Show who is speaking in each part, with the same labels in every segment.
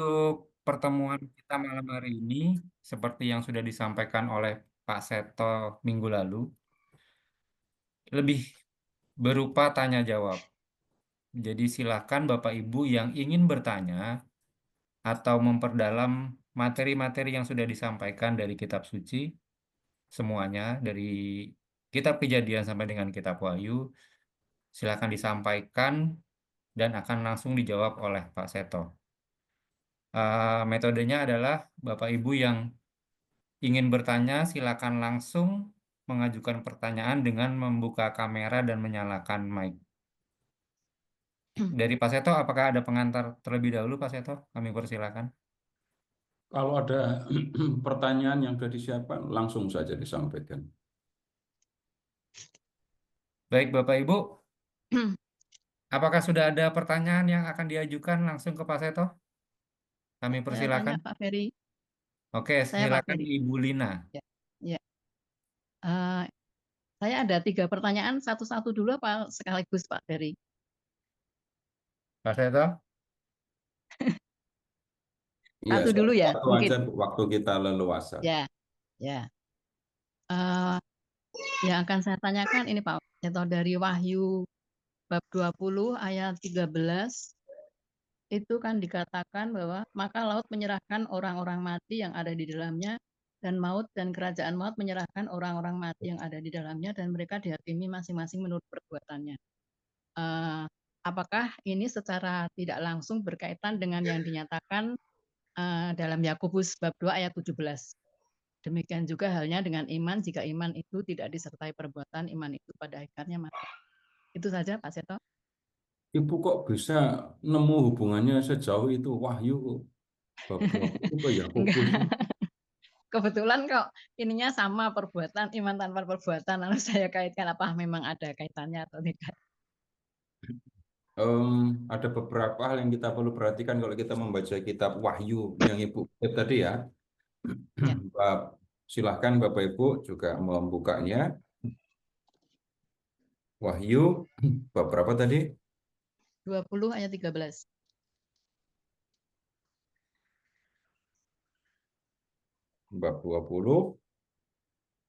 Speaker 1: Untuk pertemuan kita malam hari ini, seperti yang sudah disampaikan oleh Pak Seto minggu lalu, lebih berupa tanya jawab. Jadi silakan Bapak Ibu yang ingin bertanya atau memperdalam materi-materi yang sudah disampaikan dari kitab suci, semuanya dari kitab Kejadian sampai dengan kitab Wahyu, silakan disampaikan dan akan langsung dijawab oleh Pak Seto. Metodenya adalah Bapak Ibu yang ingin bertanya, silakan langsung mengajukan pertanyaan dengan membuka kamera dan menyalakan mic. Dari Pak Seto, apakah ada pengantar terlebih dahulu, Pak Seto? Kami persilakan.
Speaker 2: Kalau ada pertanyaan yang sudah disiapkan, langsung saja disampaikan.
Speaker 1: Baik, Bapak Ibu, apakah sudah ada pertanyaan yang akan diajukan langsung ke Pak Seto? Kami
Speaker 3: Saya tanya
Speaker 1: persilakan.
Speaker 3: Pak Ferry,
Speaker 1: Oke,
Speaker 3: saya Pak
Speaker 1: silakan
Speaker 3: Ferry.
Speaker 1: Ibu Lina.
Speaker 3: Ya, ya. Eh, saya ada 3 pertanyaan, satu-satu dulu apa sekaligus Pak Ferry?
Speaker 1: Pak Seto?
Speaker 2: Iya,
Speaker 3: Satu dulu ya,
Speaker 2: satu
Speaker 3: mungkin.
Speaker 2: aja waktu kita leluasa.
Speaker 3: Ya, ya. Eh, yang akan saya tanyakan ini Pak Seto dari Wahyu bab 20 ayat 13 itu kan dikatakan bahwa maka laut menyerahkan orang-orang mati yang ada di dalamnya dan maut dan kerajaan maut menyerahkan orang-orang mati yang ada di dalamnya dan mereka dihakimi masing-masing menurut perbuatannya. Eh, apakah ini secara tidak langsung berkaitan dengan yang dinyatakan dalam Yakobus bab 2 ayat 17? Demikian juga halnya dengan iman, jika iman itu tidak disertai perbuatan, iman itu pada akhirnya mati. Itu saja Pak Seto.
Speaker 2: Ibu kok bisa nemu hubungannya sejauh itu? Wahyu bab 20 ke Yakobus.
Speaker 3: Enggak. Kebetulan kok ininya sama perbuatan, iman tanpa perbuatan, lalu saya kaitkan apa memang ada kaitannya atau tidak.
Speaker 2: Ada beberapa hal yang kita perlu perhatikan kalau kita membaca kitab Wahyu yang Ibu kutip tadi ya.
Speaker 3: Ya,
Speaker 2: Silahkan Bapak Ibu juga membukanya. Wahyu bab berapa tadi?
Speaker 3: 20 ayat 13.
Speaker 2: Bab 20.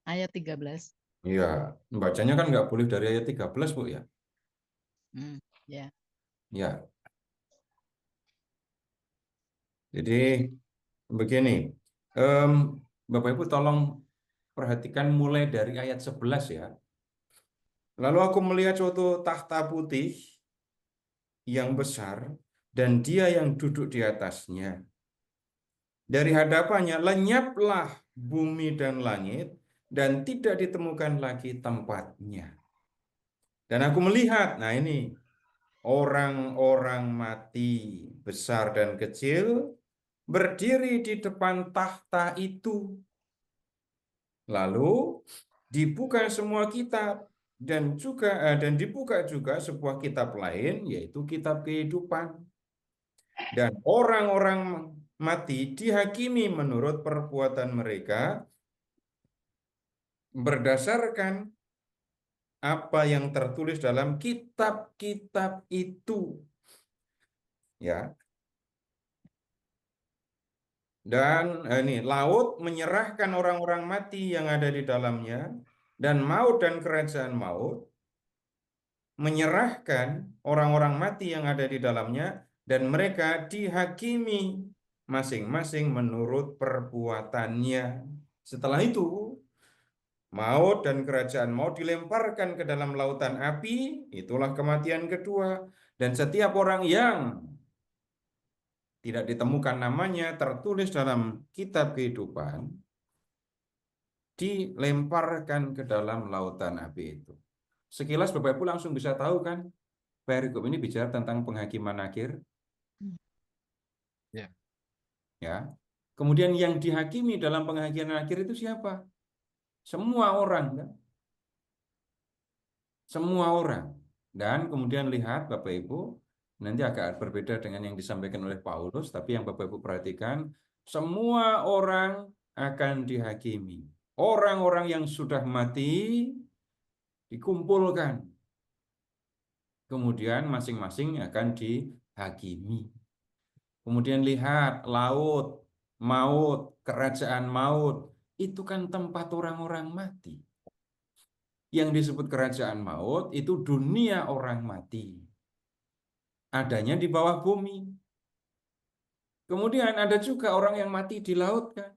Speaker 3: Ayat 13.
Speaker 2: Ya, bacanya kan nggak boleh dari ayat 13, Bu ya.
Speaker 3: Ya.
Speaker 2: Ya, jadi begini. Em, Bapak Ibu tolong perhatikan mulai dari ayat 11 ya. Lalu aku melihat suatu takhta putih yang besar dan dia yang duduk di atasnya. Dari hadapannya lenyaplah bumi dan langit dan tidak ditemukan lagi tempatnya. Dan aku melihat, nah ini orang-orang mati besar dan kecil berdiri di depan takhta itu. Lalu dibuka semua kitab dan dibuka juga sebuah kitab lain yaitu kitab kehidupan. Dan orang-orang mati dihakimi menurut perbuatan mereka berdasarkan apa yang tertulis dalam kitab-kitab itu. Ya. Dan ini laut menyerahkan orang-orang mati yang ada di dalamnya dan maut dan kerajaan maut menyerahkan orang-orang mati yang ada di dalamnya dan mereka dihakimi masing-masing menurut perbuatannya. Setelah itu maut dan kerajaan maut dilemparkan ke dalam lautan api, itulah kematian kedua. Dan setiap orang yang tidak ditemukan namanya tertulis dalam kitab kehidupan, dilemparkan ke dalam lautan api itu. Sekilas Bapak Ibu langsung bisa tahu kan, perikop ini bicara tentang penghakiman akhir.
Speaker 1: Ya.
Speaker 2: Ya. Kemudian yang dihakimi dalam penghakiman akhir itu siapa? Semua orang, kan? Semua orang. Dan kemudian lihat Bapak Ibu, nanti agak berbeda dengan yang disampaikan oleh Paulus, tapi yang Bapak Ibu perhatikan, semua orang akan dihakimi. Orang-orang yang sudah mati dikumpulkan. Kemudian masing-masing akan dihakimi. Kemudian lihat laut, maut, kerajaan maut. Itu kan tempat orang-orang mati. Yang disebut kerajaan maut itu dunia orang mati. Adanya di bawah bumi. Kemudian ada juga orang yang mati di laut kan.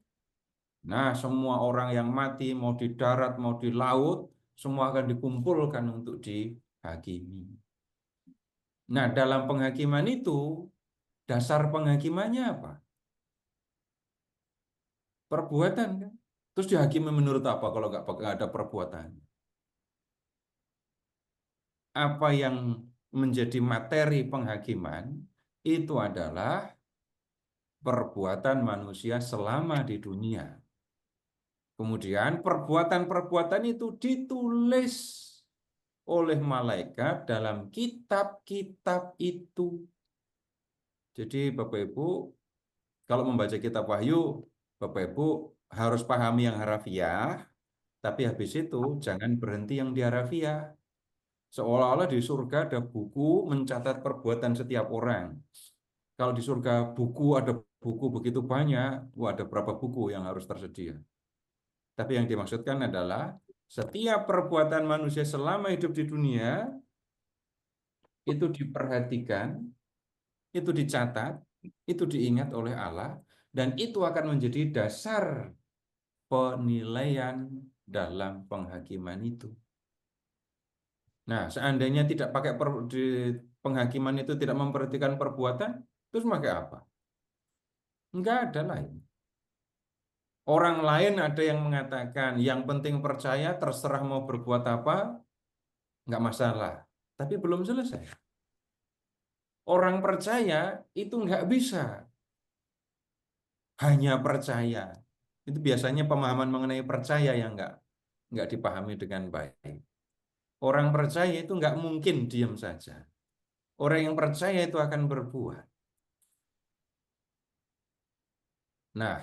Speaker 2: Nah, semua orang yang mati mau di darat mau di laut semua akan dikumpulkan untuk dihakimi. Nah, dalam penghakiman itu dasar penghakimannya apa? Perbuatan kan. Terus dihakimi menurut apa kalau nggak ada perbuatan? Apa yang menjadi materi penghakiman itu adalah perbuatan manusia selama di dunia. Kemudian perbuatan-perbuatan itu ditulis oleh malaikat dalam kitab-kitab itu. Jadi Bapak Ibu, kalau membaca kitab Wahyu, Bapak Ibu harus pahami yang harafiah, tapi habis itu jangan berhenti yang di harafiah. Seolah-olah di surga ada buku mencatat perbuatan setiap orang. Kalau di surga ada buku begitu banyak, ada berapa buku yang harus tersedia. Tapi yang dimaksudkan adalah setiap perbuatan manusia selama hidup di dunia itu diperhatikan, itu dicatat, itu diingat oleh Allah, dan itu akan menjadi dasar penilaian dalam penghakiman itu. Nah, seandainya tidak pakai di penghakiman itu tidak memperhatikan perbuatan, terus pakai apa? Enggak ada lain. Orang lain ada yang mengatakan, yang penting percaya, terserah mau berbuat apa, enggak masalah. Tapi belum selesai. Orang percaya itu enggak bisa hanya percaya. Itu biasanya pemahaman mengenai percaya yang enggak dipahami dengan baik. Orang percaya itu enggak mungkin diam saja. Orang yang percaya itu akan berbuat. Nah,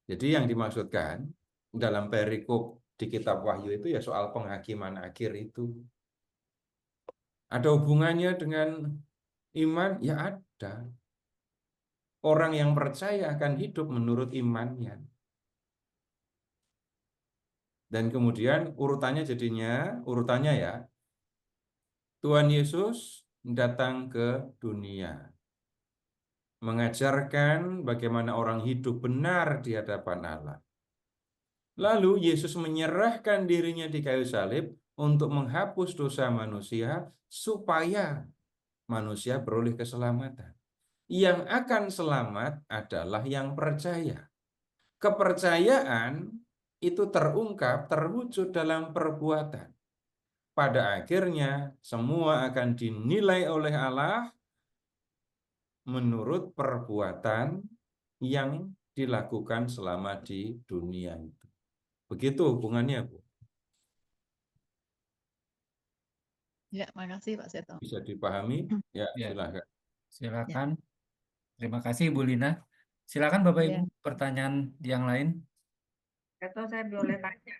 Speaker 2: jadi yang dimaksudkan dalam perikop di kitab Wahyu itu ya soal penghakiman akhir itu. Ada hubungannya dengan iman? Ya ada. Orang yang percaya akan hidup menurut imannya. Dan kemudian urutannya ya, Tuhan Yesus datang ke dunia. Mengajarkan bagaimana orang hidup benar di hadapan Allah. Lalu Yesus menyerahkan dirinya di kayu salib untuk menghapus dosa manusia supaya manusia beroleh keselamatan. Yang akan selamat adalah yang percaya. Kepercayaan itu terwujud dalam perbuatan. Pada akhirnya semua akan dinilai oleh Allah menurut perbuatan yang dilakukan selama di dunia itu. Begitu hubungannya, Bu.
Speaker 3: Ya, makasih Pak Seto.
Speaker 2: Bisa dipahami? Ya,
Speaker 1: Ya,
Speaker 2: silakan.
Speaker 1: silakan. Terima kasih Bu Lina. Silakan Bapak
Speaker 3: Ya.
Speaker 1: Ibu pertanyaan yang lain.
Speaker 4: Atau saya boleh tanya,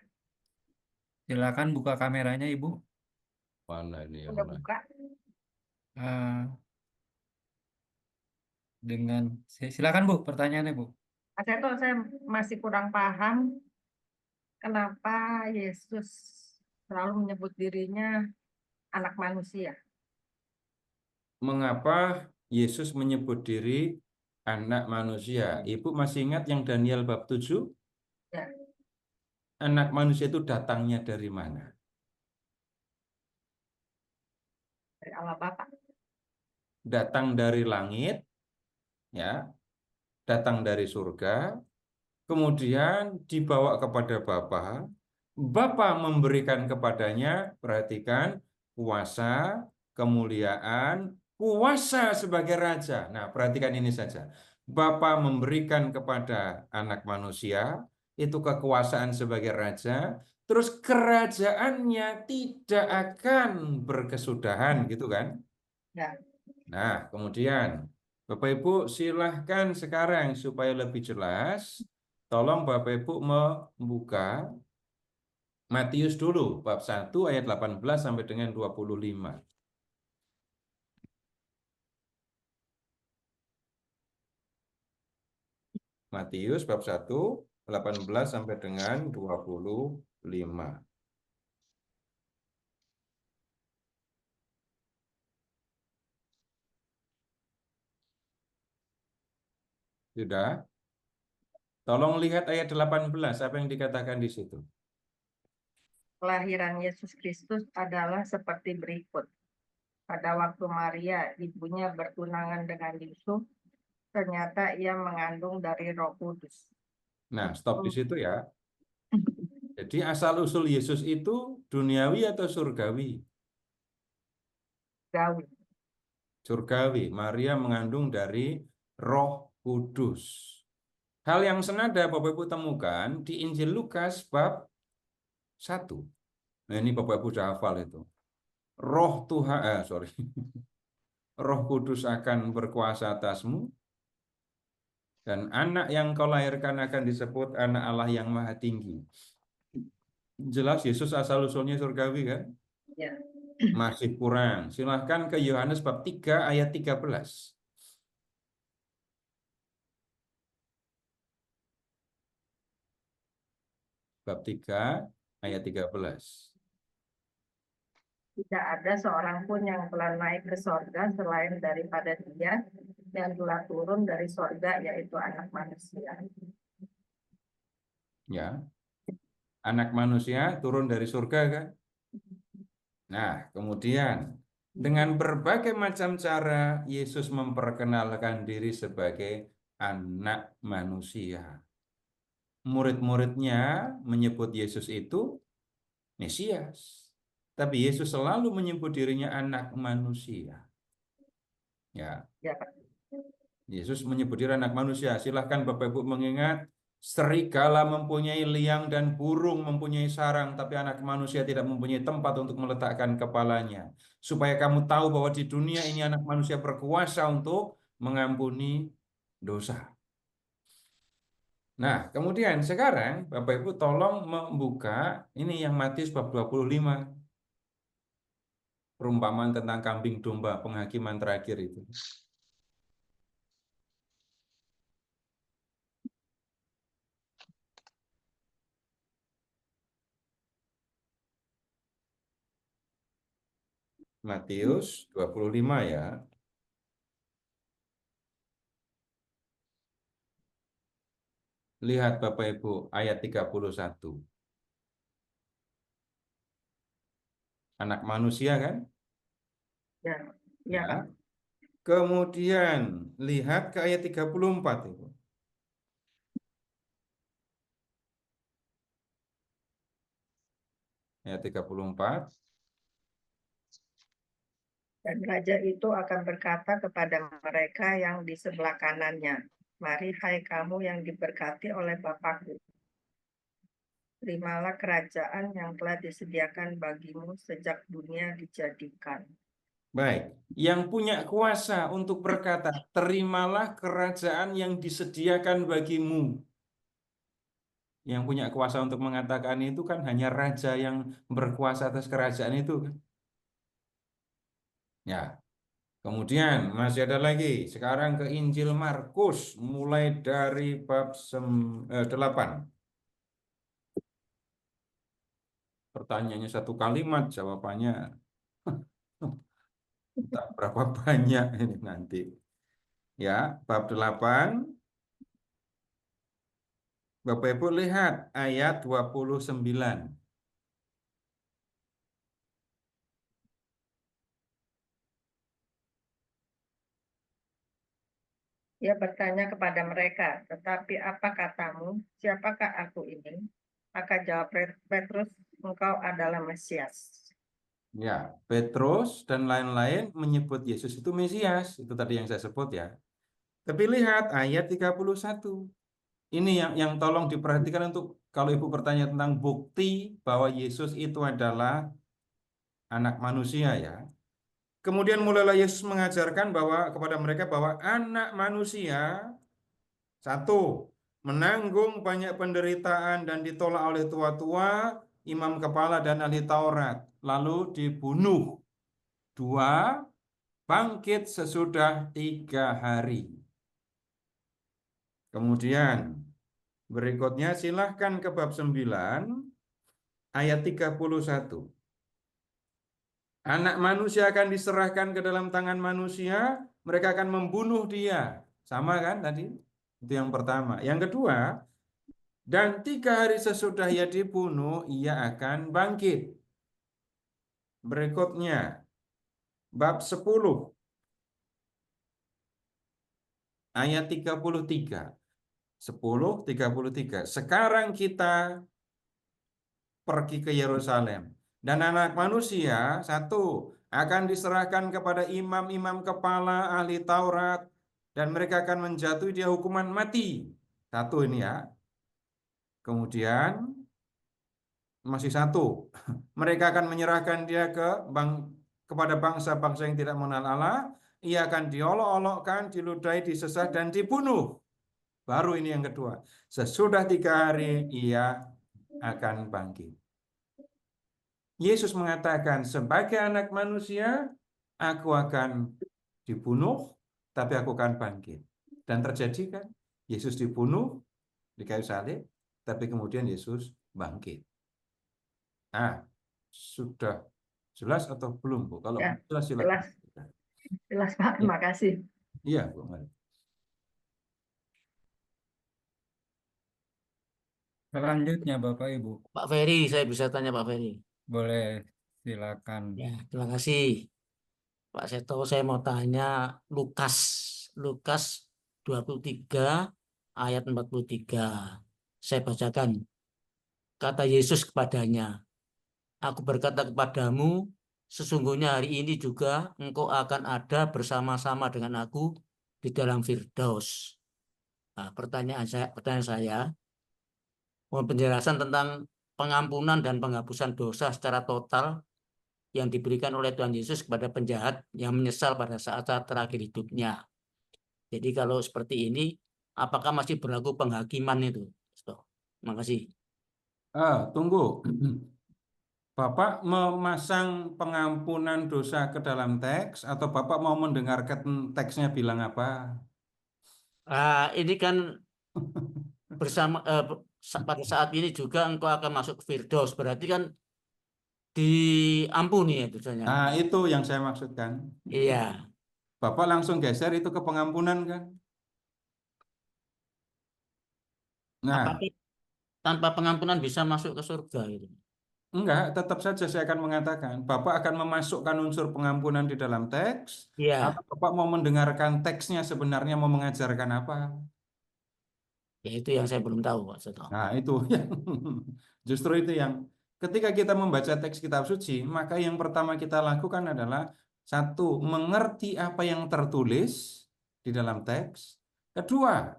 Speaker 1: Silakan buka kameranya Ibu.
Speaker 2: Mana ini yang
Speaker 4: udah
Speaker 2: lain?
Speaker 4: buka?
Speaker 1: Eh, dengan silakan Bu pertanyaannya Bu.
Speaker 4: Saya masih kurang paham kenapa Yesus selalu menyebut dirinya anak manusia.
Speaker 2: Mengapa Yesus menyebut diri anak manusia? Ibu masih ingat yang Daniel bab 7?
Speaker 4: Ya,
Speaker 2: Anak manusia itu datangnya dari mana?
Speaker 4: dari Allah Bapa.
Speaker 2: Datang dari langit, ya, datang dari surga, kemudian dibawa kepada Bapa. Bapa memberikan kepadanya, perhatikan, kuasa, kemuliaan, kuasa sebagai raja. Nah, perhatikan ini saja. Bapa memberikan kepada anak manusia itu kekuasaan sebagai raja, terus kerajaannya tidak akan berkesudahan, gitu kan?
Speaker 4: Ya,
Speaker 2: Nah, kemudian Bapak Ibu silahkan sekarang supaya lebih jelas, tolong Bapak Ibu membuka Matius dulu, bab 1 ayat 18 sampai dengan 25. Matius bab 1, 18 sampai dengan 25. Sudah? Tolong lihat ayat 18, apa yang dikatakan di situ.
Speaker 4: Kelahiran Yesus Kristus adalah seperti berikut. Pada waktu Maria, ibunya bertunangan dengan Yusuf, ternyata ia mengandung dari Roh Kudus.
Speaker 2: Nah, stop di situ ya. Jadi asal-usul Yesus itu duniawi atau surgawi?
Speaker 4: Gawi.
Speaker 2: Surgawi. Maria mengandung dari Roh Kudus. Hal yang senada Bapak Ibu temukan di Injil Lukas bab 1. Nah, ini Bapak Ibu sudah hafal itu. Roh Tuhan, Roh Kudus akan berkuasa atasmu, dan anak yang kau lahirkan akan disebut anak Allah yang Maha Tinggi. Jelas Yesus asal-usulnya surgawi kan?
Speaker 4: Ya.
Speaker 2: Masih kurang. Silahkan ke Yohanes bab 3 ayat 13. Bab 3 ayat 13.
Speaker 4: Tidak ada seorang pun yang telah naik ke sorga selain daripada Dia yang telah turun dari sorga, yaitu Anak Manusia.
Speaker 2: Ya. Anak manusia turun dari surga kan? Nah, kemudian dengan berbagai macam cara Yesus memperkenalkan diri sebagai anak manusia. Murid-muridnya menyebut Yesus itu Mesias. Tapi Yesus selalu menyebut dirinya anak manusia. Ya,
Speaker 4: Ya, Pak.
Speaker 2: Yesus menyebut diri anak manusia. Silahkan Bapak Ibu mengingat, serigala mempunyai liang dan burung mempunyai sarang, tapi anak manusia tidak mempunyai tempat untuk meletakkan kepalanya. Supaya kamu tahu bahwa di dunia ini anak manusia berkuasa untuk mengampuni dosa. Nah, kemudian sekarang Bapak Ibu tolong membuka ini yang Matius bab 25. Perumpamaan tentang kambing domba, penghakiman terakhir itu. Matius 25 ya. Lihat Bapak Ibu ayat 31. Anak manusia kan?
Speaker 4: Ya, ya,
Speaker 2: Ya.
Speaker 4: Pak.
Speaker 2: Kemudian lihat ke ayat 34 itu. Ayat 34.
Speaker 4: Dan raja itu akan berkata kepada mereka yang di sebelah kanannya, mari hai kamu yang diberkati oleh Bapakku, terimalah kerajaan yang telah disediakan bagimu sejak dunia dijadikan.
Speaker 2: Baik, yang punya kuasa untuk berkata, terimalah kerajaan yang disediakan bagimu. Yang punya kuasa untuk mengatakan itu kan hanya raja yang berkuasa atas kerajaan itu kan. Ya, kemudian masih ada lagi. Sekarang ke Injil Markus mulai dari bab 8. Pertanyaannya satu kalimat, jawabannya entah berapa banyak ini nanti. Ya, bab 8. Bapak Ibu lihat ayat 29.
Speaker 4: Ia bertanya kepada mereka, tetapi apa katamu, siapakah aku ini? Maka jawab Petrus, engkau adalah Mesias.
Speaker 2: Ya, Petrus dan lain-lain menyebut Yesus itu Mesias. Itu tadi yang saya sebut ya. Tapi lihat ayat 31. Ini yang tolong diperhatikan untuk kalau Ibu bertanya tentang bukti bahwa Yesus itu adalah anak manusia ya. Kemudian mulailah Yesus mengajarkan bahwa kepada mereka bahwa anak manusia satu menanggung banyak penderitaan dan ditolak oleh tua-tua, imam kepala dan ahli Taurat, lalu dibunuh. Dua, bangkit sesudah 3 hari. Kemudian berikutnya silahkan ke bab 9 ayat 31. Anak manusia akan diserahkan ke dalam tangan manusia, mereka akan membunuh dia. Sama kan tadi? Itu yang pertama. Yang kedua, dan 3 hari sesudah ia dibunuh, ia akan bangkit. Berikutnya, bab 10 ayat 33. 10:33. Sekarang kita pergi ke Yerusalem. Dan anak manusia, satu, akan diserahkan kepada imam-imam kepala ahli Taurat, dan mereka akan menjatuhi dia hukuman mati. Satu ini ya. Kemudian, masih satu, mereka akan menyerahkan dia kepada bangsa-bangsa yang tidak mengenal Allah. Ia akan diolok-olokkan, diludahi, disesat, dan dibunuh. Baru ini yang kedua. Sesudah 3 hari, ia akan bangkit. Yesus mengatakan, sebagai anak manusia, aku akan dibunuh, tapi aku akan bangkit. Dan terjadi kan, Yesus dibunuh di kayu salib, tapi kemudian Yesus bangkit. Ah, sudah jelas atau belum, Bu? Kalau
Speaker 4: Ya,
Speaker 2: jelas, silakan.
Speaker 4: jelas Pak, terima kasih.
Speaker 2: Iya, Bu. Mari.
Speaker 1: Selanjutnya Bapak Ibu,
Speaker 5: Pak Ferry, saya bisa tanya Pak Ferry.
Speaker 1: boleh silakan.
Speaker 5: Ya, terima kasih. Pak Seto, saya mau tanya Lukas. Lukas 23 ayat 43. Saya bacakan. Kata Yesus kepadanya, aku berkata kepadamu, sesungguhnya hari ini juga engkau akan ada bersama-sama dengan aku di dalam Firdaus. Nah, pertanyaan saya, mohon penjelasan tentang pengampunan dan penghapusan dosa secara total yang diberikan oleh Tuhan Yesus kepada penjahat yang menyesal pada saat-saat terakhir hidupnya. Jadi kalau seperti ini, apakah masih berlaku penghakiman itu? Terima kasih.
Speaker 2: Tunggu. Bapak memasang pengampunan dosa ke dalam teks, atau Bapak mau mendengarkan teksnya bilang apa?
Speaker 5: Ini kan pada saat ini juga engkau akan masuk ke Firdaus, berarti kan diampuni ya dosanya.
Speaker 2: Nah, itu yang saya maksudkan.
Speaker 5: Iya.
Speaker 2: Bapak langsung geser itu ke pengampunan kan? Nah,
Speaker 5: Apakah tanpa pengampunan bisa masuk ke surga gitu?
Speaker 2: enggak, tetap saja saya akan mengatakan, Bapak akan memasukkan unsur pengampunan di dalam teks,
Speaker 5: Iya,
Speaker 2: atau Bapak mau mendengarkan teksnya sebenarnya mau mengajarkan apa?
Speaker 5: ya itu yang saya belum tahu Pak Seto.
Speaker 2: Nah, itu yang justru itu yang ketika kita membaca teks kitab suci, maka yang pertama kita lakukan adalah satu, mengerti apa yang tertulis di dalam teks. Kedua,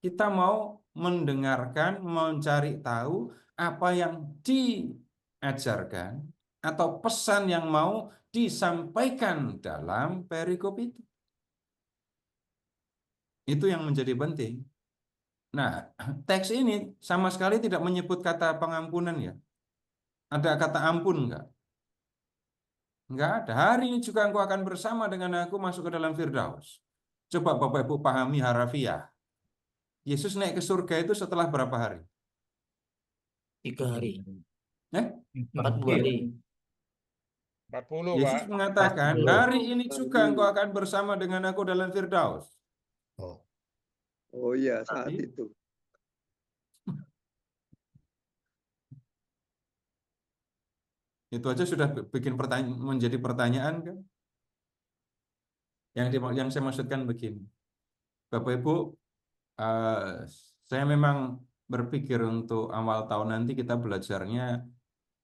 Speaker 2: kita mau mendengarkan, mencari tahu apa yang diajarkan atau pesan yang mau disampaikan dalam perikop itu. Itu yang menjadi penting. Nah, teks ini sama sekali tidak menyebut kata pengampunan ya. Ada kata ampun enggak? Enggak ada. Hari ini juga engkau akan bersama dengan aku masuk ke dalam Firdaus. Coba Bapak Ibu pahami harafiah. Yesus naik ke surga itu setelah berapa hari?
Speaker 5: 3 hari.
Speaker 1: 40
Speaker 5: 40 hari.
Speaker 6: 40,
Speaker 2: Yesus
Speaker 6: Pak.
Speaker 2: mengatakan,
Speaker 5: 40.
Speaker 2: hari ini juga engkau akan bersama dengan aku dalam Firdaus.
Speaker 7: Oh iya, saat
Speaker 2: Tapi,
Speaker 7: itu.
Speaker 2: itu aja sudah bikin menjadi pertanyaan kan? Yang saya maksudkan begini, Bapak Ibu, saya memang berpikir untuk awal tahun nanti kita belajarnya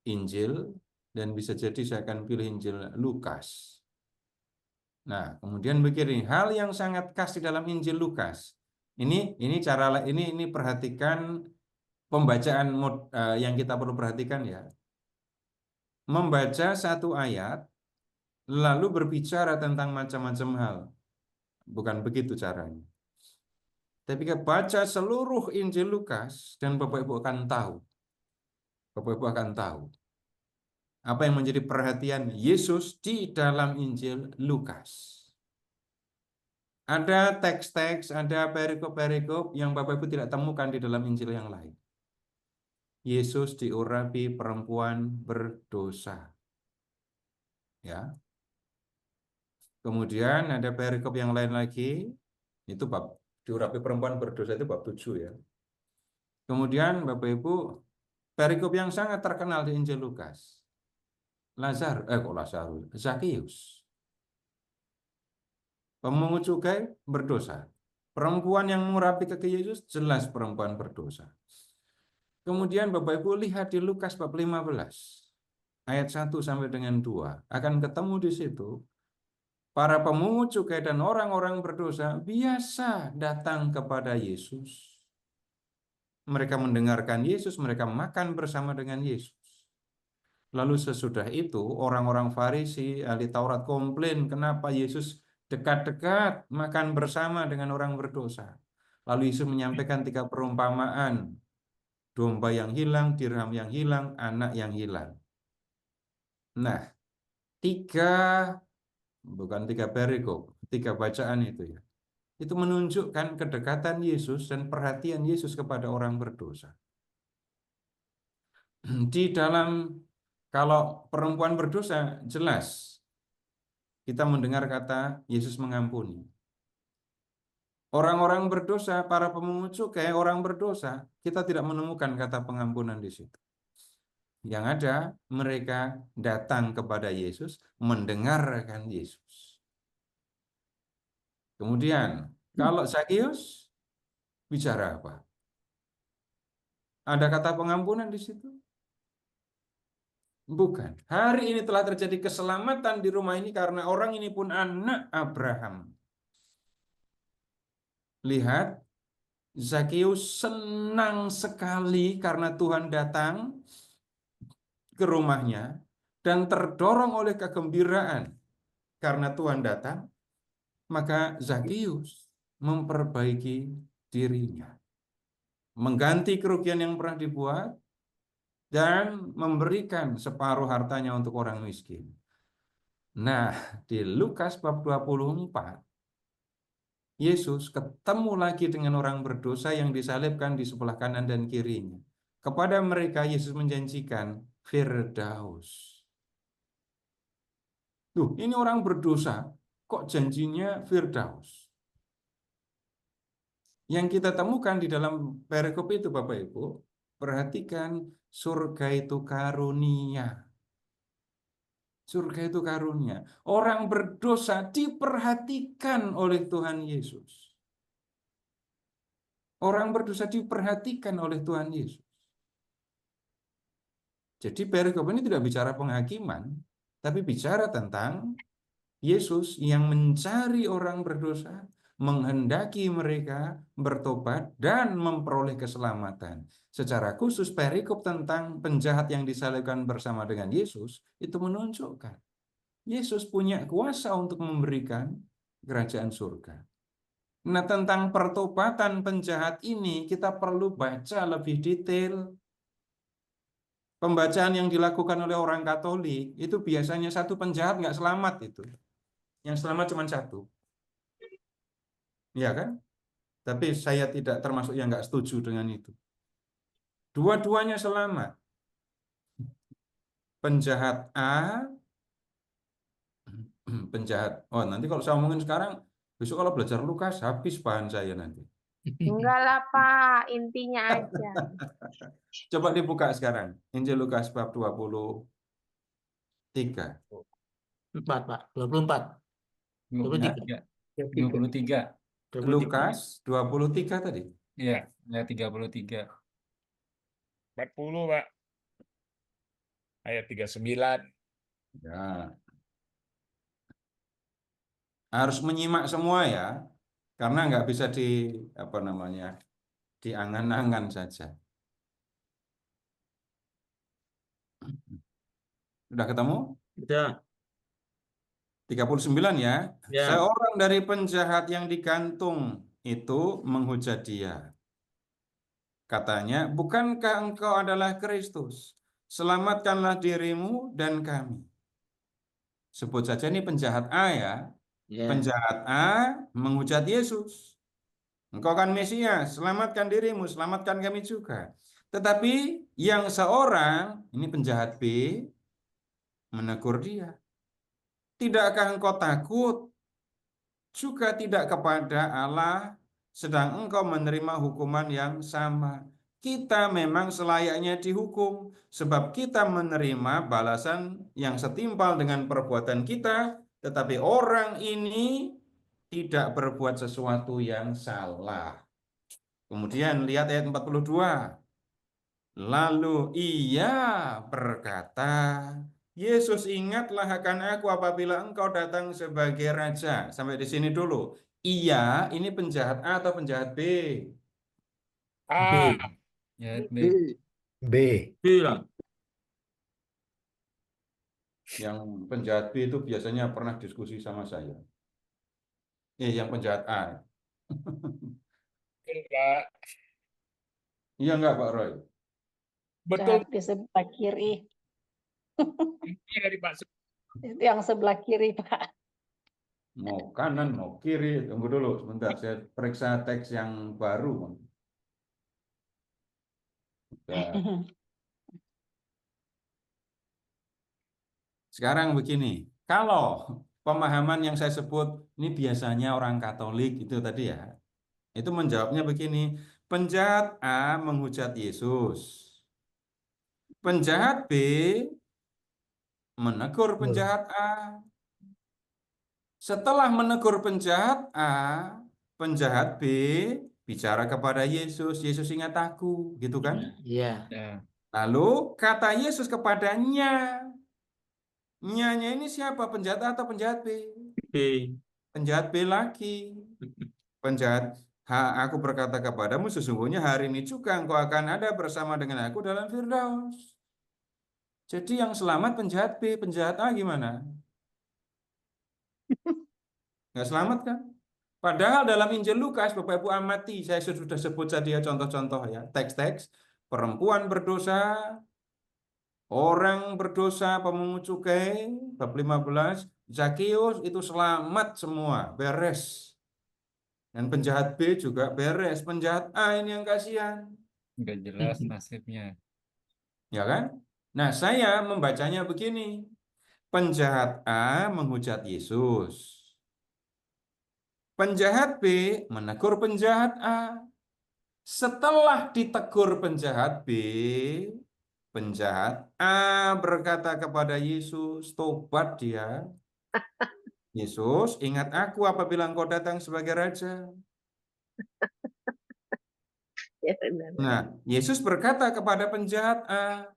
Speaker 2: Injil, dan bisa jadi saya akan pilih Injil Lukas. Nah, kemudian begini, hal yang sangat khas di dalam Injil Lukas. Ini perhatikan pembacaan yang kita perlu perhatikan ya. Membaca satu ayat lalu berbicara tentang macam-macam hal. Bukan begitu caranya. Tapi baca seluruh Injil Lukas dan Bapak Ibu akan tahu. Bapak Ibu akan tahu apa yang menjadi perhatian Yesus di dalam Injil Lukas. Ada teks-teks, ada perikop-perikop yang Bapak Ibu tidak temukan di dalam Injil yang lain. Yesus diurapi perempuan berdosa. Ya. Kemudian ada perikop yang lain lagi, itu bab diurapi perempuan berdosa itu bab 7 ya. Kemudian Bapak Ibu, perikop yang sangat terkenal di Injil Lukas. Zakius. Pemungut cukai berdosa. Perempuan yang mengurapi kaki Yesus jelas perempuan berdosa. Kemudian Bapak Ibu lihat di Lukas bab 15 ayat 1 sampai dengan 2 akan ketemu di situ para pemungut cukai dan orang-orang berdosa biasa datang kepada Yesus. Mereka mendengarkan Yesus, mereka makan bersama dengan Yesus. Lalu sesudah itu orang-orang Farisi, ahli Taurat komplain kenapa Yesus dekat-dekat makan bersama dengan orang berdosa. Lalu Yesus menyampaikan 3 perumpamaan. Domba yang hilang, dirham yang hilang, anak yang hilang. Nah, 3 perikop, 3 bacaan itu ya. Itu menunjukkan kedekatan Yesus dan perhatian Yesus kepada orang berdosa. Di dalam, kalau perempuan berdosa, jelas kita mendengar kata Yesus mengampuni. Orang-orang berdosa, para pemungut cukai, orang berdosa, kita tidak menemukan kata pengampunan di situ. Yang ada, mereka datang kepada Yesus, mendengarkan Yesus. Kemudian, kalau Zakius, bicara apa? Ada kata pengampunan di situ? Bukan. Hari ini telah terjadi keselamatan di rumah ini karena orang ini pun anak Abraham. Lihat, Zakius senang sekali karena Tuhan datang ke rumahnya dan terdorong oleh kegembiraan karena Tuhan datang, maka Zakius memperbaiki dirinya, mengganti kerugian yang pernah dibuat dan memberikan separuh hartanya untuk orang miskin. Nah, di Lukas bab 24 Yesus ketemu lagi dengan orang berdosa yang disalibkan di sebelah kanan dan kirinya. Kepada mereka Yesus menjanjikan Firdaus. Tuh, ini orang berdosa, kok janjinya Firdaus? Yang kita temukan di dalam perikop itu Bapak Ibu, perhatikan surga itu karunia. Surga itu karunia. Orang berdosa diperhatikan oleh Tuhan Yesus. Orang berdosa diperhatikan oleh Tuhan Yesus. Jadi perikop ini tidak bicara penghakiman, tapi bicara tentang Yesus yang mencari orang berdosa, menghendaki mereka bertobat dan memperoleh keselamatan. Secara khusus perikop tentang penjahat yang disalibkan bersama dengan Yesus itu menunjukkan Yesus punya kuasa untuk memberikan kerajaan surga. Nah, tentang pertobatan penjahat ini kita perlu baca lebih detail. Pembacaan yang dilakukan oleh orang Katolik itu biasanya satu penjahat nggak selamat itu. Yang selamat cuma 1. Ya kan? Tapi saya tidak termasuk yang nggak setuju dengan itu. Dua-duanya selamat. Penjahat A, penjahat. Oh, nanti kalau saya omongin sekarang, besok kalau belajar Lukas, habis bahan saya nanti.
Speaker 7: Enggak lah Pak, intinya aja.
Speaker 2: Coba dibuka sekarang. Injil Lukas bab 23.
Speaker 5: 4, Pak. 24. 23.
Speaker 1: 23.
Speaker 5: 23.
Speaker 2: Lukas 23 tadi.
Speaker 1: Iya, ayat 33.
Speaker 6: 40, Pak. Ayat 39.
Speaker 2: Ya. Harus menyimak semua ya. Karena nggak bisa diangan-angan saja. Sudah ketemu?
Speaker 5: Sudah.
Speaker 2: 39 ya.
Speaker 5: Ya.
Speaker 2: Seorang dari penjahat yang digantung itu menghujat dia. Katanya, bukankah engkau adalah Kristus? Selamatkanlah dirimu dan kami. Sebut saja ini penjahat A ya.
Speaker 5: Ya.
Speaker 2: Penjahat A menghujat Yesus. Engkau kan Mesias, selamatkan dirimu, selamatkan kami juga. Tetapi yang seorang, ini penjahat B, menegur dia. Tidakkah engkau takut juga tidak kepada Allah, sedang engkau menerima hukuman yang sama? Kita memang selayaknya dihukum, sebab kita menerima balasan yang setimpal dengan perbuatan kita, tetapi orang ini tidak berbuat sesuatu yang salah. Kemudian lihat ayat 42. Lalu ia berkata, Yesus, ingatlah akan aku apabila engkau datang sebagai raja. Sampai di sini dulu. Ia ini penjahat A atau penjahat B?
Speaker 6: Ah,
Speaker 5: B.
Speaker 1: Ya, B.
Speaker 8: B.
Speaker 5: B lah.
Speaker 2: Yang penjahat B itu biasanya pernah diskusi sama saya. Yang penjahat A.
Speaker 6: betul, Pak.
Speaker 2: Iya enggak Pak Roy?
Speaker 6: Betul.
Speaker 9: Di sebelah kiri.
Speaker 6: Ini dari Pak
Speaker 9: Itu yang sebelah kiri, Pak.
Speaker 2: Mau kanan, mau kiri. Tunggu dulu sebentar, saya periksa teks yang baru. Udah. Sekarang begini, kalau pemahaman yang saya sebut ini biasanya orang Katolik itu tadi ya, itu menjawabnya begini, penjahat A menghujat Yesus, penjahat B menegur penjahat A. Setelah menegur penjahat A, penjahat B bicara kepada Yesus, Yesus ingat aku, gitu kan?
Speaker 5: Ya.
Speaker 1: Ya.
Speaker 2: Lalu kata Yesus kepadanya, nyanya ini siapa, penjahat A atau penjahat B?
Speaker 5: B.
Speaker 2: Penjahat B lagi. Penjahat aku berkata kepadamu, sesungguhnya hari ini juga engkau akan ada bersama dengan aku dalam Firdaus. Jadi yang selamat penjahat B, penjahat A gimana? Nggak selamat kan? Padahal dalam Injil Lukas, Bapak Ibu amati, saya sudah sebut tadi ya contoh-contoh ya, teks-teks, perempuan berdosa, orang berdosa, pemungut cukai, bab 15, Zakius itu selamat semua, beres. Dan penjahat B juga beres, penjahat A ini yang kasihan.
Speaker 1: Nggak jelas nasibnya.
Speaker 2: Ya kan? Nah, saya membacanya begini. Penjahat A menghujat Yesus. Penjahat B menegur penjahat A. Setelah ditegur penjahat B, penjahat A berkata kepada Yesus, tobat dia. Yesus, ingat aku apabila engkau datang sebagai raja.
Speaker 7: Ya, benar.
Speaker 2: Nah, Yesus berkata kepada penjahat A,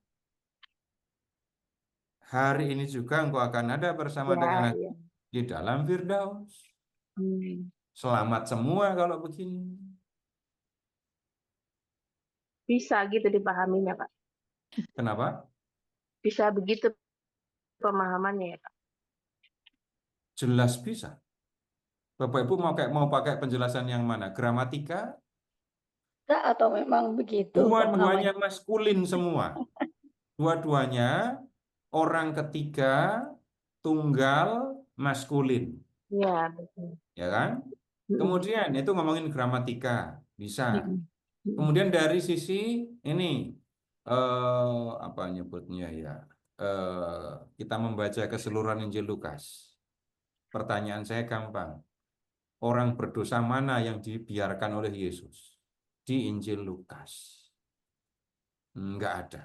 Speaker 2: hari ini juga engkau akan ada bersama dengan
Speaker 7: Ya,
Speaker 2: aku
Speaker 7: ya.
Speaker 2: di dalam Firdaus.
Speaker 7: Hmm.
Speaker 2: Selamat semua kalau begini.
Speaker 7: Bisa gitu dipahaminya, Pak.
Speaker 2: Kenapa?
Speaker 7: Bisa begitu pemahamannya ya, Pak.
Speaker 2: Jelas bisa. Bapak Ibu mau pakai penjelasan yang mana? Gramatika?
Speaker 9: Atau memang begitu
Speaker 2: Dua-duanya
Speaker 9: pemahamannya?
Speaker 2: maskulin semua. Dua-duanya orang ketiga, tunggal, maskulin.
Speaker 7: Ya, betul.
Speaker 2: Ya kan?
Speaker 7: Mm-mm.
Speaker 2: Kemudian itu ngomongin gramatika. Bisa.
Speaker 7: Mm-mm. Mm-mm.
Speaker 2: Kemudian dari sisi ini, apa nyebutnya ya? Kita membaca keseluruhan Injil Lukas. Pertanyaan saya gampang. Orang berdosa mana yang dibiarkan oleh Yesus di Injil Lukas? Enggak ada.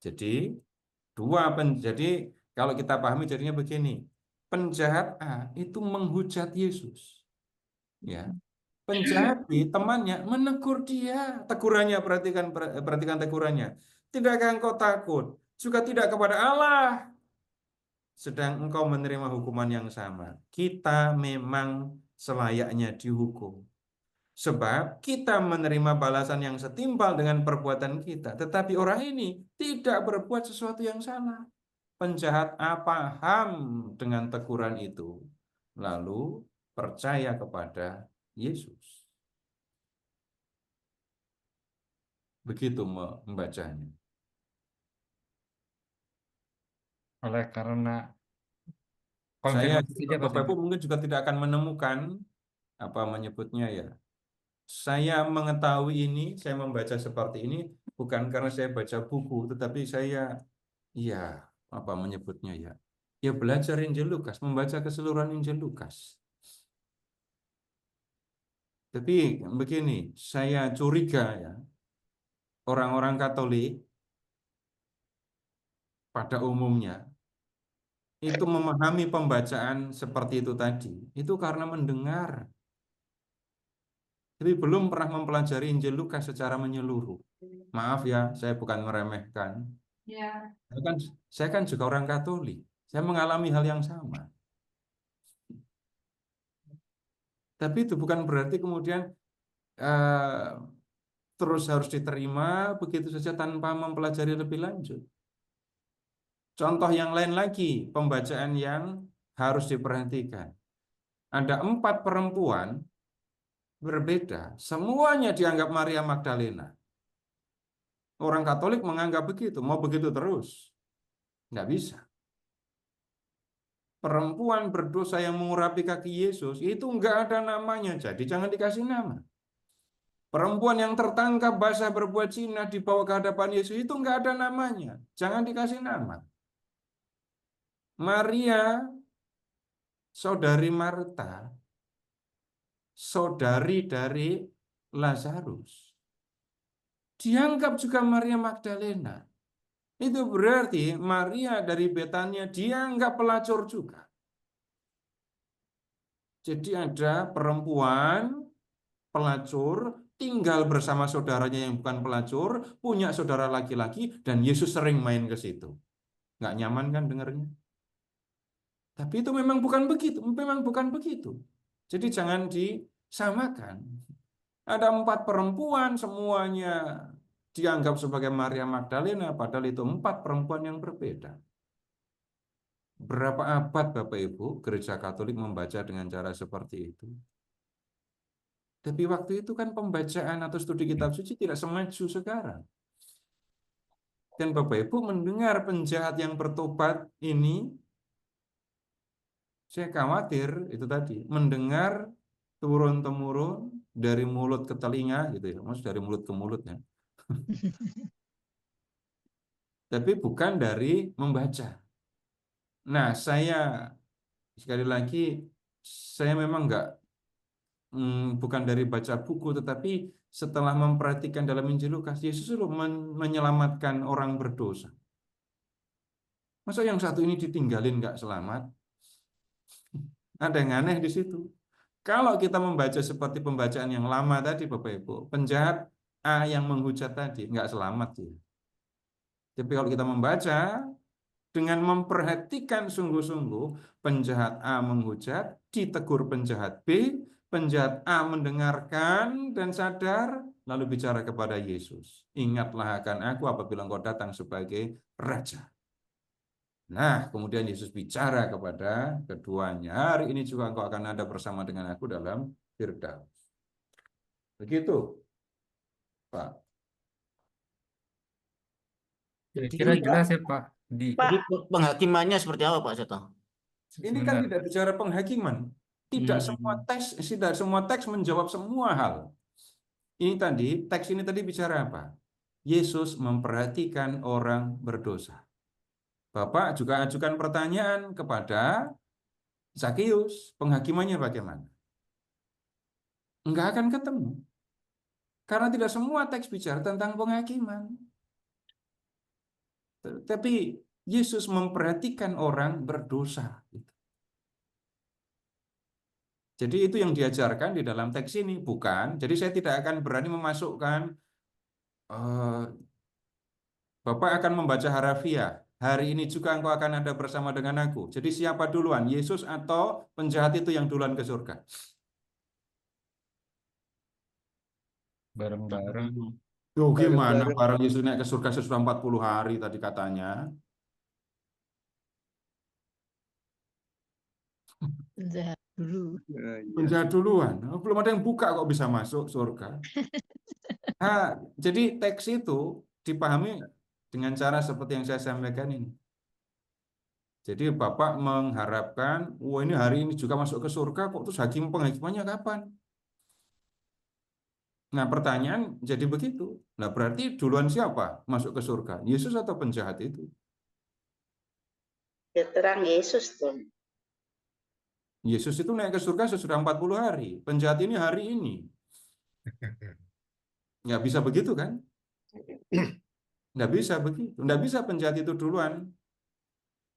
Speaker 2: Jadi jadi kalau kita pahami jadinya begini, penjahat A itu menghujat Yesus, ya. Penjahat B temannya menegur dia, tegurannya perhatikan tegurannya. Tidakkah engkau takut juga tidak kepada Allah, sedang engkau menerima hukuman yang sama. Kita memang selayaknya dihukum. Sebab kita menerima balasan yang setimpal dengan perbuatan kita. Tetapi orang ini tidak berbuat sesuatu yang salah. Penjahat A paham dengan teguran itu. Lalu percaya kepada Yesus. Begitu membacanya.
Speaker 1: Oleh karena
Speaker 2: Saya,
Speaker 1: Konfirmasi saja Pak
Speaker 2: Bapak Ibu
Speaker 1: Seta.
Speaker 2: mungkin juga tidak akan menemukan apa menyebutnya ya. Saya mengetahui ini, saya membaca seperti ini bukan karena saya baca buku, tetapi saya ya apa menyebutnya ya. Ya belajar Injil Lukas, membaca keseluruhan Injil Lukas. Tapi begini, saya curiga ya, orang-orang Katolik pada umumnya itu memahami pembacaan seperti itu tadi, itu karena mendengar, tapi belum pernah mempelajari Injil Lukas secara menyeluruh. Maaf ya, saya bukan meremehkan. Saya kan, saya kan juga orang Katolik. Saya mengalami hal yang sama. Tapi itu bukan berarti kemudian eh, terus harus diterima begitu saja tanpa mempelajari lebih lanjut. Contoh yang lain lagi, pembacaan yang harus diperhatikan. Ada 4 perempuan berbeda, semuanya dianggap Maria Magdalena. Orang Katolik menganggap begitu, mau begitu terus. Nggak bisa. Perempuan berdosa yang mengurapi kaki Yesus, itu nggak ada namanya, jadi jangan dikasih nama. Perempuan yang tertangkap basah berbuat zina dibawa ke hadapan Yesus, itu nggak ada namanya, jangan dikasih nama. Maria, saudari Marta, saudari dari Lazarus, dianggap juga Maria Magdalena. Itu berarti Maria dari Betania dianggap pelacur juga. Jadi ada perempuan pelacur tinggal bersama saudaranya yang bukan pelacur, punya saudara laki-laki, dan Yesus sering main ke situ. Nggak nyaman kan dengarnya? Tapi itu memang bukan begitu, memang bukan begitu. Jadi jangan disamakan. Ada 4 perempuan, semuanya dianggap sebagai Maria Magdalena, padahal itu 4 perempuan yang berbeda. Berapa abad Bapak Ibu Gereja Katolik membaca dengan cara seperti itu? Tapi waktu itu kan pembacaan atau studi kitab suci tidak semaju sekarang. Dan Bapak Ibu mendengar penjahat yang bertobat ini, saya khawatir itu tadi, mendengar turun-temurun dari mulut ke telinga gitu ya, maksud dari mulut ke mulutnya. Tapi bukan dari membaca. Nah, saya sekali lagi saya memang bukan dari baca buku, tetapi setelah memperhatikan dalam Injil Lukas, Yesus selalu menyelamatkan orang berdosa. Masa yang satu ini ditinggalin nggak selamat? Ada yang aneh di situ. Kalau kita membaca seperti pembacaan yang lama tadi, Bapak Ibu, penjahat A yang menghujat tadi nggak selamat dia. Tapi kalau kita membaca dengan memperhatikan sungguh-sungguh, penjahat A menghujat, ditegur penjahat B, penjahat A mendengarkan dan sadar, lalu bicara kepada Yesus. Ingatlah akan aku apabila engkau datang sebagai Raja. Nah, kemudian Yesus bicara kepada keduanya, hari ini juga engkau akan ada bersama dengan aku dalam Firdaus. Begitu, Pak.
Speaker 1: Kira-kira jelas ya Pak.
Speaker 5: Jadi penghakimannya seperti apa Pak Seto?
Speaker 2: Ini kan
Speaker 1: Sebentar.
Speaker 2: tidak bicara penghakiman. Tidak semua teks menjawab semua hal. Ini tadi, teks ini tadi bicara apa? Yesus memperhatikan orang berdosa. Bapak juga ajukan pertanyaan kepada Zakius, penghakimannya bagaimana? Enggak akan ketemu. Karena tidak semua teks bicara tentang penghakiman. Tapi Yesus memperhatikan orang berdosa. Jadi itu yang diajarkan di dalam teks ini, bukan. Jadi saya tidak akan berani memasukkan, Bapak akan membaca harafiah. Hari ini juga engkau akan ada bersama dengan aku. Jadi siapa duluan, Yesus atau penjahat itu yang duluan ke surga?
Speaker 1: Bareng-bareng.
Speaker 2: Tuh gimana barang Yesus naik ke surga sesudah 40 hari tadi katanya.
Speaker 3: Penjahat dulu.
Speaker 2: Penjahat duluan. Belum ada yang buka kok bisa masuk surga. Nah, jadi teks itu dipahami dengan cara seperti yang saya sampaikan ini. Jadi Bapak mengharapkan, wah ini hari ini juga masuk ke surga kok, terus penghakimannya kapan? Nah pertanyaan jadi begitu. Nah berarti duluan siapa masuk ke surga? Yesus atau penjahat itu?
Speaker 7: Ya terang Yesus tuh.
Speaker 2: Yesus itu naik ke surga sesudah 40 hari. Penjahat ini hari ini. Nggak bisa begitu kan? Nggak bisa begitu. Nggak bisa penjahat itu duluan.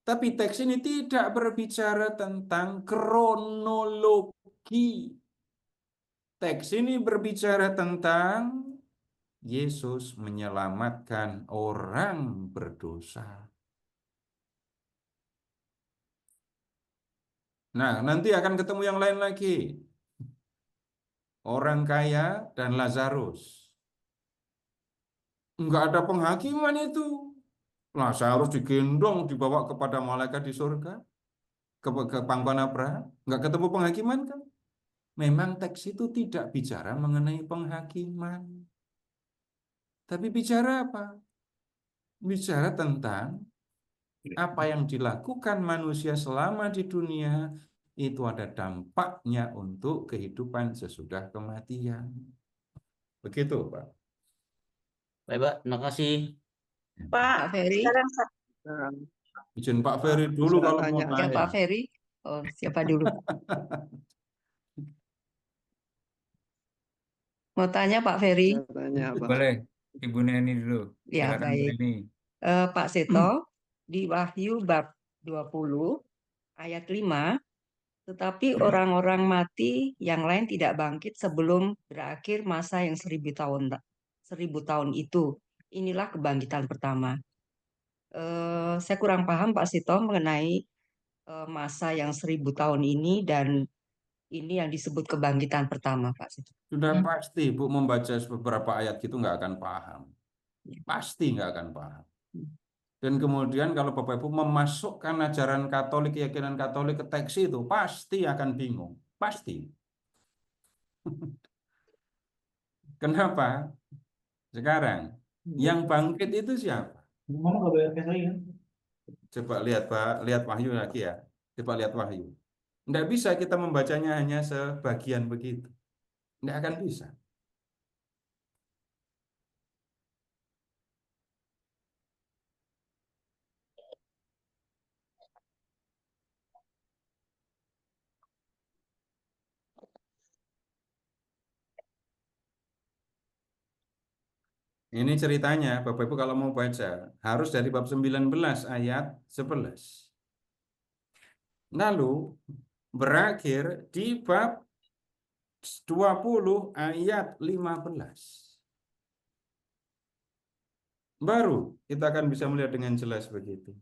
Speaker 2: Tapi teks ini tidak berbicara tentang kronologi. Teks ini berbicara tentang Yesus menyelamatkan orang berdosa. Nah, nanti akan ketemu yang lain lagi. Orang kaya dan Lazarus. Enggak ada penghakiman itu. Lazarus digendong, dibawa kepada malaikat di surga. Ke pangkuan Abraham. Enggak ketemu penghakiman kan? Memang teks itu tidak bicara mengenai penghakiman. Tapi bicara apa? Bicara tentang apa yang dilakukan manusia selama di dunia itu ada dampaknya untuk kehidupan sesudah kematian. Begitu, Pak.
Speaker 5: Baik, Pak. Terima kasih.
Speaker 7: Pak,
Speaker 3: Pak Ferry,
Speaker 7: sekarang
Speaker 2: Izin Pak Ferry dulu kalau mau
Speaker 3: ya
Speaker 2: tanya.
Speaker 3: Pak Ferry. Oh, siapa dulu? Mau tanya Pak Ferry?
Speaker 1: Boleh, Ibu Neni dulu.
Speaker 3: Ya,
Speaker 1: Silakan Bu
Speaker 3: baik.
Speaker 1: Neni.
Speaker 3: Pak Seto, di Wahyu bab 20 ayat 5, tetapi orang-orang mati yang lain tidak bangkit sebelum berakhir masa yang 1000 tahun itu. Inilah kebangkitan pertama. Saya kurang paham Pak Seto mengenai masa yang 1000 tahun ini dan ini yang disebut kebangkitan pertama Pak Seto.
Speaker 2: Sudah pasti Bu membaca beberapa ayat gitu nggak akan paham. Pasti nggak akan paham. Dan kemudian kalau Bapak Ibu memasukkan ajaran Katolik, keyakinan Katolik ke teks itu, pasti akan bingung. Pasti. Kenapa? Sekarang, yang bangkit itu siapa? Coba lihat Pak, lihat Wahyu lagi ya. Coba lihat Wahyu. Tidak bisa kita membacanya hanya sebagian begitu. Tidak akan bisa. Ini ceritanya, Bapak Ibu kalau mau baca, harus dari bab 19 ayat 11. Lalu berakhir di bab 20 ayat 15. Baru kita akan bisa melihat dengan jelas begitu.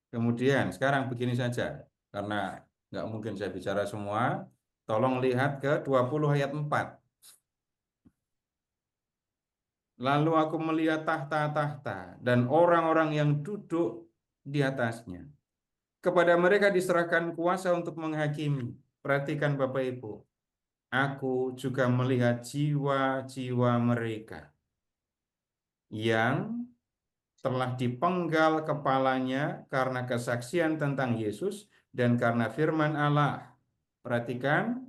Speaker 2: Kemudian sekarang begini saja, karena nggak mungkin saya bicara semua, tolong lihat ke 20 ayat 4. Lalu aku melihat tahta-tahta dan orang-orang yang duduk di atasnya. Kepada mereka diserahkan kuasa untuk menghakimi. Perhatikan Bapak Ibu. Aku juga melihat jiwa-jiwa mereka yang telah dipenggal kepalanya karena kesaksian tentang Yesus dan karena firman Allah. Perhatikan,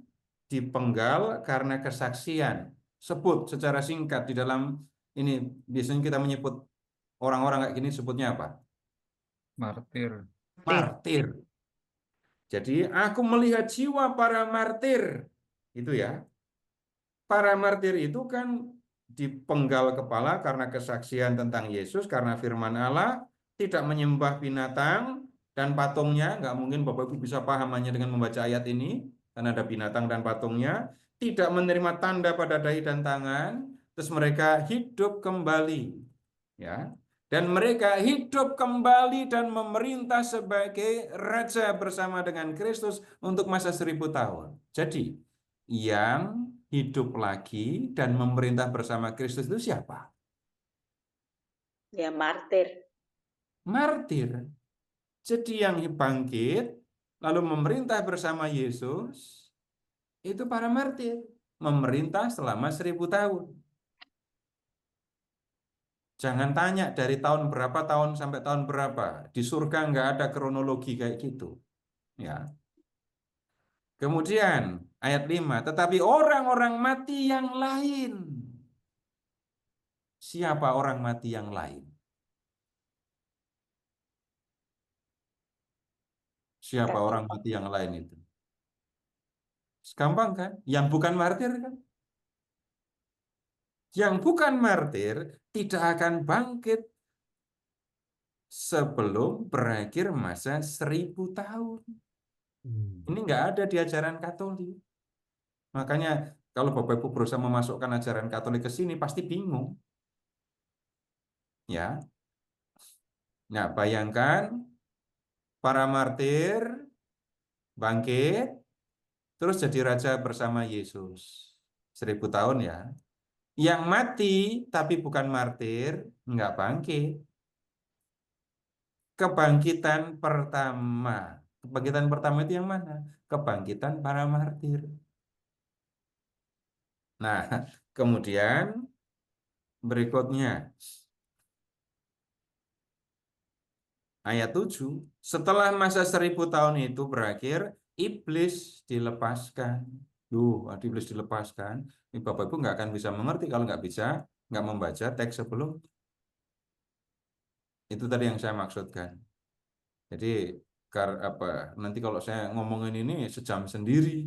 Speaker 2: dipenggal karena kesaksian. Sebut secara singkat di dalam ini, biasanya kita menyebut orang-orang kayak gini sebutnya apa?
Speaker 1: Martir.
Speaker 2: Martir. Jadi aku melihat jiwa para martir. Itu ya. Para martir itu kan dipenggal kepala karena kesaksian tentang Yesus, karena firman Allah, tidak menyembah binatang dan patungnya. Nggak mungkin Bapak Ibu bisa paham hanya dengan membaca ayat ini, karena ada binatang dan patungnya. Tidak menerima tanda pada dahi dan tangan, terus mereka hidup kembali. Ya. Dan mereka hidup kembali dan memerintah sebagai raja bersama dengan Kristus untuk masa 1000 tahun. Jadi, yang hidup lagi dan memerintah bersama Kristus itu siapa?
Speaker 7: ya martir.
Speaker 2: Martir. Jadi yang bangkit lalu memerintah bersama Yesus itu para martir. Memerintah selama 1000 tahun. Jangan tanya dari tahun berapa tahun sampai tahun berapa. Di surga nggak ada kronologi kayak gitu. Ya. Kemudian ayat 5, tetapi orang-orang mati yang lain. Siapa orang mati yang lain? Siapa
Speaker 9: Nggak
Speaker 2: orang
Speaker 9: tahu.
Speaker 2: mati yang lain itu? Gampang kan? Yang bukan martir kan? Yang bukan martir tidak akan bangkit sebelum berakhir masa 1000 tahun. Ini nggak ada di ajaran Katolik. Makanya kalau Bapak Ibu berusaha memasukkan ajaran Katolik ke sini pasti bingung. Ya. Nah, bayangkan para martir bangkit terus jadi raja bersama Yesus. 1000 tahun ya. Yang mati tapi bukan martir nggak bangkit. Kebangkitan pertama. Kebangkitan pertama itu yang mana? Kebangkitan para martir. Nah, kemudian berikutnya ayat 7. Setelah masa 1000 tahun itu berakhir, iblis dilepaskan. Iblis dilepaskan. Ini Bapak Ibu nggak akan bisa mengerti kalau nggak membaca teks sebelum. Itu tadi yang saya maksudkan. Jadi nanti kalau saya ngomongin ini sejam sendiri.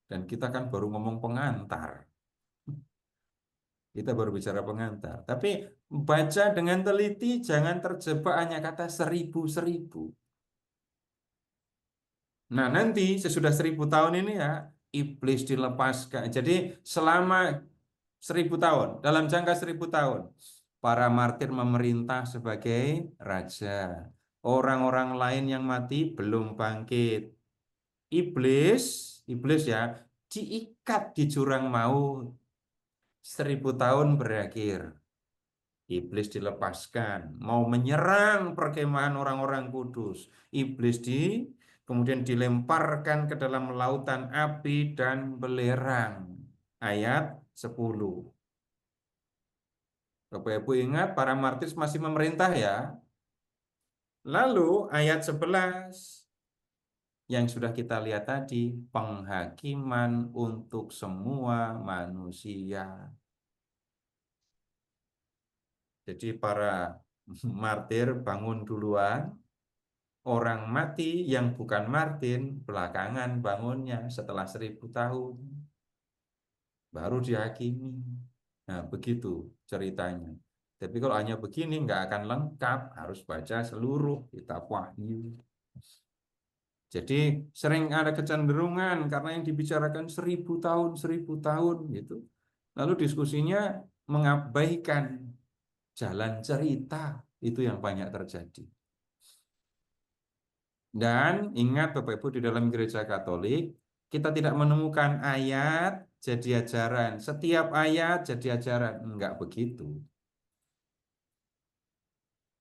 Speaker 2: Dan kita kan baru ngomong pengantar. Kita baru bicara pengantar. Tapi baca dengan teliti, jangan terjebak hanya kata 1000. Nah, nanti sesudah 1000 tahun ini ya, iblis dilepaskan. Jadi selama 1000 tahun, dalam jangka 1000 tahun, para martir memerintah sebagai raja. Orang-orang lain yang mati belum bangkit. Iblis ya, diikat di jurang maut. 1000 tahun berakhir. Iblis dilepaskan, mau menyerang perkemahan orang-orang kudus. Kemudian dilemparkan ke dalam lautan api dan belerang. Ayat 10. Bapak Ibu ingat, para martir masih memerintah ya. Lalu ayat 11. Yang sudah kita lihat tadi, penghakiman untuk semua manusia. Jadi para martir bangun duluan, orang mati yang bukan martir belakangan bangunnya setelah 1000 tahun. Baru dihakimi. Nah, begitu ceritanya. Tapi kalau hanya begini nggak akan lengkap, harus baca seluruh kitab Wahyu. Jadi sering ada kecenderungan karena yang dibicarakan 1000 tahun, 1000 tahun gitu. Lalu diskusinya mengabaikan jalan cerita, itu yang banyak terjadi. Dan ingat Bapak Ibu, di dalam gereja Katolik kita tidak menemukan ayat jadi ajaran, setiap ayat jadi ajaran, enggak begitu.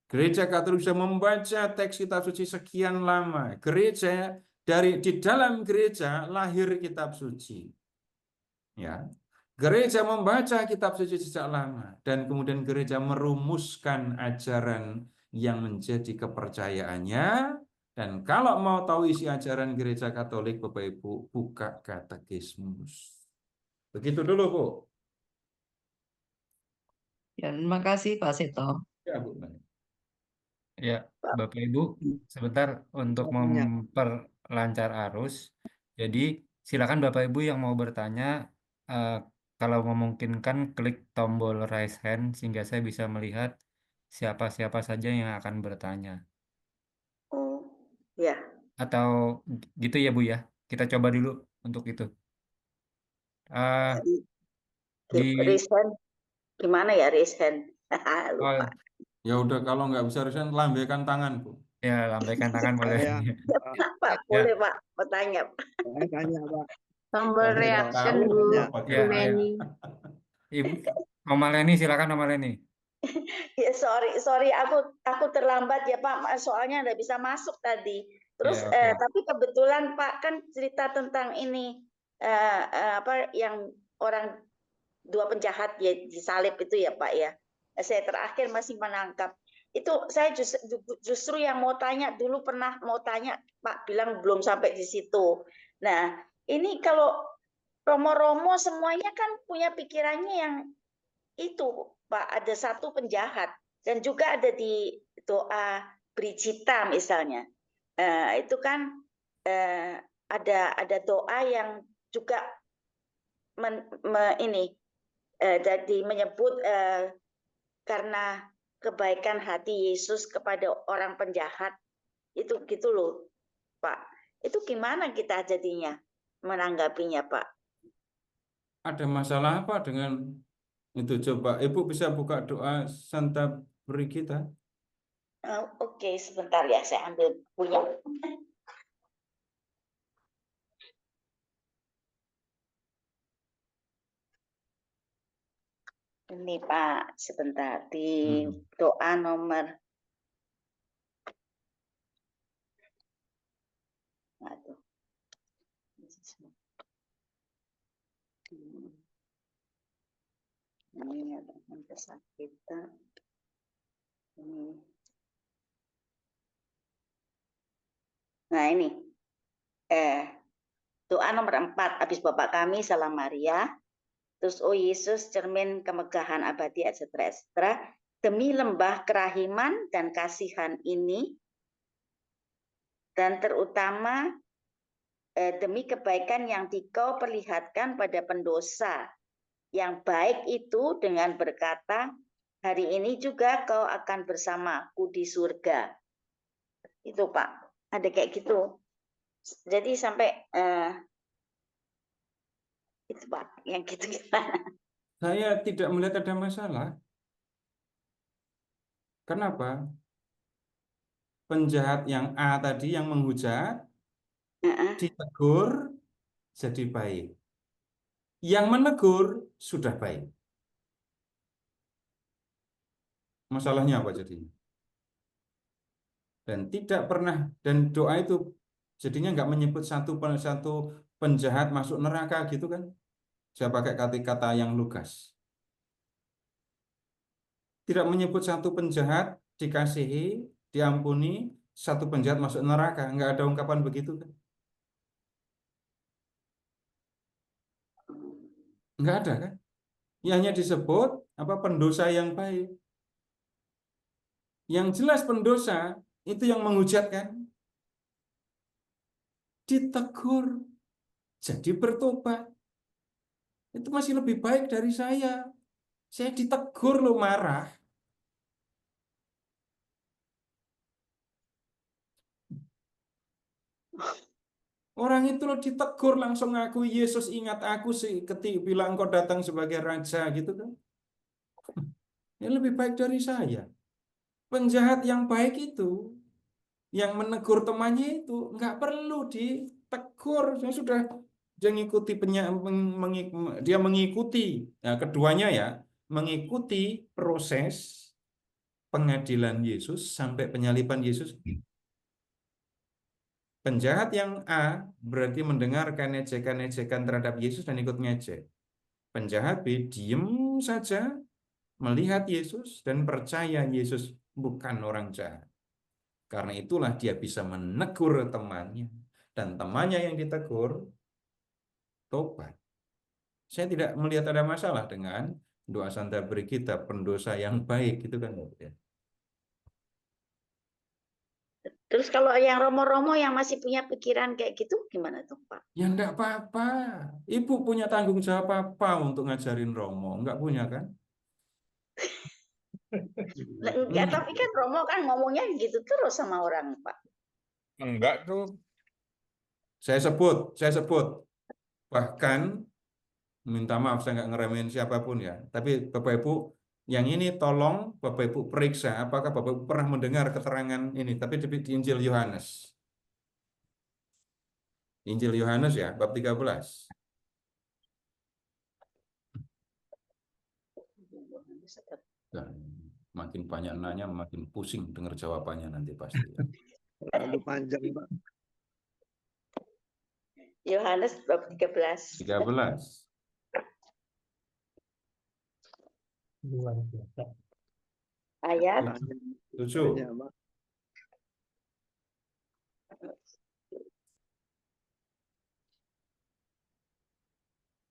Speaker 2: Gereja Katolik bisa membaca teks kitab suci sekian lama. Di dalam gereja lahir kitab suci. Ya. Gereja membaca kitab suci sejak lama dan kemudian gereja merumuskan ajaran yang menjadi kepercayaannya. Dan kalau mau tahu isi ajaran gereja Katolik, Bapak Ibu, buka katekismus. Begitu dulu, Bu.
Speaker 8: Ya, terima kasih Pak Seto.
Speaker 2: Ya, Bu.
Speaker 1: Ya, Bapak Ibu, sebentar untuk
Speaker 8: Banyak.
Speaker 1: memperlancar arus. Jadi, silakan Bapak Ibu yang mau bertanya, kalau memungkinkan klik tombol raise hand sehingga saya bisa melihat siapa-siapa saja yang akan bertanya.
Speaker 7: Oh, ya.
Speaker 1: Atau gitu ya Bu ya. Kita coba dulu untuk itu. Di
Speaker 7: Raise hand. Gimana ya raise hand?
Speaker 1: oh,
Speaker 7: Lupa.
Speaker 2: Ya udah, kalau nggak bisa resign, lambaikan tangan, Bu.
Speaker 1: ya lambaikan tangan boleh.
Speaker 6: Saya,
Speaker 7: Pak,
Speaker 1: Ya,
Speaker 7: boleh Pak bertanya.
Speaker 6: saya tanya Pak.
Speaker 9: Tombol
Speaker 2: Kalau nggak
Speaker 9: reaction
Speaker 2: tahu,
Speaker 9: Bu,
Speaker 6: Ya,
Speaker 2: pakai
Speaker 1: ya,
Speaker 9: Bu
Speaker 1: ya.
Speaker 9: Leni.
Speaker 1: Ibu, Mama Leni, silakan Mama Leni.
Speaker 7: Ya, sorry, aku terlambat ya Pak, soalnya nggak bisa masuk tadi. Terus
Speaker 1: Ya, oke.
Speaker 7: tapi kebetulan Pak kan cerita tentang ini apa yang orang dua penjahat ya disalib itu ya Pak ya. saya terakhir masih menangkap. Itu saya justru yang mau tanya dulu, pernah mau tanya, Pak bilang belum sampai di situ. Nah, ini kalau romo-romo semuanya kan punya pikirannya yang itu, Pak, ada satu penjahat dan juga ada di doa Brigita misalnya. Itu kan ada doa yang juga jadi menyebut karena kebaikan hati Yesus kepada orang penjahat. Itu gitu loh, Pak. Itu gimana kita jadinya menanggapinya, Pak?
Speaker 2: Ada masalah apa dengan itu? Coba Ibu bisa buka doa Santa Brigita.
Speaker 7: Oke, sebentar ya, saya ambil punya. Ini Pak, sebentar di doa nomor. Aduh. Ini ada kesakitan. Ini. Nah ini doa nomor 4 habis Bapak kami Salam Maria, terus oh Yesus cermin kemegahan abadi etc. Demi lembah kerahiman dan kasihan ini, dan terutama demi kebaikan yang Dikau perlihatkan pada pendosa yang baik itu dengan berkata, hari ini juga kau akan bersamaku di surga. Itu Pak, ada kayak gitu. Jadi sampai itu Pak, yang gitu gimana?
Speaker 2: Saya tidak melihat ada masalah. Kenapa? Penjahat yang A tadi yang menghujat, ditegur jadi baik. Yang menegur sudah baik. Masalahnya apa jadinya? Dan tidak pernah, dan doa itu jadinya nggak menyebut satu penjahat masuk neraka gitu kan? Saya pakai kata-kata yang lugas. Tidak menyebut satu penjahat dikasihi, diampuni, satu penjahat masuk neraka. Nggak ada ungkapan begitu kan? Nggak ada kan? Ya, hanya disebut apa pendosa yang baik. Yang jelas pendosa itu yang menghujat kan? Ditegur, jadi bertobat. Itu masih lebih baik dari saya. Saya ditegur loh marah. Orang itu loh ditegur langsung ngaku, Yesus ingat aku sih ketika bilang kau datang sebagai raja gitu kan. Ya lebih baik dari saya. Penjahat yang baik itu, yang menegur temannya itu nggak perlu ditegur. Saya sudah dia mengikuti. Nah, keduanya ya mengikuti proses pengadilan Yesus sampai penyaliban Yesus. Penjahat yang A berarti mendengarkan ejekan-ejekan terhadap Yesus dan ikut ngejek. Penjahat B diem saja melihat Yesus dan percaya Yesus bukan orang jahat. Karena itulah dia bisa menegur temannya. Dan temannya yang ditegur tobat. Saya tidak melihat ada masalah dengan doa Santa Brigita, pendosa yang baik gitu kan.
Speaker 7: Terus kalau yang romo-romo yang masih punya pikiran kayak gitu gimana tuh Pak?
Speaker 2: Ya enggak apa-apa. Ibu punya tanggung jawab apa untuk ngajarin Romo? Enggak punya kan?
Speaker 7: Enggak, tapi kan romo kan ngomongnya gitu terus sama orang Pak.
Speaker 6: Enggak tuh.
Speaker 2: Saya sebut. Bahkan minta maaf saya nggak ngeremehin siapapun ya. Tapi Bapak Ibu yang ini tolong Bapak Ibu periksa apakah Bapak Ibu pernah mendengar keterangan ini. Tapi di Injil Yohanes. Injil Yohanes ya, bab 13. Dan makin banyak nanya, makin pusing dengar jawabannya nanti pasti.
Speaker 10: Terlalu panjang, Pak.
Speaker 7: Yohanes bab 13.
Speaker 2: 13.
Speaker 5: Luar biasa.
Speaker 7: ayat
Speaker 2: Tujuh.
Speaker 10: Banyak, Pak.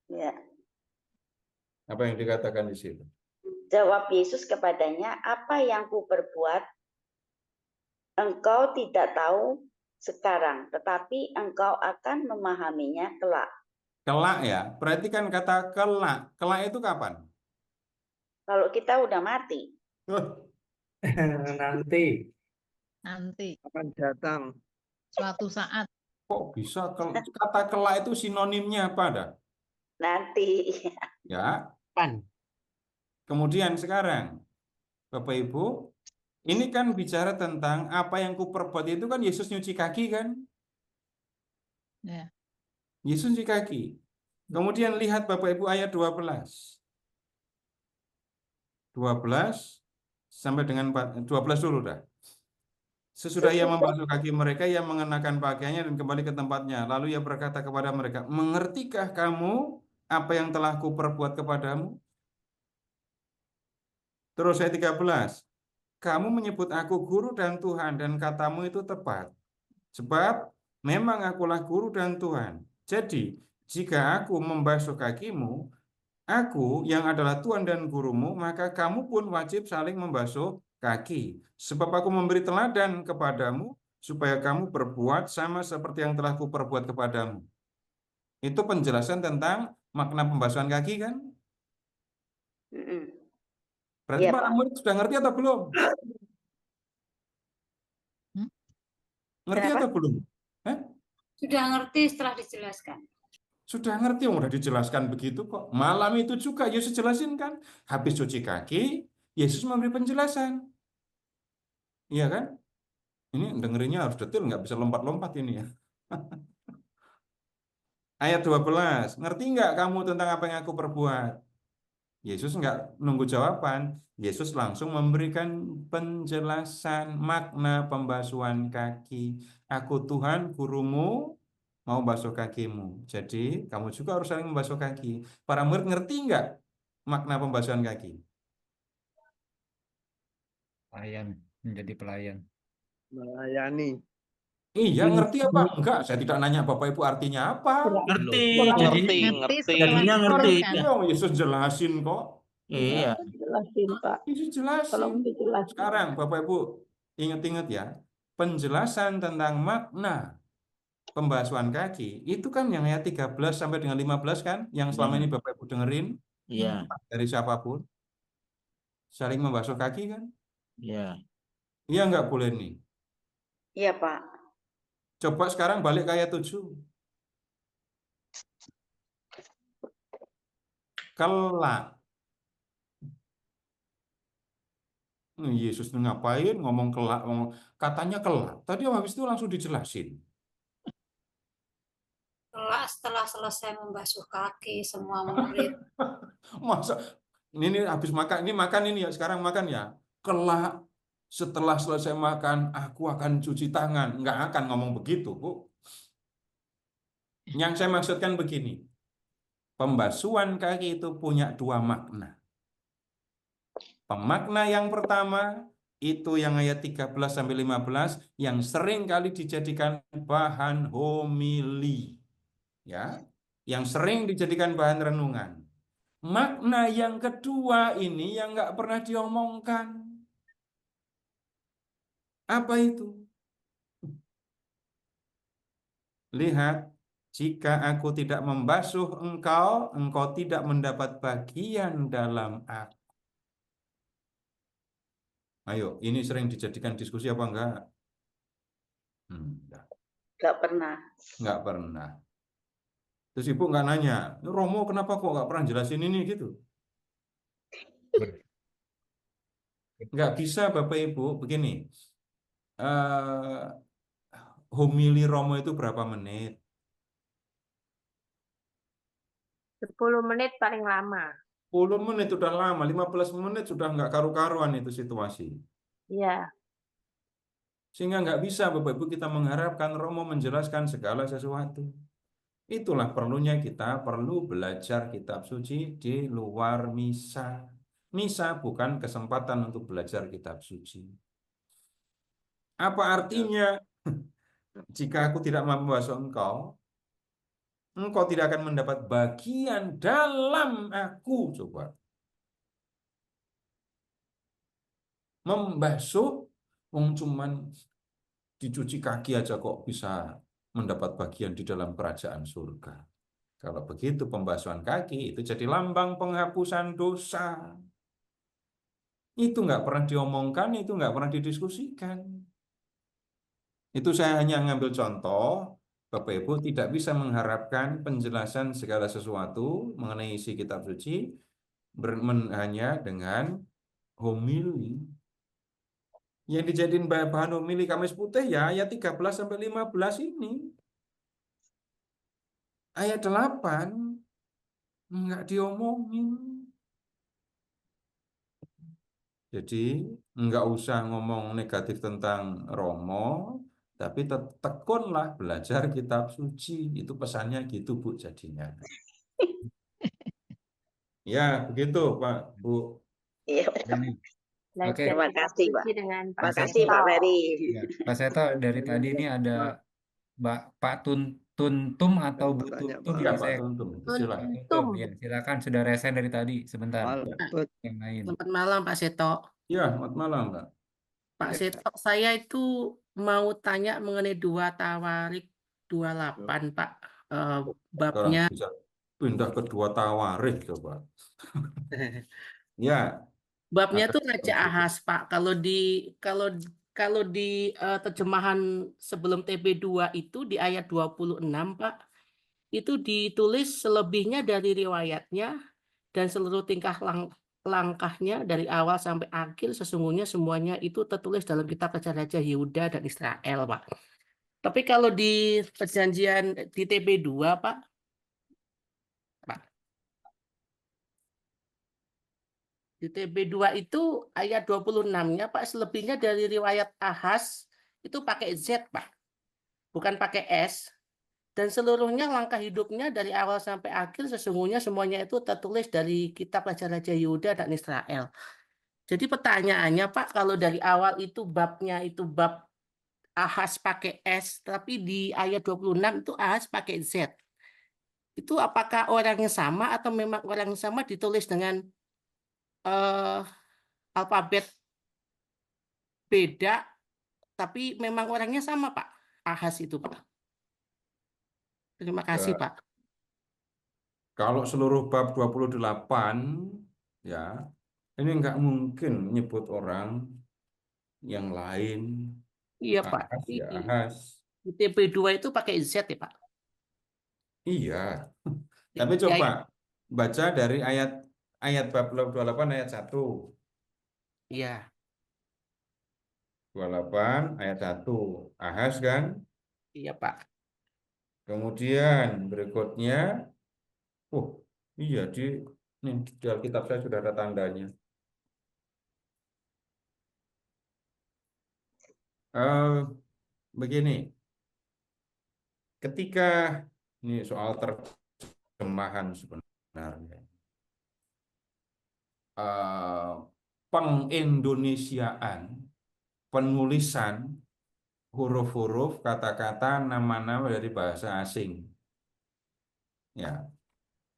Speaker 7: ya.
Speaker 2: Apa yang dikatakan di situ?
Speaker 7: Jawab Yesus kepadanya, apa yang kuperbuat engkau tidak tahu sekarang, tetapi engkau akan memahaminya kelak.
Speaker 2: Kelak ya. Perhatikan kata kelak. Kelak itu kapan?
Speaker 7: Kalau kita udah mati,
Speaker 5: Nanti.
Speaker 3: Nanti
Speaker 10: Akan datang.
Speaker 3: suatu saat.
Speaker 2: Kok bisa kata kelak itu sinonimnya apa dah?
Speaker 7: nanti.
Speaker 2: Ya.
Speaker 5: Pan.
Speaker 2: Kemudian sekarang, Bapak Ibu, ini kan bicara tentang apa yang kuperbuat itu kan Yesus nyuci kaki kan?
Speaker 3: Ya.
Speaker 2: Yesus nyuci kaki. Kemudian lihat Bapak Ibu ayat 12. 12 sampai dengan 12 dulu dah. Sesudah ia membasuh kaki mereka, ia mengenakan pakaiannya dan kembali ke tempatnya. Lalu ia berkata kepada mereka, mengertikah kamu apa yang telah kuperbuat kepadamu? Terus ayat 13. Kamu menyebut aku guru dan Tuhan, dan katamu itu tepat. Sebab memang akulah guru dan Tuhan. Jadi, jika aku membasuh kakimu, aku yang adalah Tuhan dan gurumu, maka kamu pun wajib saling membasuh kaki. Sebab aku memberi teladan kepadamu, supaya kamu berbuat sama seperti yang telah kuperbuat kepadamu. Itu penjelasan tentang makna pembasuhan kaki kan? Berarti
Speaker 7: Iya,
Speaker 2: para
Speaker 7: Pak.
Speaker 2: murid sudah ngerti atau belum? Ngerti
Speaker 7: Kenapa?
Speaker 2: atau belum? Hah?
Speaker 11: Sudah ngerti setelah dijelaskan.
Speaker 2: Sudah ngerti, udah dijelaskan begitu kok. Malam itu juga Yesus jelasin kan. Habis cuci kaki, Yesus memberi penjelasan. Iya kan? Ini dengerinnya harus detail, nggak bisa lompat-lompat ini ya. Ayat 12, ngerti nggak kamu tentang apa yang aku perbuat? Yesus nggak nunggu jawaban. Yesus langsung memberikan penjelasan makna pembasuhan kaki. Aku Tuhan gurumu, mau basuh kakimu. Jadi kamu juga harus saling membasuh kaki. Para murid ngerti nggak makna pembasuhan kaki?
Speaker 1: Pelayan, menjadi pelayan.
Speaker 10: Melayani.
Speaker 2: Iya, ngerti apa? Enggak, saya tidak nanya Bapak Ibu artinya apa.
Speaker 5: Ngerti.
Speaker 3: Ngerti setelah
Speaker 5: Jadinya ngerti.
Speaker 3: diturunkan.
Speaker 2: Iya, Yesus jelasin kok.
Speaker 5: Iya.
Speaker 9: Jelasin, Pak.
Speaker 2: Yesus
Speaker 9: Tolong
Speaker 2: jelasin.
Speaker 9: dijelasin.
Speaker 2: Sekarang Bapak Ibu ingat-ingat ya, penjelasan tentang makna pembasuhan kaki itu kan yang ayat 13 sampai dengan 15 kan, yang selama ini Bapak Ibu dengerin
Speaker 5: Iya.
Speaker 2: dari siapapun. Saling membasuh kaki kan?
Speaker 5: Iya.
Speaker 2: Iya nggak boleh nih.
Speaker 7: Iya, Pak.
Speaker 2: Coba sekarang balik ke ayat 7. Kelak. Yesus ngapain ngomong kelak, katanya kelak. Tadi habis itu langsung dijelasin.
Speaker 11: Kelak setelah selesai membasuh kaki semua murid.
Speaker 2: Masa ini habis makan, ini ya, sekarang makan ya. Kelak setelah selesai makan, aku akan cuci tangan. Nggak akan ngomong begitu, Bu. Yang saya maksudkan begini. Pembasuhan kaki itu punya dua makna. Pemakna yang pertama itu yang ayat 13 sampai 15 yang sering kali dijadikan bahan homili. Ya, yang sering dijadikan bahan renungan. Makna yang kedua ini yang nggak pernah diomongkan. Apa itu? Lihat, jika aku tidak membasuh engkau, engkau tidak mendapat bagian dalam aku. Ayo, ini sering dijadikan diskusi apa enggak?
Speaker 7: Nggak pernah.
Speaker 2: Nggak pernah. Terus ibu nggak nanya, Romo kenapa kok nggak pernah jelasin ini gitu? Nggak bisa Bapak Ibu, begini. Homili Romo itu berapa menit?
Speaker 9: 10 menit paling lama.
Speaker 2: 10 menit sudah lama, 15 menit sudah nggak karu-karuan itu situasi.
Speaker 9: Iya.
Speaker 2: Sehingga nggak bisa Bapak Ibu kita mengharapkan Romo menjelaskan segala sesuatu. Itulah perlunya kita perlu belajar kitab suci di luar misa. Misa bukan kesempatan untuk belajar kitab suci. Apa artinya jika aku tidak mampu membasuh engkau, engkau tidak akan mendapat bagian dalam aku. Coba. Membasuh, wong cuman dicuci kaki aja kok bisa mendapat bagian di dalam kerajaan surga. Kalau begitu pembasuhan kaki itu jadi lambang penghapusan dosa. Itu nggak pernah diomongkan, itu nggak pernah didiskusikan. Itu saya hanya ngambil contoh, Bapak Ibu tidak bisa mengharapkan penjelasan segala sesuatu mengenai isi kitab suci hanya dengan homili. Yang dijadiin bahan homili Kamis Putih ya ayat 13 sampai 15 ini. Ayat 8 nggak diomongin. Jadi nggak usah ngomong negatif tentang Romo, tapi tekunlah belajar kitab suci. Itu pesannya gitu Bu jadinya. Ya begitu Pak Bu.
Speaker 7: Iya.
Speaker 1: Oke,
Speaker 9: Belajar
Speaker 7: Terima
Speaker 9: kitab
Speaker 7: kasih Pak.
Speaker 9: suci dengan
Speaker 7: Terima
Speaker 9: Pak
Speaker 7: kasih
Speaker 9: Seto.
Speaker 7: Pak Ferry.
Speaker 1: ya, Pak Seto dari tadi ini ada Pak Tuntum atau Bu
Speaker 10: Tanya
Speaker 1: Tuntum
Speaker 10: Pak.
Speaker 2: Ya
Speaker 1: ini
Speaker 2: Pak
Speaker 1: saya
Speaker 2: Tuntum,
Speaker 1: Pak
Speaker 2: silakan.
Speaker 1: Tuntum ya silakan sudah resen dari tadi sebentar
Speaker 10: Albert.
Speaker 1: yang lain.
Speaker 5: Selamat malam Pak Seto.
Speaker 2: Ya, selamat malam Pak.
Speaker 5: Pak Seto, saya itu mau tanya mengenai 2 Tawarik 28 Pak.
Speaker 2: Sekarang
Speaker 5: Babnya
Speaker 2: bisa pindah ke 2 Tawarik coba. Ya,
Speaker 5: babnya
Speaker 2: ada
Speaker 5: tuh Raja Ahas Pak. Kalau di terjemahan sebelum TB2 itu di ayat 26 Pak, itu ditulis selebihnya dari riwayatnya dan seluruh tingkah langkahnya dari awal sampai akhir sesungguhnya semuanya itu tertulis dalam kitab Raja-Raja Yehuda dan Israel, Pak. Tapi kalau di perjanjian di TB2, Pak, di TB2 itu ayat 26-nya, Pak, selebihnya dari riwayat Ahas itu pakai Z, Pak. Bukan pakai S. Dan seluruhnya langkah hidupnya dari awal sampai akhir sesungguhnya semuanya itu tertulis dari kitab Raja-Raja Yehuda dan Israel. Jadi pertanyaannya Pak, kalau dari awal itu babnya itu bab Ahas pakai S, tapi di ayat 26 itu Ahas pakai Z. Itu apakah orangnya sama atau memang orang yang sama ditulis dengan alfabet beda, tapi memang orangnya sama Pak, Ahas itu Pak. Terima kasih Pak.
Speaker 2: Kalau seluruh bab 28 ya, ini nggak mungkin menyebut orang yang lain.
Speaker 5: Iya Pak,
Speaker 2: Ahas
Speaker 5: tapi
Speaker 2: ya Ahas.
Speaker 5: di TB2 itu pakai Z ya Pak.
Speaker 2: Iya. Tapi coba baca dari ayat bab 28 ayat 1.
Speaker 5: Iya.
Speaker 2: 28 ayat 1. Ahas kan?
Speaker 5: Iya Pak.
Speaker 2: Kemudian berikutnya, iya di Alkitab saya sudah ada tandanya. Begini, ketika ini soal terjemahan sebenarnya, pengindonesiaan, penulisan huruf-huruf, kata-kata, nama-nama dari bahasa asing. Ya,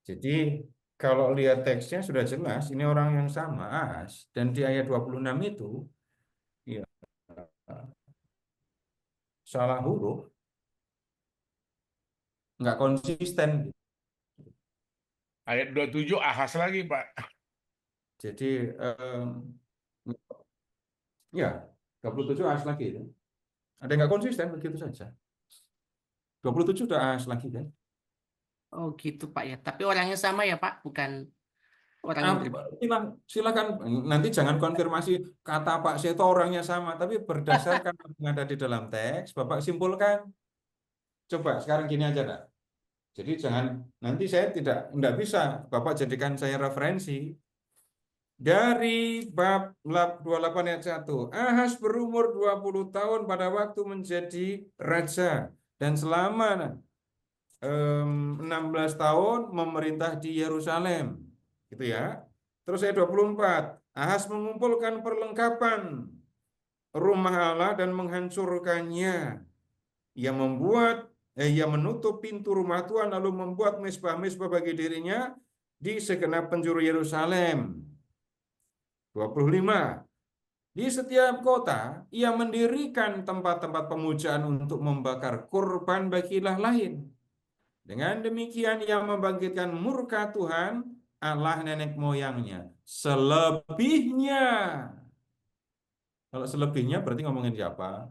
Speaker 2: jadi kalau lihat teksnya sudah jelas, ini orang yang sama, Ahas. Dan di ayat 26 itu, ya, salah huruf, nggak konsisten.
Speaker 6: Ayat 27 Ahas lagi, Pak.
Speaker 2: Jadi, ya, 27 Ahas lagi itu. Ada yang nggak konsisten, begitu saja. 27 udah Ahas lagi kan.
Speaker 5: Oh gitu Pak ya. Tapi orangnya sama ya Pak, bukan orang yang berbeda.
Speaker 2: Silakan nanti jangan konfirmasi kata Pak Seto orangnya sama, tapi berdasarkan apa yang ada di dalam teks, Bapak simpulkan. Coba sekarang gini aja, Nak. Jadi jangan nanti saya tidak bisa Bapak jadikan saya referensi. Dari bab 28 ayat 1, Ahas berumur 20 tahun pada waktu menjadi raja dan selama 16 tahun memerintah di Yerusalem. Gitu ya. Terus ayat 24, Ahas mengumpulkan perlengkapan rumah Allah dan menghancurkannya. Ia menutup pintu rumah Tuhan lalu membuat mezbah-mezbah bagi dirinya di segenap penjuru Yerusalem. 25. Di setiap kota, ia mendirikan tempat-tempat pemujaan untuk membakar kurban bagi ilah lain. Dengan demikian, ia membangkitkan murka Tuhan, Allah nenek moyangnya. Selebihnya, kalau selebihnya berarti ngomongin siapa?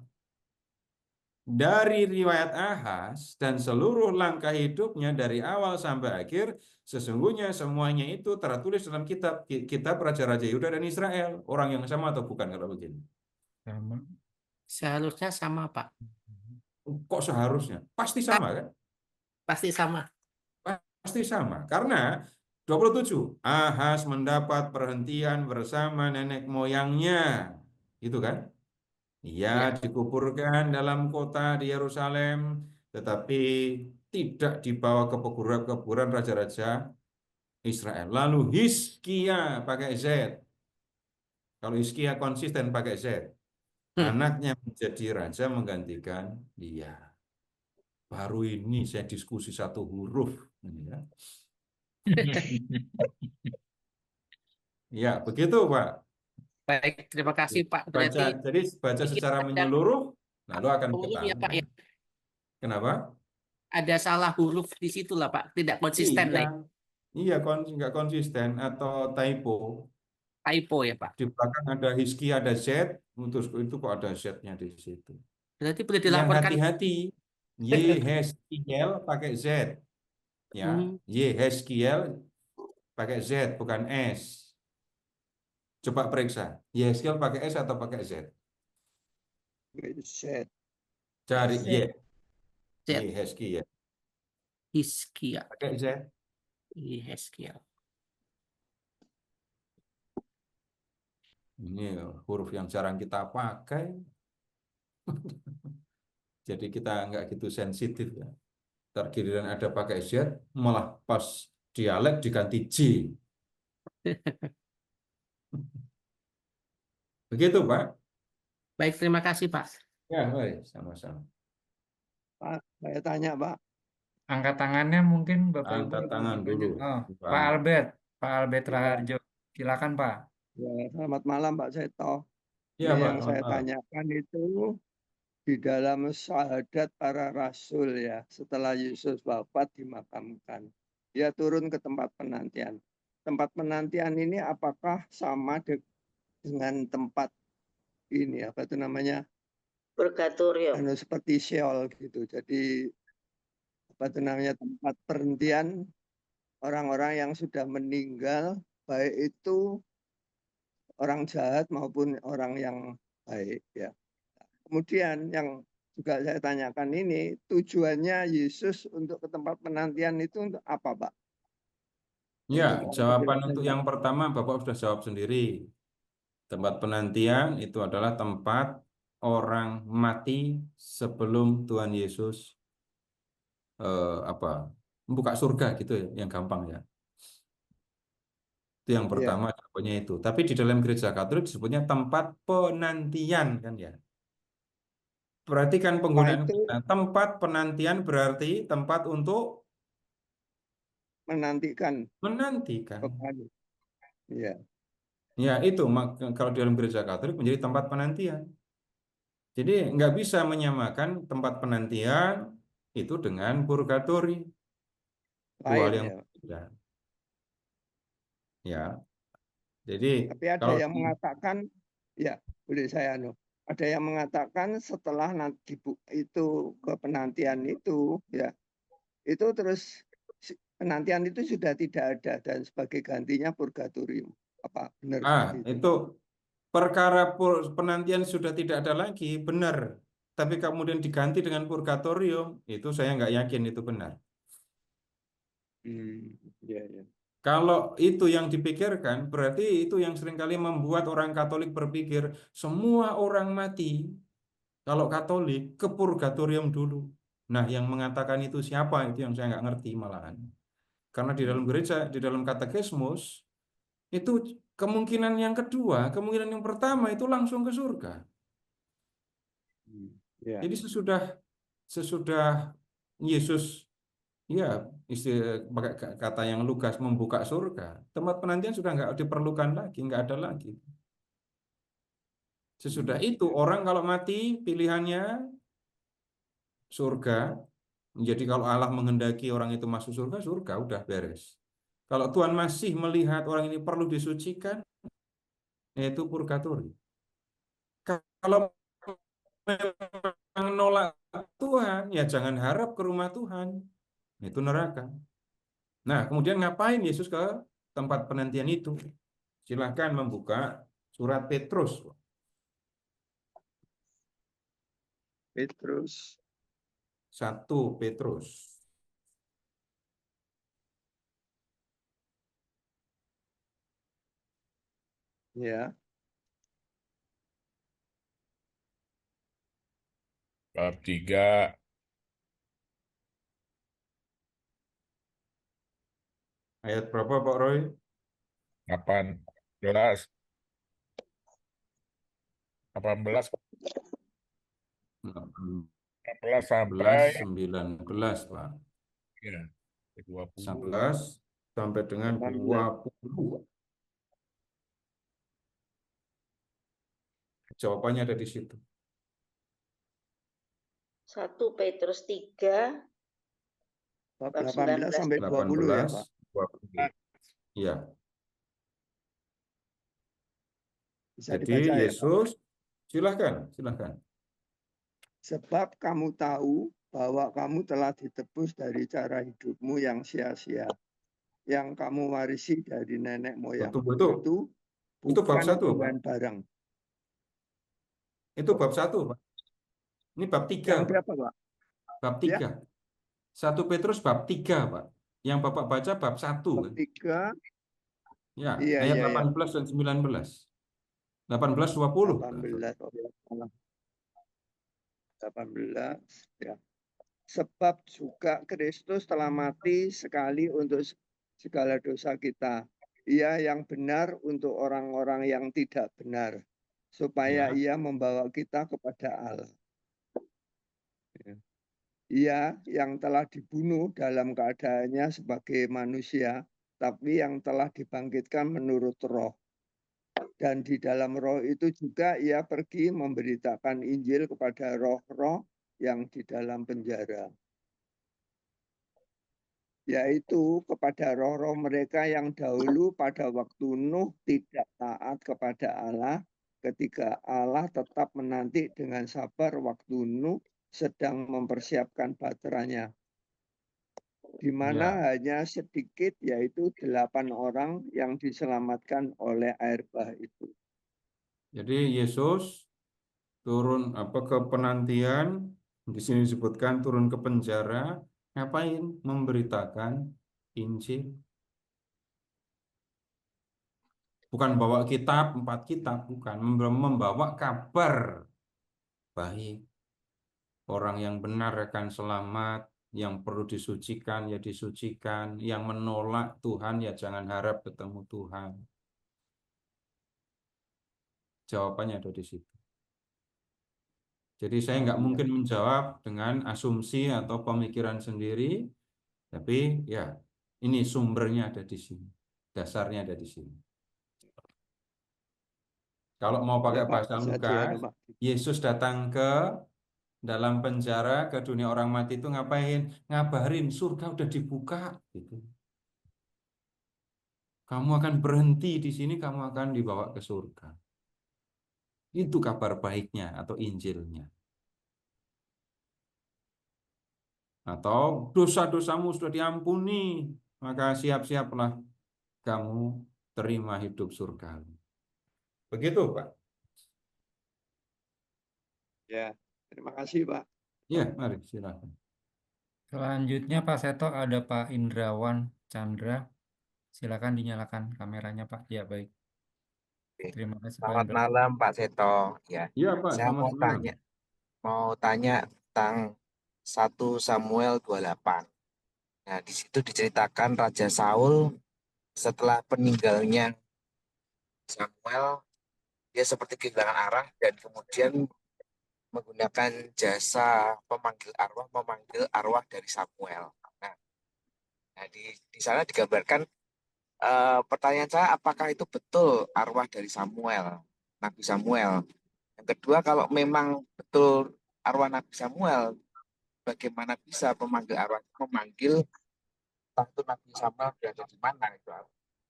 Speaker 2: Dari riwayat Ahaz dan seluruh langkah hidupnya dari awal sampai akhir, sesungguhnya semuanya itu tertulis dalam kitab Raja-Raja Yehuda dan Israel. Orang yang sama atau bukan kalau begini?
Speaker 1: Sama.
Speaker 5: Seharusnya sama, Pak.
Speaker 2: Kok seharusnya? Pasti sama kan?
Speaker 5: Pasti sama.
Speaker 2: Pasti sama. Karena 27, Ahaz mendapat perhentian bersama nenek moyangnya. Itu kan? Ia dikuburkan dalam kota di Yerusalem, tetapi tidak dibawa ke kuburan raja-raja Israel. Lalu Hizkia pakai Z. Kalau Hizkia konsisten pakai Z. Anaknya menjadi raja menggantikan dia. Baru ini saya diskusi satu huruf. Ya, ya begitu Pak.
Speaker 5: Baik, terima kasih Pak. Berarti
Speaker 2: Jadi baca secara menyeluruh, lalu akan
Speaker 5: huruf
Speaker 2: kita.
Speaker 5: ya Pak ya.
Speaker 2: Kenapa?
Speaker 5: Ada salah huruf di situ lah Pak, tidak konsisten lah.
Speaker 2: Iya, nggak konsisten atau typo.
Speaker 5: Typo ya Pak.
Speaker 2: Di belakang ada Hizki, ada Z, terus itu kok ada Z-nya di situ.
Speaker 5: Berarti boleh
Speaker 2: Yang
Speaker 5: dilaporkan.
Speaker 2: hati-hati, Yehezkiel pakai Z, ya, Yehezkiel pakai Z bukan S. Coba periksa, Yehezkiel pakai S atau pakai Z?
Speaker 10: Z.
Speaker 2: Cari
Speaker 5: Z.
Speaker 2: Yehezkiel.
Speaker 5: Hizkia.
Speaker 2: Pakai Z.
Speaker 5: Hizkia.
Speaker 2: Ini huruf yang jarang kita pakai. Jadi kita nggak gitu sensitif ya. Tergiliran ada pakai Z, malah pas dialek diganti J. Begitu Pak.
Speaker 5: Baik, terima kasih Pak.
Speaker 2: Ya, baik, sama-sama.
Speaker 10: Pak, saya tanya Pak.
Speaker 1: Angkat tangannya mungkin Bapak Ibu.
Speaker 2: Angkat tangan dulu.
Speaker 1: Oh, Pak Albert Raharjo. Silakan Pak.
Speaker 10: Ya, selamat malam Pak Seto.
Speaker 2: Ya, Pak,
Speaker 10: Yang saya tanyakan itu di dalam syahadat para rasul ya, setelah Yesus wafat dimakamkan, dia turun ke tempat penantian. Tempat penantian ini apakah sama dengan tempat ini apa itu namanya?
Speaker 7: Purgatorium.
Speaker 10: Seperti Sheol gitu. Jadi apa itu namanya, tempat perhentian orang-orang yang sudah meninggal, baik itu orang jahat maupun orang yang baik ya. Kemudian yang juga saya tanyakan ini, tujuannya Yesus untuk ke tempat penantian itu untuk apa, Pak?
Speaker 2: Ya, jawaban untuk yang pertama Bapak sudah jawab sendiri. Tempat penantian itu adalah tempat orang mati sebelum Tuhan Yesus membuka surga gitu ya, yang gampang ya. Itu yang pertama jawabannya itu. Tapi di dalam gereja Katolik disebutnya tempat penantian kan ya. Perhatikan penggunaan kita. Tempat penantian berarti tempat untuk
Speaker 10: menantikan.
Speaker 2: Menantikan.
Speaker 10: Ya.
Speaker 2: Ya itu kalau di dalam gereja Katolik menjadi tempat penantian. Jadi nggak bisa menyamakan tempat penantian itu dengan purgatori. Dua hal yang berbeda. Ya. Jadi
Speaker 10: tapi ada yang mengatakan, ya boleh saya ada yang mengatakan setelah nanti itu ke penantian itu ya, itu terus penantian itu sudah tidak ada dan sebagai gantinya purgatorium. Apa benar?
Speaker 2: Itu perkara penantian sudah tidak ada lagi, benar. Tapi kemudian diganti dengan purgatorium, itu saya nggak yakin itu benar.
Speaker 10: Ya.
Speaker 2: Kalau itu yang dipikirkan, berarti itu yang seringkali membuat orang Katolik berpikir, semua orang mati, kalau Katolik, ke purgatorium dulu. Nah, yang mengatakan itu siapa? Itu yang saya nggak ngerti malahan. Karena di dalam gereja, di dalam katekismus, Itu kemungkinan yang kedua, kemungkinan yang pertama itu langsung ke surga.
Speaker 10: Ya.
Speaker 2: Jadi sesudah Yesus, ya pakai kata yang lugas, membuka surga, tempat penantian sudah nggak diperlukan lagi, nggak ada lagi. Sesudah itu orang kalau mati pilihannya surga. Jadi kalau Allah menghendaki orang itu masuk surga, surga udah beres. Kalau Tuhan masih melihat orang ini perlu disucikan, yaitu purgatori. Kalau menolak Tuhan, ya jangan harap ke rumah Tuhan. Itu neraka. Nah, kemudian ngapain Yesus ke tempat penantian itu? Silahkan membuka surat Petrus.
Speaker 10: Petrus
Speaker 2: 1 Petrus.
Speaker 10: ya.
Speaker 6: Bab 3.
Speaker 2: Ayat berapa Pak Roy?
Speaker 6: 18. 18 sampai
Speaker 2: 19, Pak.
Speaker 6: ya, 20.
Speaker 2: 11 sampai dengan 20. Jawabannya ada di situ.
Speaker 7: 1 Petrus 3
Speaker 10: Bab
Speaker 7: bab
Speaker 10: 18 sampai 20 ya, Pak.
Speaker 2: 18, 20. Iya.
Speaker 10: Bisa
Speaker 2: Jadi
Speaker 10: dibaca ya, Pak.
Speaker 2: Yesus, silahkan.
Speaker 10: Sebab kamu tahu bahwa kamu telah ditebus dari cara hidupmu yang sia-sia, yang kamu warisi dari nenek moyang.
Speaker 2: Betul.
Speaker 10: Itu
Speaker 2: Itu bab
Speaker 10: bukan
Speaker 2: 1, Pak.
Speaker 10: dengan barang.
Speaker 2: Itu bab 1, Pak. Ini bab 3,
Speaker 10: Yang
Speaker 2: Pak.
Speaker 10: berapa, Pak?
Speaker 2: Bab
Speaker 10: Ya.
Speaker 2: 3. 1 Petrus bab 3, Pak. Yang Bapak baca bab 1.
Speaker 10: Bab 3.
Speaker 2: Ya,
Speaker 10: Iya,
Speaker 2: ayat
Speaker 10: iya,
Speaker 2: 18 dan 19. 18, 20.
Speaker 10: 18. Oh, ya. 18. Ya. Sebab juga Kristus telah mati sekali untuk segala dosa kita. Ia yang benar untuk orang-orang yang tidak benar, supaya ia membawa kita kepada Allah. Ya. Ia yang telah dibunuh dalam keadaannya sebagai manusia, tapi yang telah dibangkitkan menurut roh. Dan di dalam roh itu juga ia pergi memberitakan Injil kepada roh-roh yang di dalam penjara, yaitu kepada roh-roh mereka yang dahulu pada waktu Nuh tidak taat kepada Allah, ketika Allah tetap menanti dengan sabar waktu Nuh sedang mempersiapkan baterainya, di mana hanya sedikit, yaitu 8 orang yang diselamatkan oleh air bah itu.
Speaker 2: Jadi Yesus turun ke penantian, di sini disebutkan turun ke penjara, ngapain? Memberitakan Injil. Bukan bawa kitab, 4 kitab, bukan. Membawa kabar baik. Orang yang benar akan selamat, yang perlu disucikan ya disucikan, yang menolak Tuhan ya jangan harap ketemu Tuhan. Jawabannya ada di situ. Jadi saya nggak mungkin menjawab dengan asumsi atau pemikiran sendiri, tapi ya ini sumbernya ada di sini, dasarnya ada di sini. Kalau mau pakai bahasa Lukas, Yesus datang ke dalam penjara ke dunia orang mati itu ngapain? Ngabarin surga udah dibuka gitu. Kamu akan berhenti di sini, kamu akan dibawa ke surga. Itu kabar baiknya atau Injilnya. Atau dosa-dosamu sudah diampuni, maka siap-siaplah kamu terima hidup surga. Begitu, Pak.
Speaker 10: Ya, terima kasih, Pak.
Speaker 2: Ya, mari silakan.
Speaker 1: Selanjutnya Pak Seto ada Pak Indrawan Chandra. Silakan dinyalakan kameranya Pak. Ya, baik. Terima kasih Pak
Speaker 12: Selamat
Speaker 1: Indrawan.
Speaker 12: malam Pak Seto. Ya,
Speaker 2: Iya Pak,
Speaker 12: saya
Speaker 2: selamat malam.
Speaker 12: mau tanya tentang 1 Samuel 28. Nah, di situ diceritakan Raja Saul setelah peninggalnya Samuel dia seperti kehilangan arah dan kemudian menggunakan jasa pemanggil arwah dari Samuel. Nah, di sana digambarkan pertanyaan saya, apakah itu betul arwah dari Samuel, Nabi Samuel? Yang kedua, kalau memang betul arwah Nabi Samuel, bagaimana bisa pemanggil arwah memanggil waktu Nabi Samuel berada di mana? Itu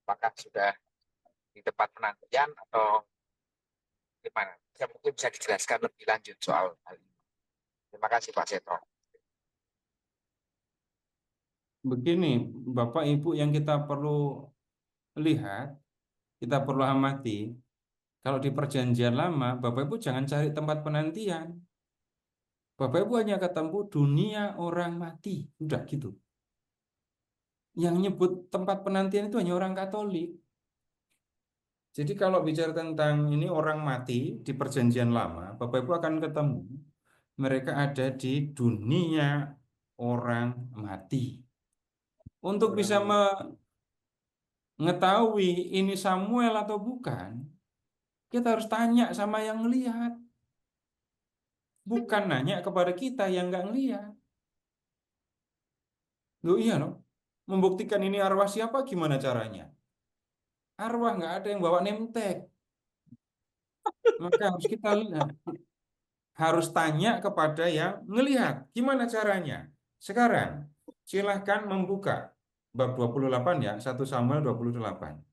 Speaker 12: apakah sudah di tempat penantian atau gimana? Mungkin bisa dijelaskan lebih lanjut soal hal ini. Terima kasih Pak Seto.
Speaker 2: Begini, Bapak Ibu yang kita perlu lihat, kita perlu amati, kalau di perjanjian lama, Bapak Ibu jangan cari tempat penantian. Bapak Ibu hanya ketemu dunia orang mati, udah gitu. Yang nyebut tempat penantian itu hanya orang Katolik. Jadi kalau bicara tentang ini orang mati di perjanjian lama, Bapak Ibu akan ketemu mereka ada di dunia orang mati. Untuk bisa mengetahui ini Samuel atau bukan, kita harus tanya sama yang ngelihat. Bukan nanya kepada kita yang nggak ngelihat. Loh iya loh. Membuktikan ini arwah siapa gimana caranya? Arwah nggak ada yang bawa name tag. Maka harus kita lihat. Harus tanya kepada yang ngelihat. Gimana caranya? Sekarang silahkan membuka bab 28 ya, 1 Samuel 28.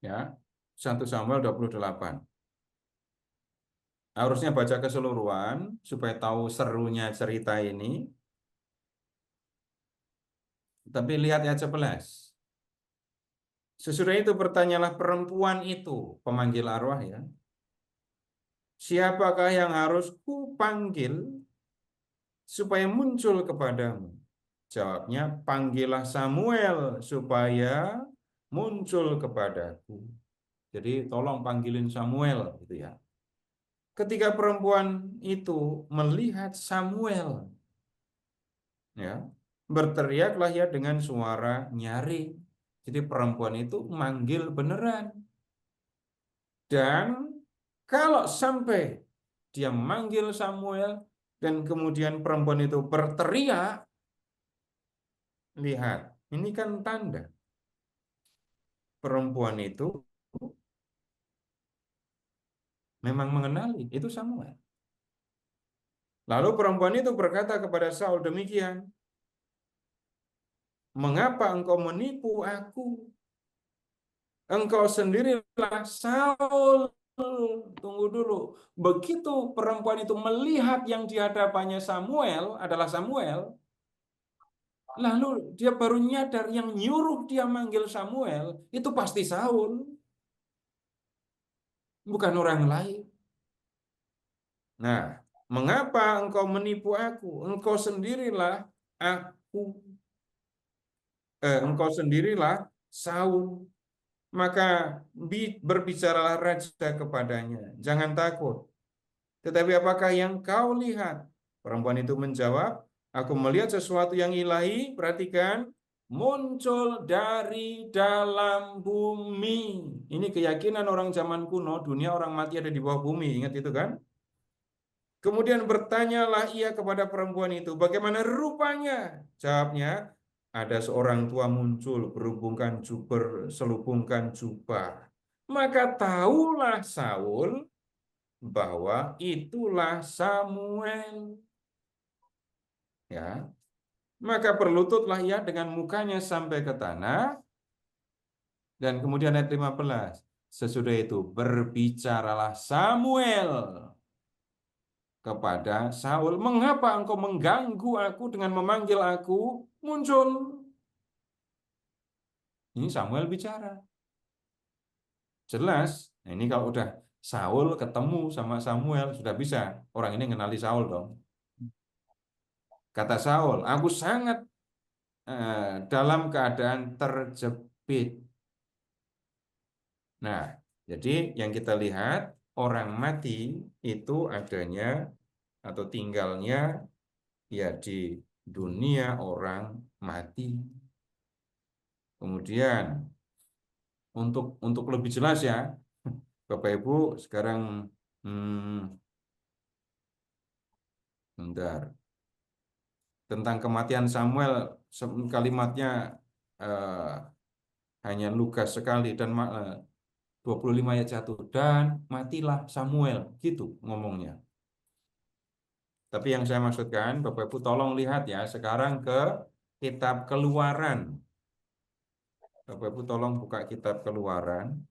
Speaker 2: Ya, 1 Samuel 28. Harusnya baca keseluruhan supaya tahu serunya cerita ini. Tapi lihat ayat 11. Sesudah itu bertanyalah perempuan itu, pemanggil arwah ya. Siapakah yang harus kupanggil supaya muncul kepadamu? Jawabnya, panggillah Samuel supaya muncul kepadaku. Jadi tolong panggilin Samuel gitu ya. Ketika perempuan itu melihat Samuel, ya, berteriaklah ia dengan suara nyaring. Jadi perempuan itu manggil beneran. Dan kalau sampai dia manggil Samuel dan kemudian perempuan itu berteriak, lihat, ini kan tanda perempuan itu memang mengenali itu Samuel. Lalu perempuan itu berkata kepada Saul demikian, mengapa engkau menipu aku? Engkau sendirilah Saul. Tunggu dulu. Begitu perempuan itu melihat yang di hadapannya Samuel adalah Samuel, lalu dia baru nyadar yang nyuruh dia manggil Samuel itu pasti Saul, bukan orang lain. Nah, mengapa engkau menipu aku? Engkau sendirilah Saul. Maka berbicaralah raja kepadanya, jangan takut. Tetapi apakah yang kau lihat? Perempuan itu menjawab, aku melihat sesuatu yang ilahi, perhatikan, muncul dari dalam bumi. Ini keyakinan orang zaman kuno, dunia orang mati ada di bawah bumi, ingat itu kan? Kemudian bertanyalah ia kepada perempuan itu, bagaimana rupanya? Jawabnya, ada seorang tua muncul berselubungkan jubah. Maka tahulah Saul bahwa itulah Samuel. Ya. Maka berlututlah ia dengan mukanya sampai ke tanah. Dan kemudian ayat 15. Sesudah itu berbicaralah Samuel kepada Saul, mengapa engkau mengganggu aku dengan memanggil aku? Muncul. Ini Samuel bicara. Jelas. Nah, ini kalau udah Saul ketemu sama Samuel, sudah bisa. Orang ini mengenali Saul dong. Kata Saul, aku sangat dalam keadaan terjepit. Nah, jadi yang kita lihat, orang mati itu adanya atau tinggalnya ya di dunia orang mati. Kemudian untuk lebih jelas ya, Bapak Ibu sekarang bentar. Tentang kematian Samuel, kalimatnya hanya lugas sekali dan 25 ayat 1, dan matilah Samuel, gitu ngomongnya. Tapi yang saya maksudkan, Bapak Ibu tolong lihat ya, sekarang ke kitab Keluaran. Bapak Ibu tolong buka kitab Keluaran.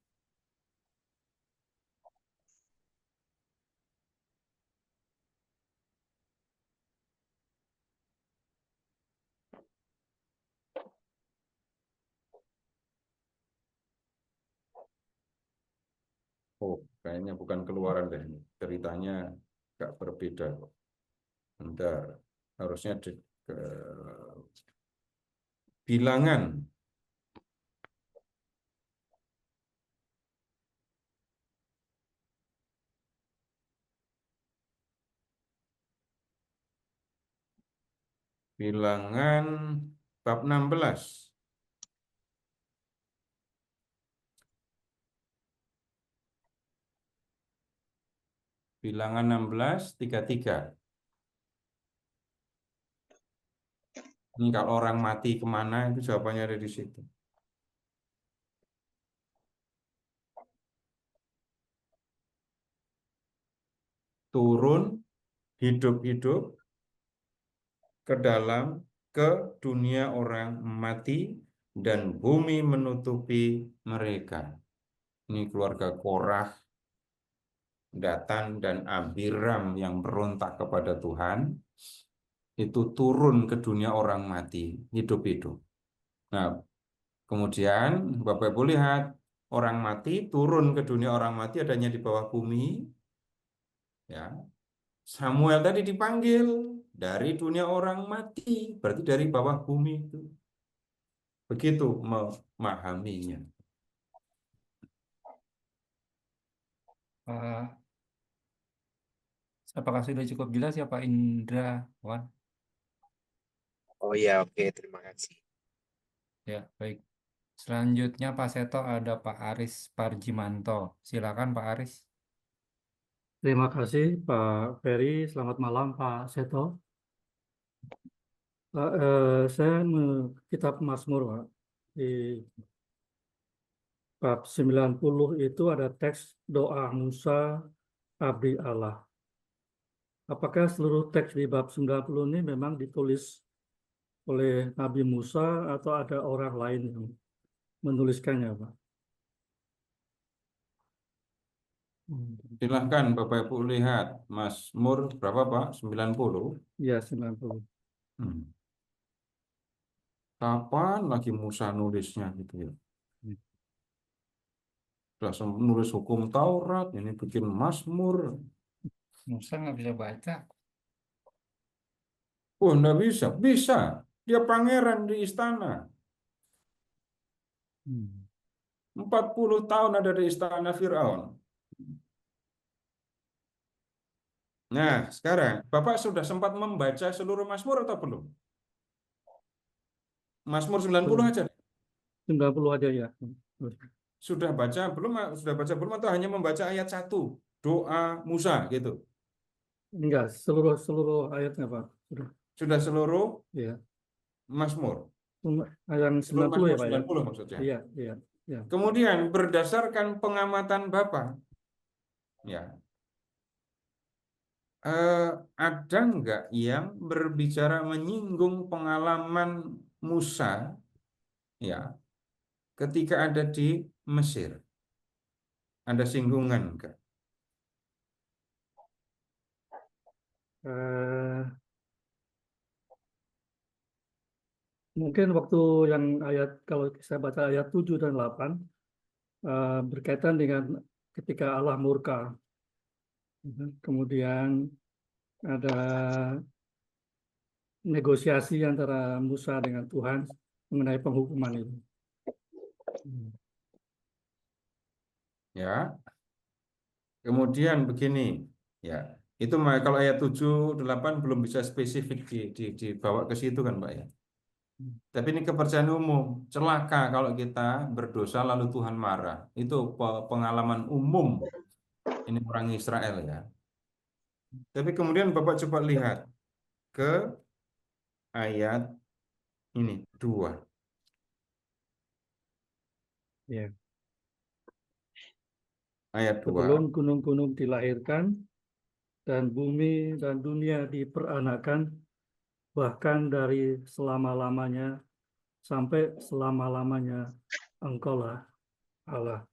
Speaker 2: Oh, kayaknya bukan Keluaran deh. Ceritanya agak berbeda kok. Bentar, harusnya ke Bilangan. Bilangan bab 16. Bilangan 16:33. Ini kalau orang mati kemana, itu jawabannya ada di situ. Turun hidup-hidup ke dunia orang mati, dan bumi menutupi mereka. Ini keluarga Korah, Datan, dan Abiram yang berontak kepada Tuhan. Itu turun ke dunia orang mati, hidup-hidup. Nah, kemudian Bapak Ibu lihat, orang mati turun ke dunia orang mati adanya di bawah bumi. Ya, Samuel tadi dipanggil dari dunia orang mati, berarti dari bawah bumi itu. Begitu memahaminya.
Speaker 1: Apakah sudah cukup jelas ya Pak Indrawan?
Speaker 12: Oh ya, oke, terima kasih.
Speaker 1: Ya, baik. Selanjutnya Pak Seto ada Pak Aris Parjimanto. Silakan Pak Aris.
Speaker 13: Terima kasih Pak Ferry. Selamat malam Pak Seto. Saya kitab Mazmur Pak. Di bab 90 itu ada teks doa Musa abdi Allah. Apakah seluruh teks di bab 90 ini memang ditulis oleh Nabi Musa atau ada orang lain yang menuliskannya Pak?
Speaker 2: Silahkan Bapak Ibu lihat Mazmur berapa Pak? 90?
Speaker 13: Iya, 90.
Speaker 2: Kapan lagi Musa nulisnya gitu ya? Sudah nulis hukum Taurat, ini bikin Mazmur.
Speaker 1: Musa nggak bisa baca.
Speaker 2: Oh, enggak bisa. Bisa. Dia pangeran di istana. 40 tahun ada di istana Firaun. Nah, sekarang Bapak sudah sempat membaca seluruh Mazmur atau belum? Mazmur 90 aja.
Speaker 13: 90 aja ya.
Speaker 2: Sudah baca belum? Sudah baca belum atau hanya membaca ayat 1 doa Musa gitu?
Speaker 13: Enggak, seluruh ayatnya Pak.
Speaker 2: Sudah seluruh
Speaker 13: Iya.
Speaker 2: Mazmur.
Speaker 13: Yang 90 ya Pak ya?
Speaker 2: 90 maksudnya.
Speaker 13: Iya, iya, iya.
Speaker 2: Kemudian berdasarkan pengamatan Bapak, ya, ada enggak yang berbicara menyinggung pengalaman Musa, ya, ketika ada di Mesir? Ada singgungan enggak?
Speaker 13: Mungkin waktu yang ayat, kalau saya baca ayat 7 dan 8, berkaitan dengan ketika Allah murka. Kemudian ada negosiasi antara Musa dengan Tuhan mengenai penghukuman itu.
Speaker 2: Ya. Kemudian begini, ya, itu kalau ayat 7, 8 belum bisa spesifik dibawa ke situ kan, Pak ya. Tapi ini kepercayaan umum. Celaka kalau kita berdosa lalu Tuhan marah. Itu pengalaman umum ini orang Israel ya. Tapi kemudian Bapak coba lihat ke ayat ini 2.
Speaker 13: Ya.
Speaker 2: Ayat 2.
Speaker 13: Sebelum gunung-gunung dilahirkan dan bumi dan dunia diperanakan, bahkan dari selama-lamanya sampai selama-lamanya Engkaulah Allah.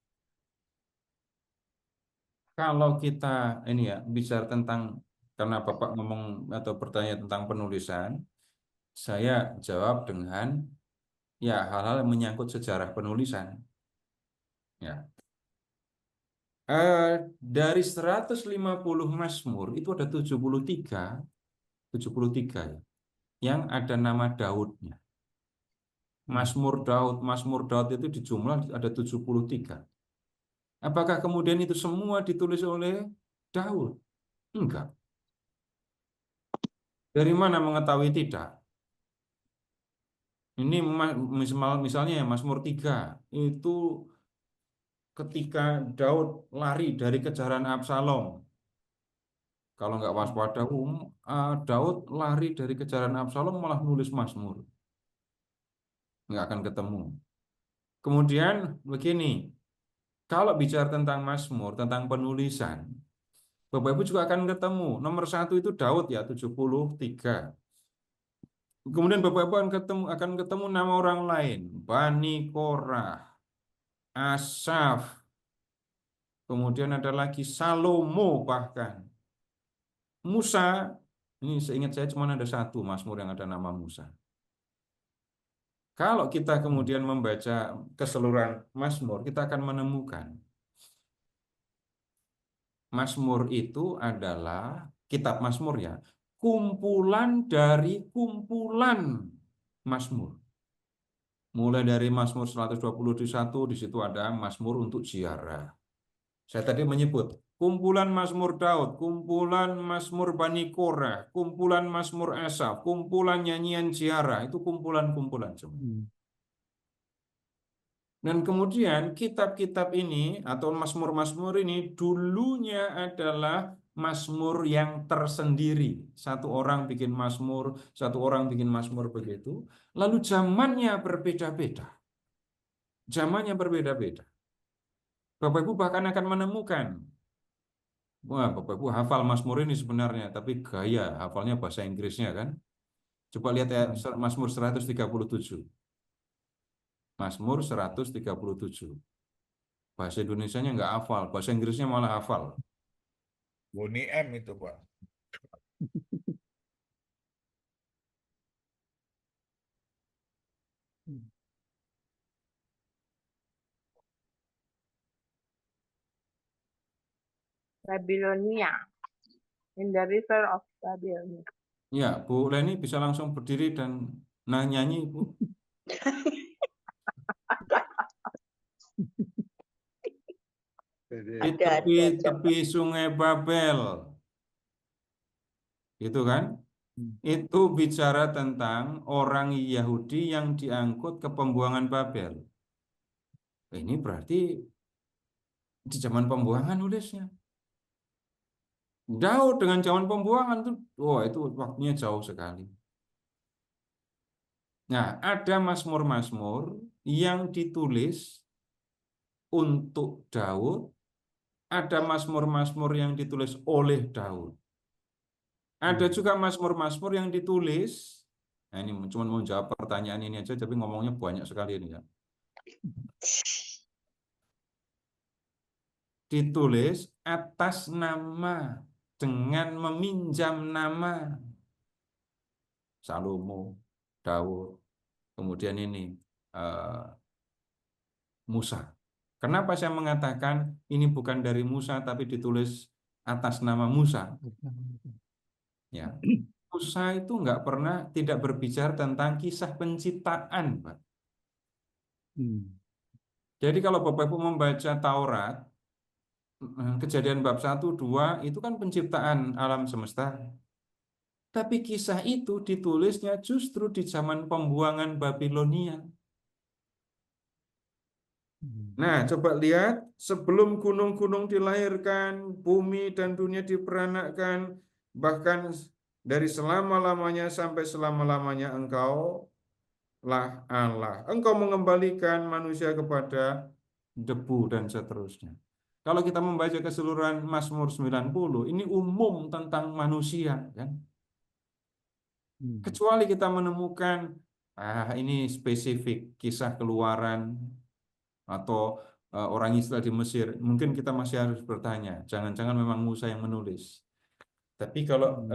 Speaker 2: Kalau kita ini ya bicara tentang, karena Bapak ngomong atau bertanya tentang penulisan, saya jawab dengan ya hal-hal yang menyangkut sejarah penulisan. Ya. Dari 150 Mazmur itu ada 73 ya, yang ada nama Daudnya. Mazmur Daud itu di jumlah ada 73. Apakah kemudian itu semua ditulis oleh Daud? Enggak. Dari mana mengetahui tidak? Ini misalnya ya Mazmur 3 itu ketika Daud lari dari kejaran Absalom. Kalau nggak waspada, Daud lari dari kejaran Absalom malah nulis Mazmur. Nggak akan ketemu. Kemudian begini, kalau bicara tentang Mazmur, tentang penulisan, Bapak Ibu juga akan ketemu. Nomor 1 itu Daud ya, 73. Kemudian Bapak Ibu akan ketemu nama orang lain. Bani Korah, Asaf, kemudian ada lagi Salomo bahkan. Musa, ini seingat saya cuma ada 1 Mazmur yang ada nama Musa. Kalau kita kemudian membaca keseluruhan Mazmur, kita akan menemukan Mazmur itu adalah kitab Mazmur ya, kumpulan dari kumpulan Mazmur. Mulai dari Mazmur 121 di situ ada Mazmur untuk ziarah. Saya tadi menyebut kumpulan Mazmur Daud, kumpulan Mazmur Bani Korah, kumpulan Mazmur Asaf, kumpulan nyanyian ziarah, itu kumpulan-kumpulan semua. Dan kemudian kitab-kitab ini atau Mazmur-Mazmur ini dulunya adalah Mazmur yang tersendiri. Satu orang bikin Mazmur, satu orang bikin Mazmur begitu. Lalu zamannya berbeda-beda. Zamannya berbeda-beda. Bapak Ibu bahkan akan menemukan, wah Bapak Ibu hafal Mazmur ini sebenarnya, tapi gaya hafalnya bahasa Inggrisnya kan. Coba lihat ya Mazmur 137. Mazmur 137. Bahasa Indonesianya nggak hafal, bahasa Inggrisnya malah hafal.
Speaker 6: Bunyi M itu, Pak.
Speaker 9: Babylonia. In the river of Babylonia.
Speaker 2: Ya, Bu Leni bisa langsung berdiri dan nyanyi, Bu. Di tepi Sungai Babel. Gitu kan? Itu bicara tentang orang Yahudi yang diangkut ke pembuangan Babel. Ini berarti di zaman pembuangan nulisnya. Jauh dengan zaman pembuangan tuh, itu waktunya jauh sekali. Nah, ada Mazmur-Mazmur yang ditulis untuk Daud, ada Mazmur-Mazmur yang ditulis oleh Daud. Ada juga Mazmur-Mazmur yang ditulis, nah ini cuma mau jawab pertanyaan ini aja, tapi ngomongnya banyak sekali ini ya. Ditulis atas nama, dengan meminjam nama Salomo, Daud, kemudian ini Musa. Kenapa saya mengatakan ini bukan dari Musa tapi ditulis atas nama Musa? Ya, Musa itu nggak pernah tidak berbicara tentang kisah penciptaan, Pak. Jadi kalau Bapak Ibu membaca Taurat, Kejadian bab 1, 2 itu kan penciptaan alam semesta. Tapi kisah itu ditulisnya justru di zaman pembuangan Babilonia. Nah, coba lihat, sebelum gunung-gunung dilahirkan, bumi dan dunia diperanakkan, bahkan dari selama-lamanya sampai selama-lamanya Engkau lah Allah. Engkau mengembalikan manusia kepada debu dan seterusnya. Kalau kita membaca keseluruhan Mazmur 90, ini umum tentang manusia, kan? Kecuali kita menemukan ini spesifik kisah keluaran atau orang Israel di Mesir, mungkin kita masih harus bertanya, jangan-jangan memang Musa yang menulis. Tapi kalau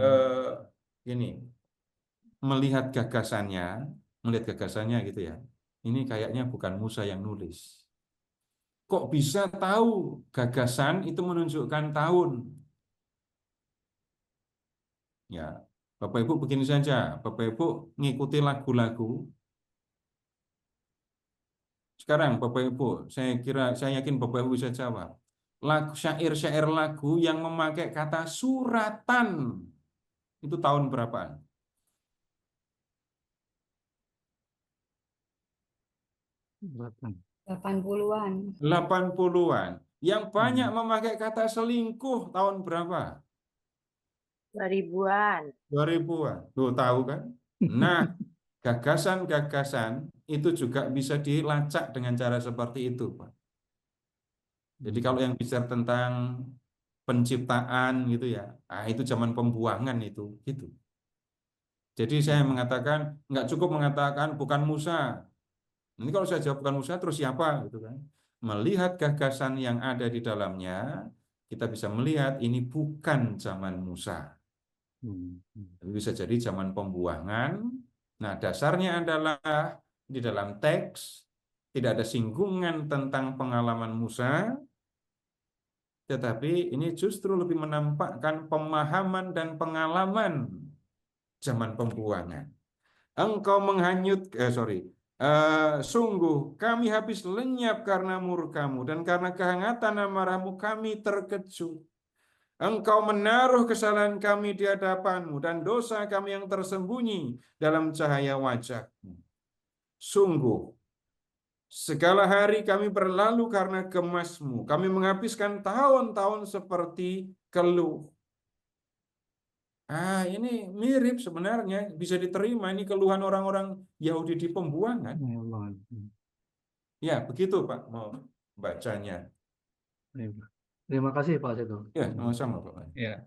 Speaker 2: ini melihat gagasannya gitu ya, ini kayaknya bukan Musa yang nulis. Kok bisa tahu gagasan itu menunjukkan tahun? Ya, Bapak Ibu begini saja, Bapak Ibu ngikuti lagu-lagu. Sekarang Bapak Ibu, saya yakin Bapak Ibu bisa jawab. Syair-syair lagu yang memakai kata suratan itu tahun berapa?
Speaker 11: 80-an.
Speaker 2: 80-an. Yang banyak memakai kata selingkuh tahun berapa?
Speaker 9: 2000-an.
Speaker 2: 2000-an. Tuh tahu kan? Nah, gagasan-gagasan itu juga bisa dilacak dengan cara seperti itu, Pak. Jadi kalau yang bicara tentang penciptaan gitu ya, itu zaman pembuangan itu, gitu. Jadi saya mengatakan nggak cukup mengatakan bukan Musa. Ini kalau saya jawab bukan Musa, terus siapa, gitu kan? Melihat gagasan yang ada di dalamnya, kita bisa melihat ini bukan zaman Musa. Bisa jadi zaman pembuangan. Nah, dasarnya adalah di dalam teks tidak ada singgungan tentang pengalaman Musa, tetapi ini justru lebih menampakkan pemahaman dan pengalaman zaman pembuangan. Engkau sungguh kami habis lenyap karena murkamu, dan karena kehangatan amarahmu kami terkejut. Engkau menaruh kesalahan kami di hadapanmu, dan dosa kami yang tersembunyi dalam cahaya wajahmu. Sungguh, segala hari kami berlalu karena gemasmu. Kami menghabiskan tahun-tahun seperti keluh. Ini mirip sebenarnya, bisa diterima. Ini keluhan orang-orang Yahudi di pembuangan. Ya, begitu Pak mau bacanya.
Speaker 13: Terima kasih Pak Seto.
Speaker 2: Ya, sama-sama Pak.
Speaker 1: Ya,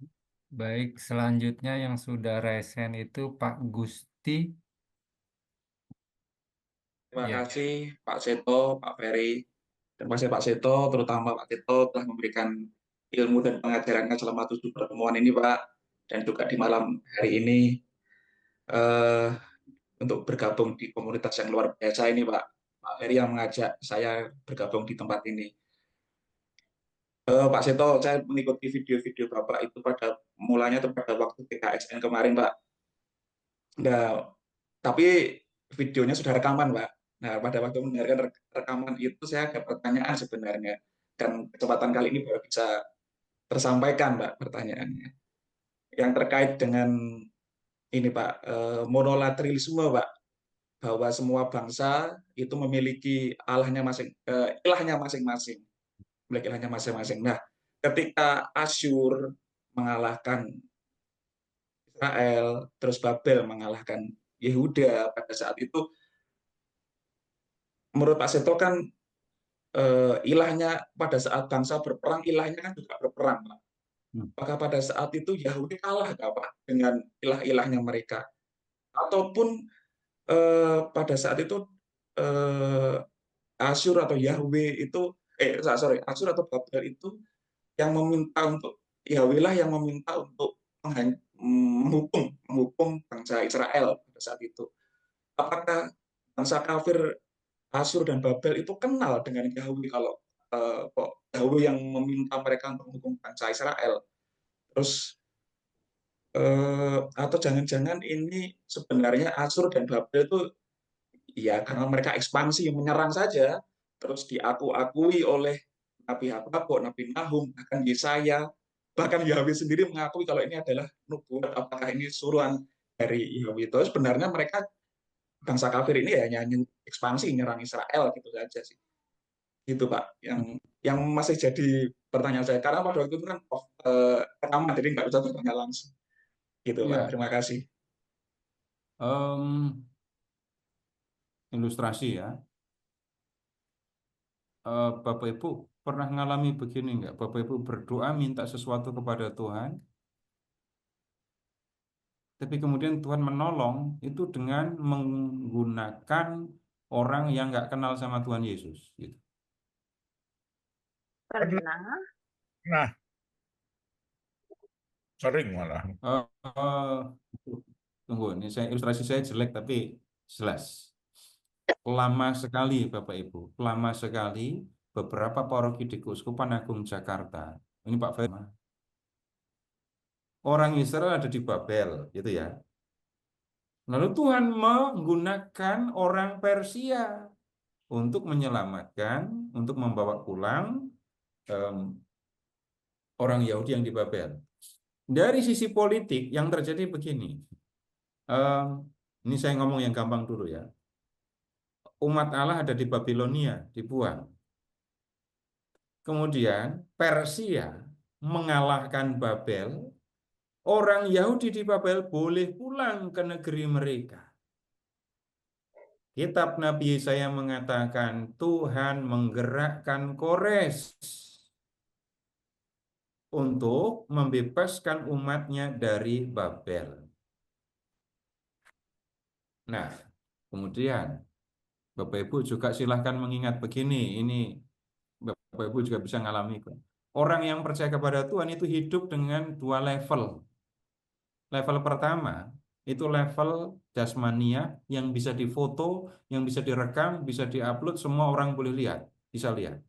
Speaker 1: baik. Selanjutnya yang sudah resen itu Pak Gusti.
Speaker 14: Terima
Speaker 1: Ya.
Speaker 14: kasih Pak Seto, Pak Ferry. Terima kasih Pak Seto, terutama Pak Seto telah memberikan ilmu dan pengajarannya selama 7 pertemuan ini Pak. Dan juga di malam hari ini untuk bergabung di komunitas yang luar biasa ini Pak. Pak Ferry yang mengajak saya bergabung di tempat ini. Pak Seto, saya mengikuti video-video Bapak itu mulanya pada waktu PKSN kemarin Pak. Nah, tapi videonya sudah rekaman Pak. Nah, pada waktu mendengarkan rekaman itu saya ada pertanyaan sebenarnya. Dan kesempatan kali ini baru bisa tersampaikan Pak pertanyaannya. Yang terkait dengan ini Pak, monolatrisme Pak. Bahwa semua bangsa itu memiliki ilahnya masing-masing. Memiliki ilahnya masing-masing. Nah, ketika Asyur mengalahkan Israel, terus Babel mengalahkan Yehuda pada saat itu, menurut Pak Seto kan ilahnya pada saat bangsa berperang, ilahnya kan juga berperang, Pak. Maka pada saat itu Yahudi kalah Pak dengan ilah-ilahnya mereka. Ataupun pada saat itu Asyur atau Yahweh itu Asyur atau Babel itu yang meminta untuk Yahweh lah yang meminta untuk menghukum bangsa Israel pada saat itu. Apakah bangsa kafir Asyur dan Babel itu kenal dengan Yahweh kalau kok Yahweh yang meminta mereka untuk menghukum bangsa Israel? Terus atau jangan-jangan ini sebenarnya Asyur dan Babel itu ya karena mereka ekspansi menyerang saja, terus diakui oleh Nabi Habakuk, Nabi Nahum, bahkan Yesaya, bahkan Yahweh sendiri mengakui kalau ini adalah nubuat, apakah ini suruhan dari Yahweh. Itu sebenarnya mereka bangsa kafir ini ya hanya ekspansi nyerang Israel gitu saja sih. Gitu Pak, yang masih jadi pertanyaan saya karena pada waktu itu kan rekaman jadi nggak bisa bertanya langsung. Gitu Pak,
Speaker 2: Ya,
Speaker 14: terima kasih.
Speaker 2: ilustrasi ya. Bapak Ibu pernah ngalami begini nggak? Bapak Ibu berdoa minta sesuatu kepada Tuhan, tapi kemudian Tuhan menolong itu dengan menggunakan orang yang nggak kenal sama Tuhan Yesus, gitu.
Speaker 9: Pernah.
Speaker 6: Nah, sering malah.
Speaker 2: Tunggu, ini ilustrasi saya jelek tapi jelas. Lama sekali Bapak Ibu, lama sekali beberapa paroki di Keuskupan Agung Jakarta. Ini Pak Firman. Orang Israel ada di Babel, gitu ya. Lalu Tuhan menggunakan orang Persia untuk menyelamatkan, untuk membawa pulang orang Yahudi yang di Babel. Dari sisi politik yang terjadi begini, ini saya ngomong yang gampang dulu ya. Umat Allah ada di Babilonia, dibuang. Kemudian Persia mengalahkan Babel, orang Yahudi di Babel boleh pulang ke negeri mereka. Kitab Nabi Yesaya mengatakan Tuhan menggerakkan Kores untuk membebaskan umatnya dari Babel. Nah, kemudian Bapak Ibu juga silahkan mengingat begini, ini Bapak Ibu juga bisa ngalami. Orang yang percaya kepada Tuhan itu hidup dengan dua level. Level pertama itu level jasmania yang bisa difoto, yang bisa direkam, bisa diupload, semua orang boleh lihat, bisa lihat.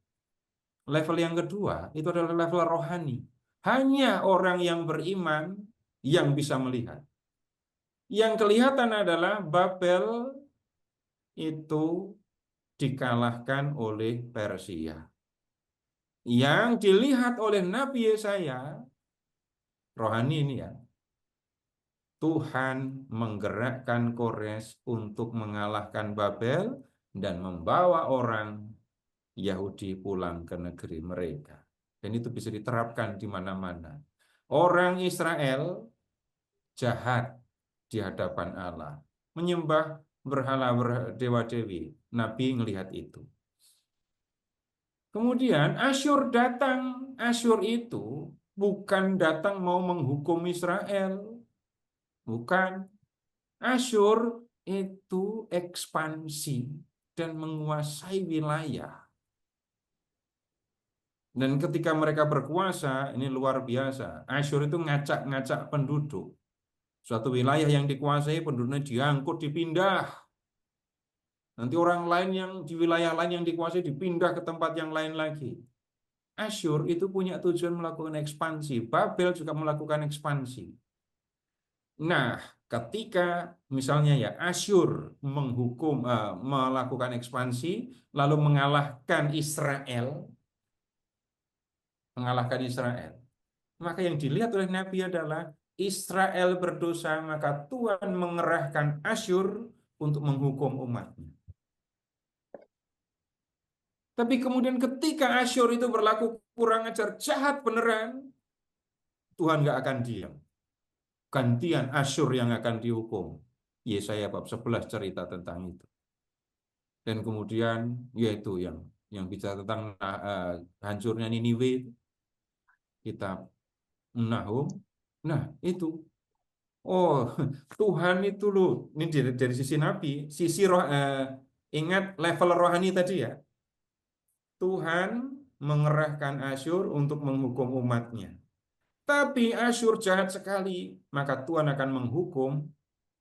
Speaker 2: Level yang kedua itu adalah level rohani. Hanya orang yang beriman yang bisa melihat. Yang kelihatan adalah Babel itu dikalahkan oleh Persia. Yang dilihat oleh Nabi Yesaya, rohani ini ya, Tuhan menggerakkan Kores untuk mengalahkan Babel dan membawa orang Yahudi pulang ke negeri mereka. Dan itu bisa diterapkan di mana-mana. Orang Israel jahat di hadapan Allah, menyembah berhala dewa-dewi. Nabi melihat itu. Kemudian Asyur datang. Asyur itu bukan datang mau menghukum Israel. Bukan. Asyur itu ekspansi dan menguasai wilayah. Dan ketika mereka berkuasa, ini luar biasa. Asyur itu ngacak-ngacak penduduk. Suatu wilayah yang dikuasai, penduduknya diangkut, dipindah. Nanti orang lain yang di wilayah lain yang dikuasai dipindah ke tempat yang lain lagi. Asyur itu punya tujuan melakukan ekspansi. Babel juga melakukan ekspansi. Nah, ketika misalnya ya Asyur melakukan ekspansi, lalu mengalahkan Israel, maka yang dilihat oleh Nabi adalah Israel berdosa, maka Tuhan mengerahkan Asyur untuk menghukum umatnya. Tapi kemudian ketika Asyur itu berlaku kurang ajar, jahat beneran, Tuhan nggak akan diam. Gantian Asyur yang akan dihukum. Yesaya bab 11 cerita tentang itu. Dan kemudian yaitu yang bicara tentang hancurnya Niniwe, kitab Nahum. Nah, itu. Oh, Tuhan itu loh. Ini dari sisi Nabi, ingat level rohani tadi ya. Tuhan mengerahkan Asyur untuk menghukum umatnya. Tapi Asyur jahat sekali, maka Tuhan akan menghukum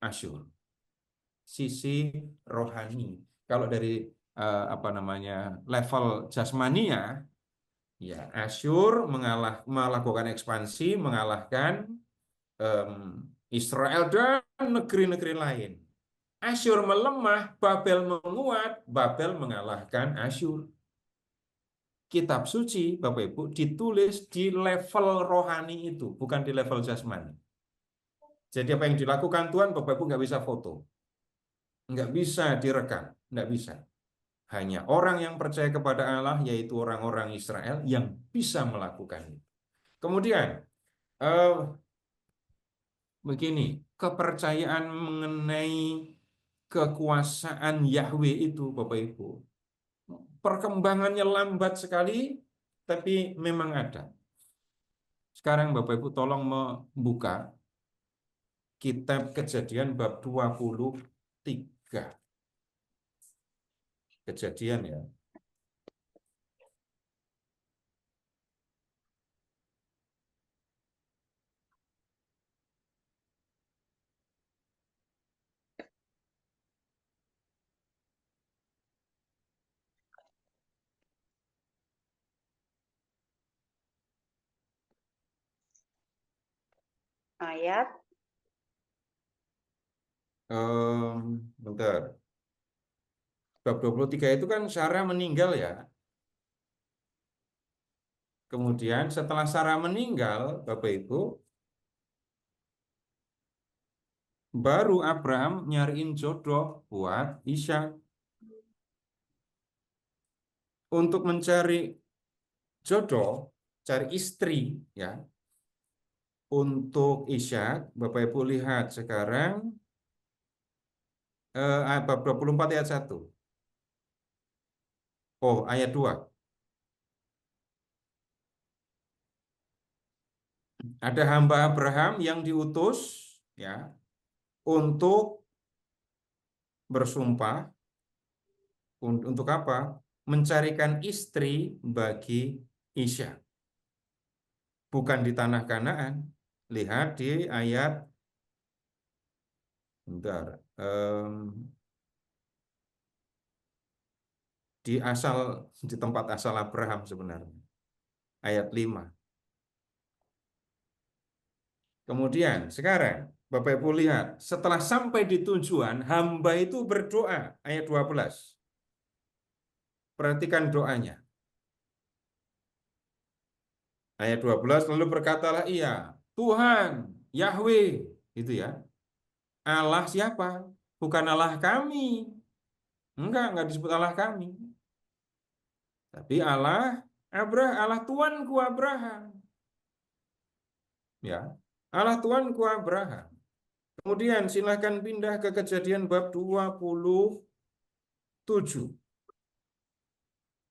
Speaker 2: Asyur. Sisi rohani. Kalau dari level jasmania, ya Asyur melakukan ekspansi, mengalahkan Israel dan negeri-negeri lain. Asyur melemah, Babel menguat, Babel mengalahkan Asyur. kitab suci, Bapak Ibu, ditulis di level rohani itu, bukan di level jasmani. Jadi apa yang dilakukan Tuhan, Bapak Ibu nggak bisa foto, nggak bisa direkam, nggak bisa. Hanya orang yang percaya kepada Allah, yaitu orang-orang Israel, yang bisa melakukan itu. Kemudian, begini, kepercayaan mengenai kekuasaan Yahweh itu, Bapak Ibu, perkembangannya lambat sekali, tapi memang ada. Sekarang Bapak Ibu tolong membuka kitab Kejadian bab 23. Kejadian ya.
Speaker 7: Ayat
Speaker 2: Bentar. Bab 23 itu kan Sarah meninggal ya. Kemudian setelah Sarah meninggal, Bapak Ibu, baru Abraham nyariin jodoh buat Ishak. Untuk mencari jodoh, cari istri ya. Untuk Ishak, Bapak Ibu lihat sekarang bab 24 ayat 1. Oh, ayat 2. Ada hamba Abraham yang diutus ya untuk bersumpah untuk apa? Mencarikan istri bagi Ishak. Bukan di tanah Kanaan. Lihat di ayat bentar. Di tempat asal Abraham sebenarnya. Ayat 5. Kemudian sekarang Bapak Ibu lihat, setelah sampai di tujuan, hamba itu berdoa, ayat 12. Perhatikan doanya. Ayat 12, lalu berkatalah ia, Tuhan, Yahweh, itu ya. Allah siapa? Bukan Allah kami. Enggak disebut Allah kami. Tapi Allah Allah Tuanku Abraham. Ya, Allah Tuanku Abraham. Kemudian silakan pindah ke Kejadian bab 27.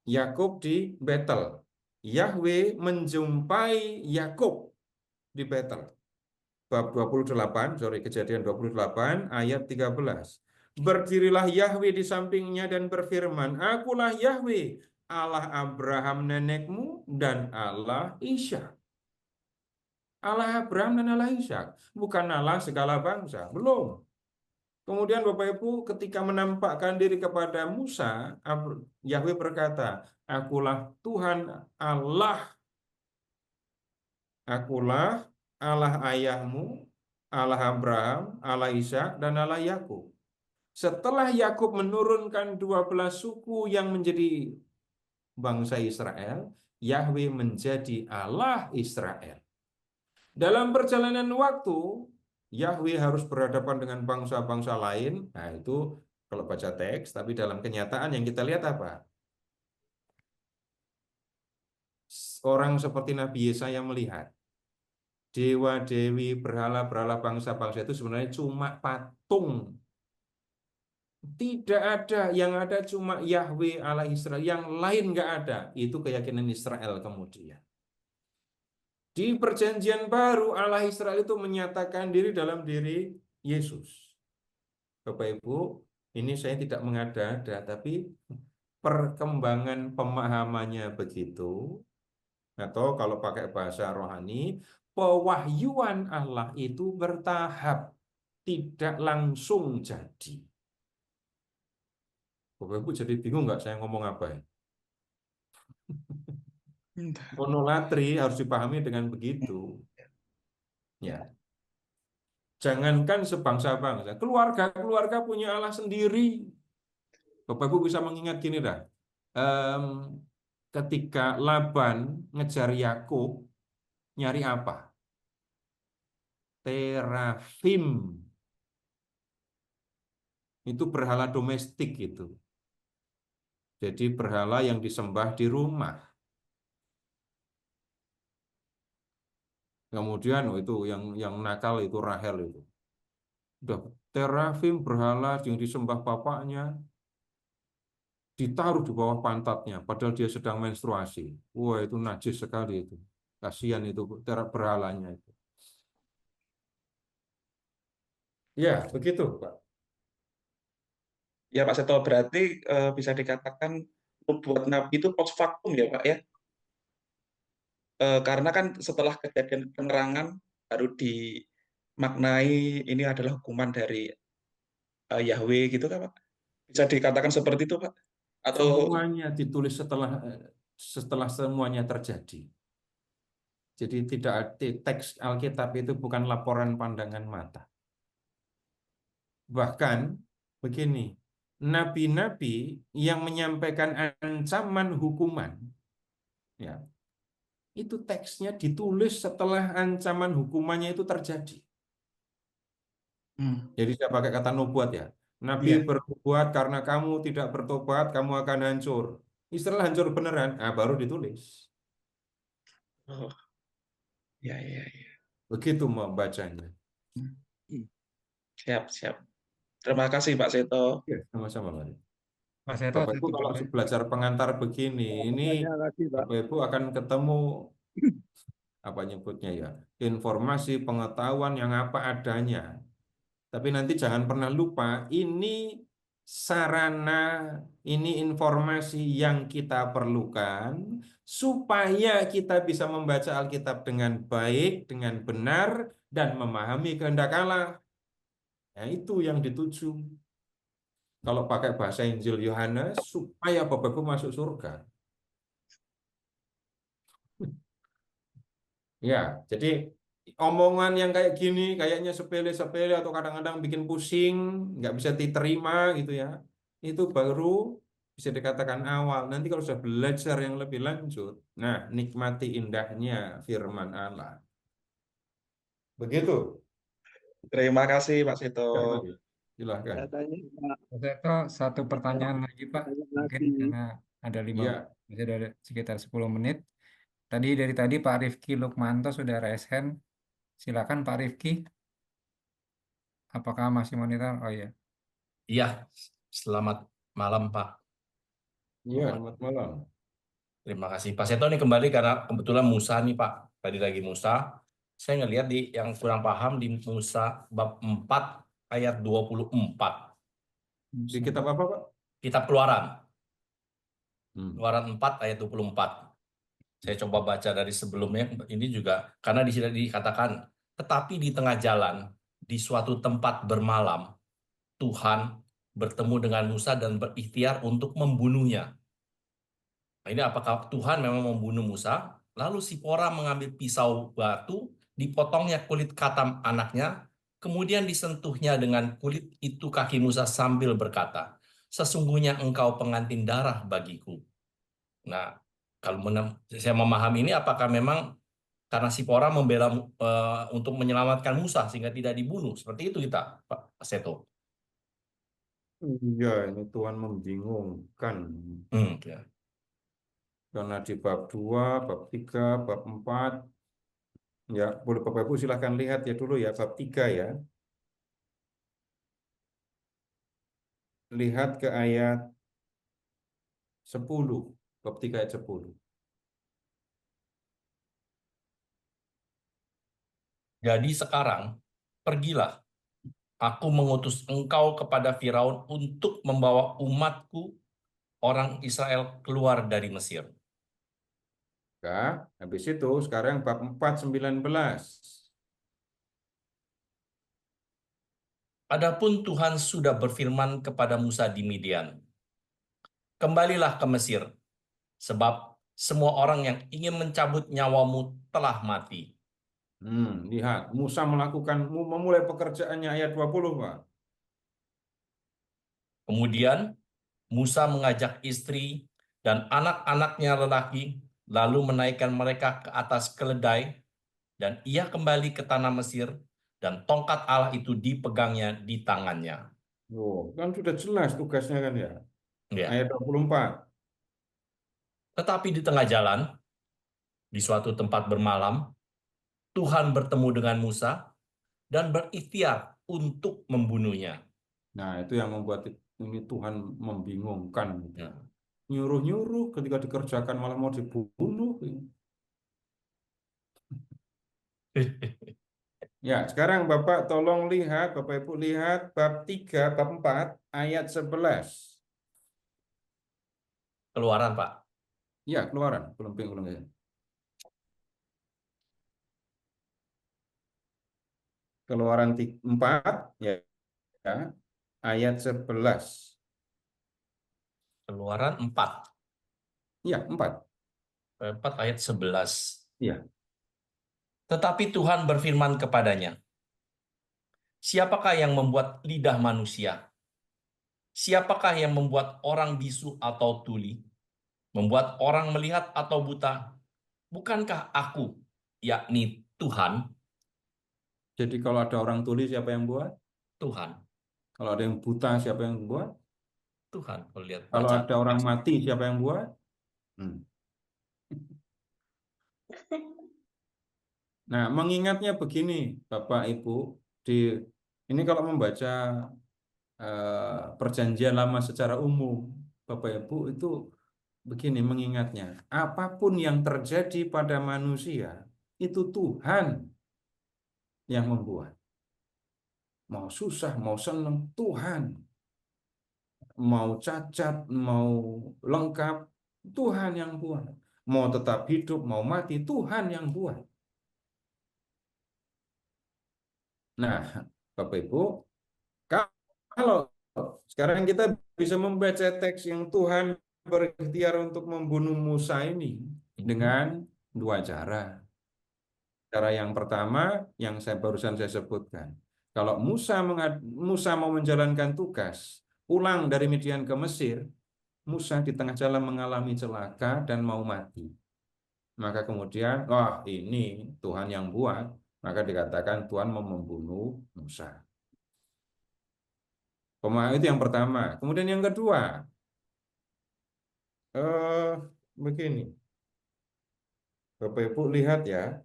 Speaker 2: Yakub di Betel. Yahweh menjumpai Yakub di Betel. Bab 28, Kejadian 28 ayat 13. Berdirilah Yahweh di sampingnya dan berfirman, Akulah Yahweh, Allah Abraham nenekmu dan Allah Ishak. Allah Abraham dan Allah Ishak, bukan Allah segala bangsa, belum. Kemudian Bapak Ibu ketika menampakkan diri kepada Musa, Yahweh berkata, Akulah Tuhan Allah, akulah Allah ayahmu, Allah Abraham, Allah Ishak, dan Allah Yakub. Setelah Yakub menurunkan 12 suku yang menjadi bangsa Israel, Yahweh menjadi Allah Israel. Dalam perjalanan waktu, Yahweh harus berhadapan dengan bangsa-bangsa lain. Nah, itu kalau baca teks, tapi dalam kenyataan yang kita lihat apa? Orang seperti Nabi Yesaya melihat dewa-dewi, berhala-berhala bangsa-bangsa itu sebenarnya cuma patung. Tidak ada, yang ada cuma Yahweh Allah Israel, yang lain nggak ada. Itu keyakinan Israel kemudian. Di perjanjian baru Allah Israel itu menyatakan diri dalam diri Yesus. Bapak Ibu, ini saya tidak mengada-ada, tapi perkembangan pemahamannya begitu, atau kalau pakai bahasa rohani, pewahyuan Allah itu bertahap, tidak langsung jadi. Bapak Ibu jadi bingung nggak saya ngomong apa ya? Monolatri harus dipahami dengan begitu. Ya. Jangankan sebangsa-bangsa, keluarga-keluarga punya Allah sendiri. Bapak Ibu bisa mengingat gini dah. ketika Laban ngejar Yakub, nyari apa? Terafim. Itu berhala domestik itu. Jadi berhala yang disembah di rumah. Kemudian itu yang nakal itu Rahel itu. Udah terafim berhala yang disembah bapaknya ditaruh di bawah pantatnya padahal dia sedang menstruasi. Wah, itu najis sekali itu. Kasihan itu berhalanya itu. Ya, begitu, Pak.
Speaker 14: Ya Pak Seto, berarti bisa dikatakan nubuat Nabi itu post factum ya Pak ya? Karena kan setelah kejadian penerangan baru dimaknai ini adalah hukuman dari Yahweh gitu kan Pak? Bisa dikatakan seperti itu Pak? Atau
Speaker 2: Semuanya ditulis setelah semuanya terjadi. Jadi tidak teks Alkitab itu bukan laporan pandangan mata. Bahkan begini, nabi-nabi yang menyampaikan ancaman hukuman, ya, itu teksnya ditulis setelah ancaman hukumannya itu terjadi. Jadi saya pakai kata nubuat ya. Nabi bernubuat karena kamu tidak bertobat, kamu akan hancur. Istilah hancur beneran, baru ditulis.
Speaker 14: Oh, ya.
Speaker 2: Begitu membacanya.
Speaker 14: Siap. Terima kasih Pak Seto.
Speaker 2: Ya, sama-sama, Pak.
Speaker 1: Pak Seto,
Speaker 2: Bapak Ibu kalau belajar pengantar begini, ini Bapak Ibu akan ketemu apa nyebutnya ya, informasi pengetahuan yang apa adanya. Tapi nanti jangan pernah lupa, ini sarana, ini informasi yang kita perlukan supaya kita bisa membaca Alkitab dengan baik, dengan benar, dan memahami kehendak Allah. Nah, itu yang dituju. Kalau pakai bahasa Injil Yohanes, supaya Bapak Ibu masuk surga. Ya, jadi omongan yang kayak gini, kayaknya sepele-sepele atau kadang-kadang bikin pusing, nggak bisa diterima gitu ya. Itu baru bisa dikatakan awal. Nanti kalau sudah belajar yang lebih lanjut, nah nikmati indahnya firman Allah. Begitu.
Speaker 14: Terima kasih Pak Seto.
Speaker 2: Silahkan.
Speaker 1: Pak Seto, satu pertanyaan lagi Pak, mungkin karena ada 5, masih ada sekitar 10 menit. Dari tadi Pak Rifki Lukmanto sudah raise hand. Silakan Pak Rifki. Apakah masih monitor? Oh iya.
Speaker 15: Iya, selamat malam Pak.
Speaker 2: Iya, selamat malam.
Speaker 15: Terima kasih Pak Seto, ini kembali karena kebetulan Musa nih Pak. Tadi lagi Musa. Saya ngelihat di yang kurang paham di Musa bab 4 ayat 24.
Speaker 2: Di kitab apa Pak?
Speaker 15: Kitab Keluaran. Keluaran 4 ayat 24. Saya coba baca dari sebelumnya, ini juga karena di sini dikatakan, tetapi di tengah jalan, di suatu tempat bermalam, Tuhan bertemu dengan Musa dan berikhtiar untuk membunuhnya. Nah, ini apakah Tuhan memang membunuh Musa? Lalu Sipora mengambil pisau batu, dipotongnya kulit katam anaknya, kemudian disentuhnya dengan kulit itu kaki Musa sambil berkata, sesungguhnya engkau pengantin darah bagiku. Nah, kalau saya memahami ini, apakah memang karena Sipora membela untuk menyelamatkan Musa sehingga tidak dibunuh? Seperti itu kita, Pak Seto.
Speaker 2: Iya, ini Tuhan membingungkan.
Speaker 15: Ya.
Speaker 2: Karena di bab 2, bab 3, bab 4, ya boleh Bapak Ibu silahkan lihat ya dulu ya, bab 3 ya. Lihat ke ayat 10, bab 3 ayat 10.
Speaker 15: Jadi sekarang, pergilah, aku mengutus engkau kepada Firaun untuk membawa umatku, orang Israel, keluar dari Mesir.
Speaker 2: Ya, habis itu sekarang bab 4, 19.
Speaker 15: Adapun Tuhan sudah berfirman kepada Musa di Midian, kembalilah ke Mesir, sebab semua orang yang ingin mencabut nyawamu telah mati.
Speaker 2: Lihat, Musa memulai pekerjaannya ayat 20, Pak.
Speaker 15: Kemudian Musa mengajak istri dan anak-anaknya lelaki, lalu menaikkan mereka ke atas keledai, dan ia kembali ke tanah Mesir, dan tongkat Allah itu dipegangnya di tangannya.
Speaker 2: Oh, kan sudah jelas tugasnya kan ya.
Speaker 15: Ya.
Speaker 2: Ayat 24.
Speaker 15: Tetapi di tengah jalan, di suatu tempat bermalam, Tuhan bertemu dengan Musa dan berikhtiar untuk membunuhnya.
Speaker 2: Nah, itu yang membuat ini Tuhan membingungkan.
Speaker 15: Ya.
Speaker 2: Nyuruh-nyuruh ketika dikerjakan malah mau dibunuh. Ya, sekarang Bapak tolong lihat, Bapak Ibu lihat bab 3, bab 4, ayat 11.
Speaker 15: Keluaran, Pak.
Speaker 2: Ya, Keluaran. Belum ya. Keluaran 4, ya, ayat 11.
Speaker 15: Keluaran 4.
Speaker 2: Ya, 4.
Speaker 15: 4 ayat 11.
Speaker 2: Ya.
Speaker 15: Tetapi Tuhan berfirman kepadanya, siapakah yang membuat lidah manusia? Siapakah yang membuat orang bisu atau tuli? Membuat orang melihat atau buta? Bukankah aku, yakni Tuhan?
Speaker 2: Jadi kalau ada orang tuli siapa yang buat?
Speaker 15: Tuhan.
Speaker 2: Kalau ada yang buta siapa yang buat?
Speaker 15: Tuhan. Kalau lihat
Speaker 2: Kalau
Speaker 15: baca.
Speaker 2: ada orang mati siapa yang buat? Nah, mengingatnya begini, Bapak Ibu, ini kalau membaca perjanjian lama secara umum, Bapak Ibu itu begini mengingatnya, apapun yang terjadi pada manusia itu Tuhan yang membuat. Mau susah, mau senang, Tuhan. Mau cacat, mau lengkap, Tuhan yang buat. Mau tetap hidup, mau mati, Tuhan yang buat. Nah, Bapak Ibu, kalau sekarang kita bisa membaca teks yang Tuhan berikhtiar untuk membunuh Musa ini dengan dua cara. Cara yang pertama yang barusan saya sebutkan. Kalau Musa mau menjalankan tugas, pulang dari Midian ke Mesir, Musa di tengah jalan mengalami celaka dan mau mati. Maka kemudian, wah ini Tuhan yang buat, maka dikatakan Tuhan mau membunuh Musa. Itu yang pertama. Kemudian yang kedua, begini. Bapak Ibu lihat ya,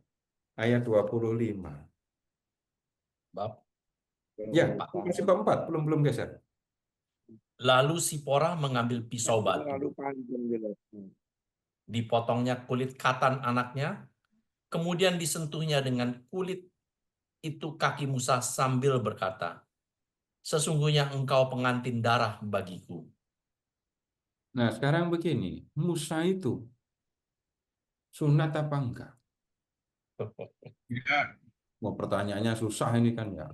Speaker 2: ayat 25.
Speaker 15: Bab.
Speaker 2: Ya, masih bab 4, belum geser.
Speaker 15: Lalu Sipora mengambil pisau batu. Dipotongnya kulit katan anaknya, kemudian disentuhnya dengan kulit itu kaki Musa sambil berkata, sesungguhnya engkau pengantin darah bagiku.
Speaker 2: Nah, sekarang begini, Musa itu sunat apa enggak? Mau pertanyaannya susah ini kan ya.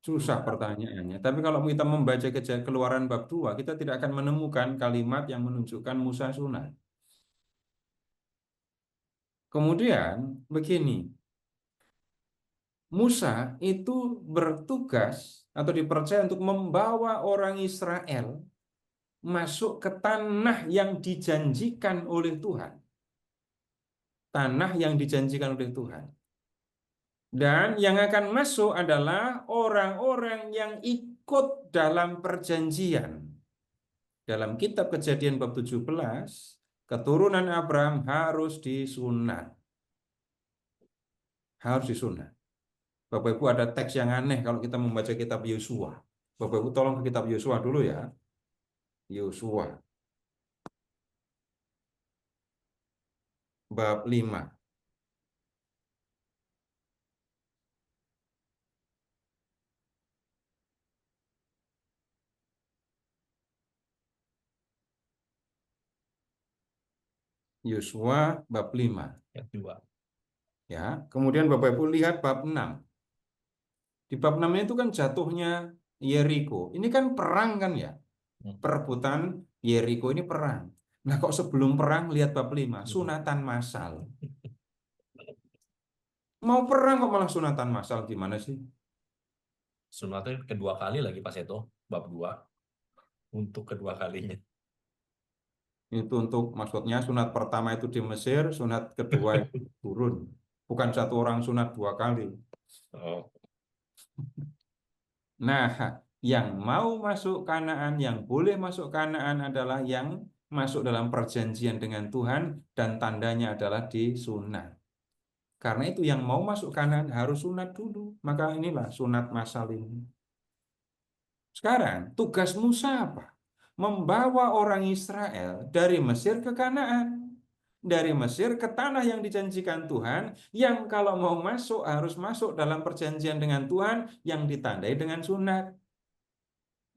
Speaker 2: Susah pertanyaannya. Tapi kalau kita membaca Keluaran bab 2, kita tidak akan menemukan kalimat yang menunjukkan Musa sunat. Kemudian begini, Musa itu bertugas atau dipercaya untuk membawa orang Israel masuk ke tanah yang dijanjikan oleh Tuhan. Tanah yang dijanjikan oleh Tuhan. Dan yang akan masuk adalah orang-orang yang ikut dalam perjanjian. Dalam kitab Kejadian bab 17, keturunan Abraham harus disunat. Harus disunat. Bapak Ibu ada teks yang aneh kalau kita membaca kitab Yosua. Bapak Ibu tolong ke kitab Yosua dulu ya. Yosua. Bab 5. Yosua bab 5.
Speaker 15: Ayat 2.
Speaker 2: Ya, kemudian Bapak Ibu lihat bab 6. Di bab 6 itu kan jatuhnya Yeriko. Ini kan perang kan ya? Perebutan Yeriko ini perang. Nah, kok sebelum perang lihat bab 5, sunatan massal. Mau perang kok malah sunatan massal, gimana sih?
Speaker 15: Sunatnya kedua kali lagi Pak Seto, bab 2. Untuk kedua kalinya.
Speaker 2: Itu untuk maksudnya sunat pertama itu di Mesir, sunat kedua itu turun. Bukan satu orang sunat 2 kali.
Speaker 15: Oh.
Speaker 2: Nah, yang mau masuk Kanaan, yang boleh masuk Kanaan adalah yang masuk dalam perjanjian dengan Tuhan dan tandanya adalah disunat. Karena itu yang mau masuk Kanaan harus sunat dulu. Maka inilah sunat massal ini. Sekarang tugas Musa apa? Membawa orang Israel dari Mesir ke Kanaan. Dari Mesir ke tanah yang dijanjikan Tuhan, yang kalau mau masuk harus masuk dalam perjanjian dengan Tuhan yang ditandai dengan sunat.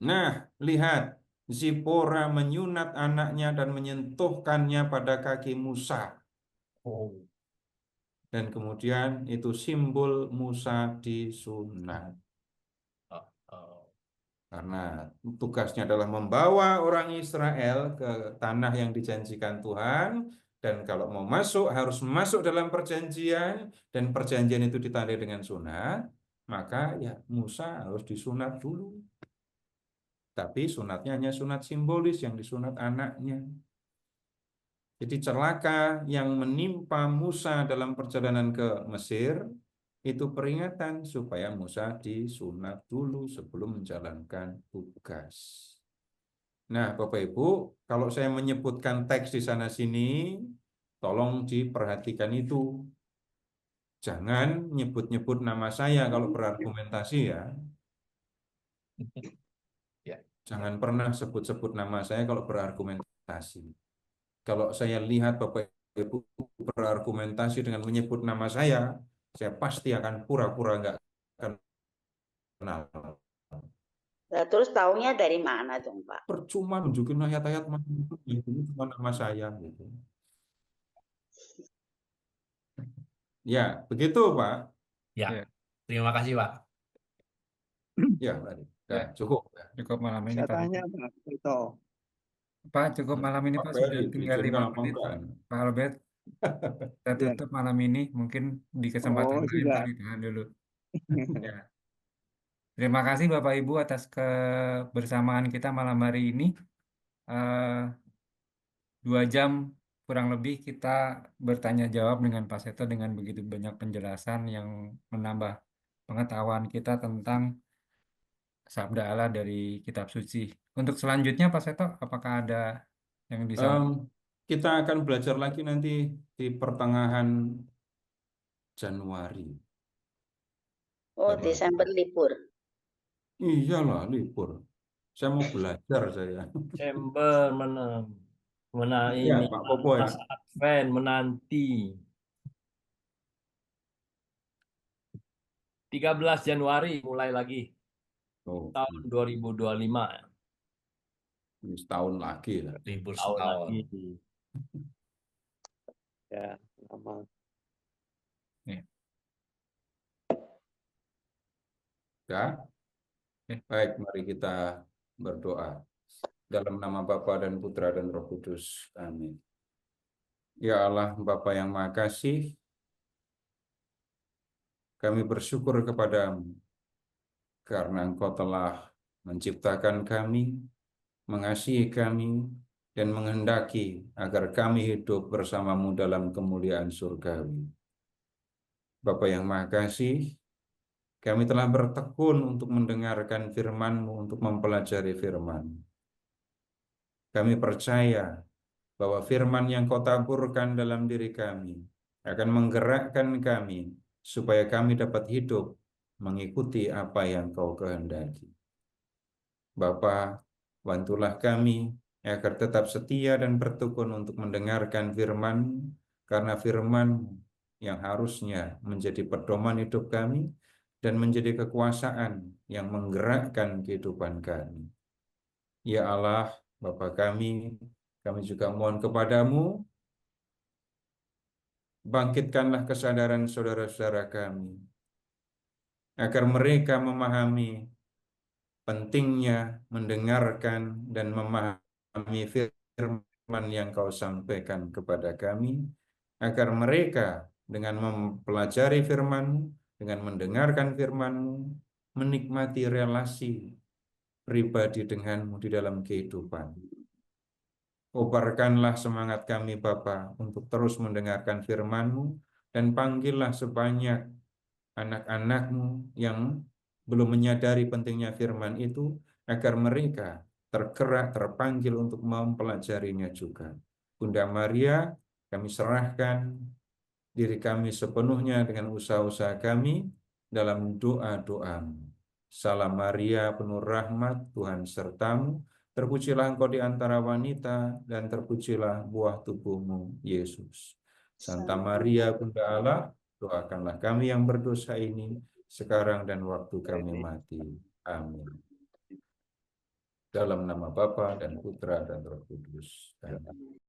Speaker 2: Nah, lihat, Zipora menyunat anaknya dan menyentuhkannya pada kaki Musa.
Speaker 15: Oh.
Speaker 2: Dan kemudian itu simbol Musa disunat. Karena tugasnya adalah membawa orang Israel ke tanah yang dijanjikan Tuhan. Dan kalau mau masuk harus masuk dalam perjanjian. Dan perjanjian itu ditandai dengan sunat. Maka ya Musa harus disunat dulu. Tapi sunatnya hanya sunat simbolis yang disunat anaknya. Jadi celaka yang menimpa Musa dalam perjalanan ke Mesir itu peringatan supaya Musa disunat dulu sebelum menjalankan tugas. Nah, Bapak Ibu, kalau saya menyebutkan teks di sana sini, tolong diperhatikan itu. Jangan nyebut-nyebut nama saya kalau berargumentasi ya. Jangan pernah sebut-sebut nama saya kalau berargumentasi. Kalau saya lihat Bapak Ibu berargumentasi dengan menyebut nama saya pasti akan pura-pura nggak kenal.
Speaker 7: Nah, terus taunya dari mana dong, Pak?
Speaker 2: Percuma nunjukin ayat-ayat mana itu cuma nama saya gitu. Ya, begitu Pak.
Speaker 15: Ya, terima kasih Pak.
Speaker 2: Ya, tadi.
Speaker 1: Ya,
Speaker 2: cukup.
Speaker 1: Cukup malam ini
Speaker 10: Saya
Speaker 1: Pak.
Speaker 10: tanya Pak Seto.
Speaker 1: Pak, cukup malam ini Pak, sudah
Speaker 2: Ferry,
Speaker 1: tinggal 5
Speaker 2: diizinkan apa
Speaker 1: menit.
Speaker 2: enggak?
Speaker 1: Pak Albert, kita
Speaker 10: Ya.
Speaker 1: tutup malam ini. Mungkin di kesempatan
Speaker 10: Oh,
Speaker 1: lain
Speaker 10: sudah.
Speaker 1: Pak ditahan dulu. Ya. Terima kasih Bapak Ibu atas kebersamaan kita malam hari ini. 2 jam kurang lebih kita bertanya jawab dengan Pak Seto dengan begitu banyak penjelasan yang menambah pengetahuan kita tentang Sabda Allah dari Kitab Suci. Untuk selanjutnya Pak Seto, apakah ada yang disampaikan?
Speaker 2: Kita akan belajar lagi nanti di pertengahan Januari.
Speaker 7: Oh, Desember libur.
Speaker 2: Iyalah libur. Saya mau belajar saya.
Speaker 16: Desember
Speaker 2: Ya, Pak Popo ya.
Speaker 16: pas Advent menanti. 13 Januari mulai lagi. Tahun 2025.
Speaker 2: Ini setahun lagi lah.
Speaker 15: Libur
Speaker 16: Tahun
Speaker 15: setahun.
Speaker 16: lagi. Ya, lama.
Speaker 2: Ya. Baik, mari kita berdoa. Dalam nama Bapa dan Putra dan Roh Kudus. Amin. Ya Allah, Bapa yang Maha Kasih, kami bersyukur kepadamu karena Engkau telah menciptakan kami, mengasihi kami, dan menghendaki agar kami hidup bersamamu dalam kemuliaan surgawi. Bapa yang Maha Kasih, kami telah bertekun untuk mendengarkan firman-Mu, untuk mempelajari firman. Kami percaya bahwa firman yang Kau taburkan dalam diri kami akan menggerakkan kami supaya kami dapat hidup mengikuti apa yang Kau kehendaki. Bapa, bantulah kami agar tetap setia dan bertekun untuk mendengarkan firman, karena firman yang harusnya menjadi pedoman hidup kami dan menjadi kekuasaan yang menggerakkan kehidupan kami. Ya Allah, Bapa kami juga mohon kepadamu, bangkitkanlah kesadaran saudara-saudara kami, agar mereka memahami pentingnya mendengarkan dan memahami firman yang Kau sampaikan kepada kami, agar mereka dengan mempelajari firman-Mu, dengan mendengarkan firman-Mu, menikmati relasi pribadi denganmu di dalam kehidupan. Kobarkanlah semangat kami Bapa untuk terus mendengarkan firman-Mu, dan panggillah sebanyak anak-anak-Mu yang belum menyadari pentingnya firman itu, agar mereka tergerak, terpanggil untuk mempelajarinya juga. Bunda Maria, kami serahkan diri kami sepenuhnya dengan usaha-usaha kami dalam doa-doa-Mu. Salam Maria, penuh rahmat, Tuhan sertamu. Terpujilah engkau di antara wanita, dan terpujilah buah tubuhmu, Yesus. Santa Maria, Bunda Allah, doakanlah kami yang berdosa ini, sekarang dan waktu kami mati. Amin. Dalam nama Bapa dan Putra dan Roh Kudus. Amin.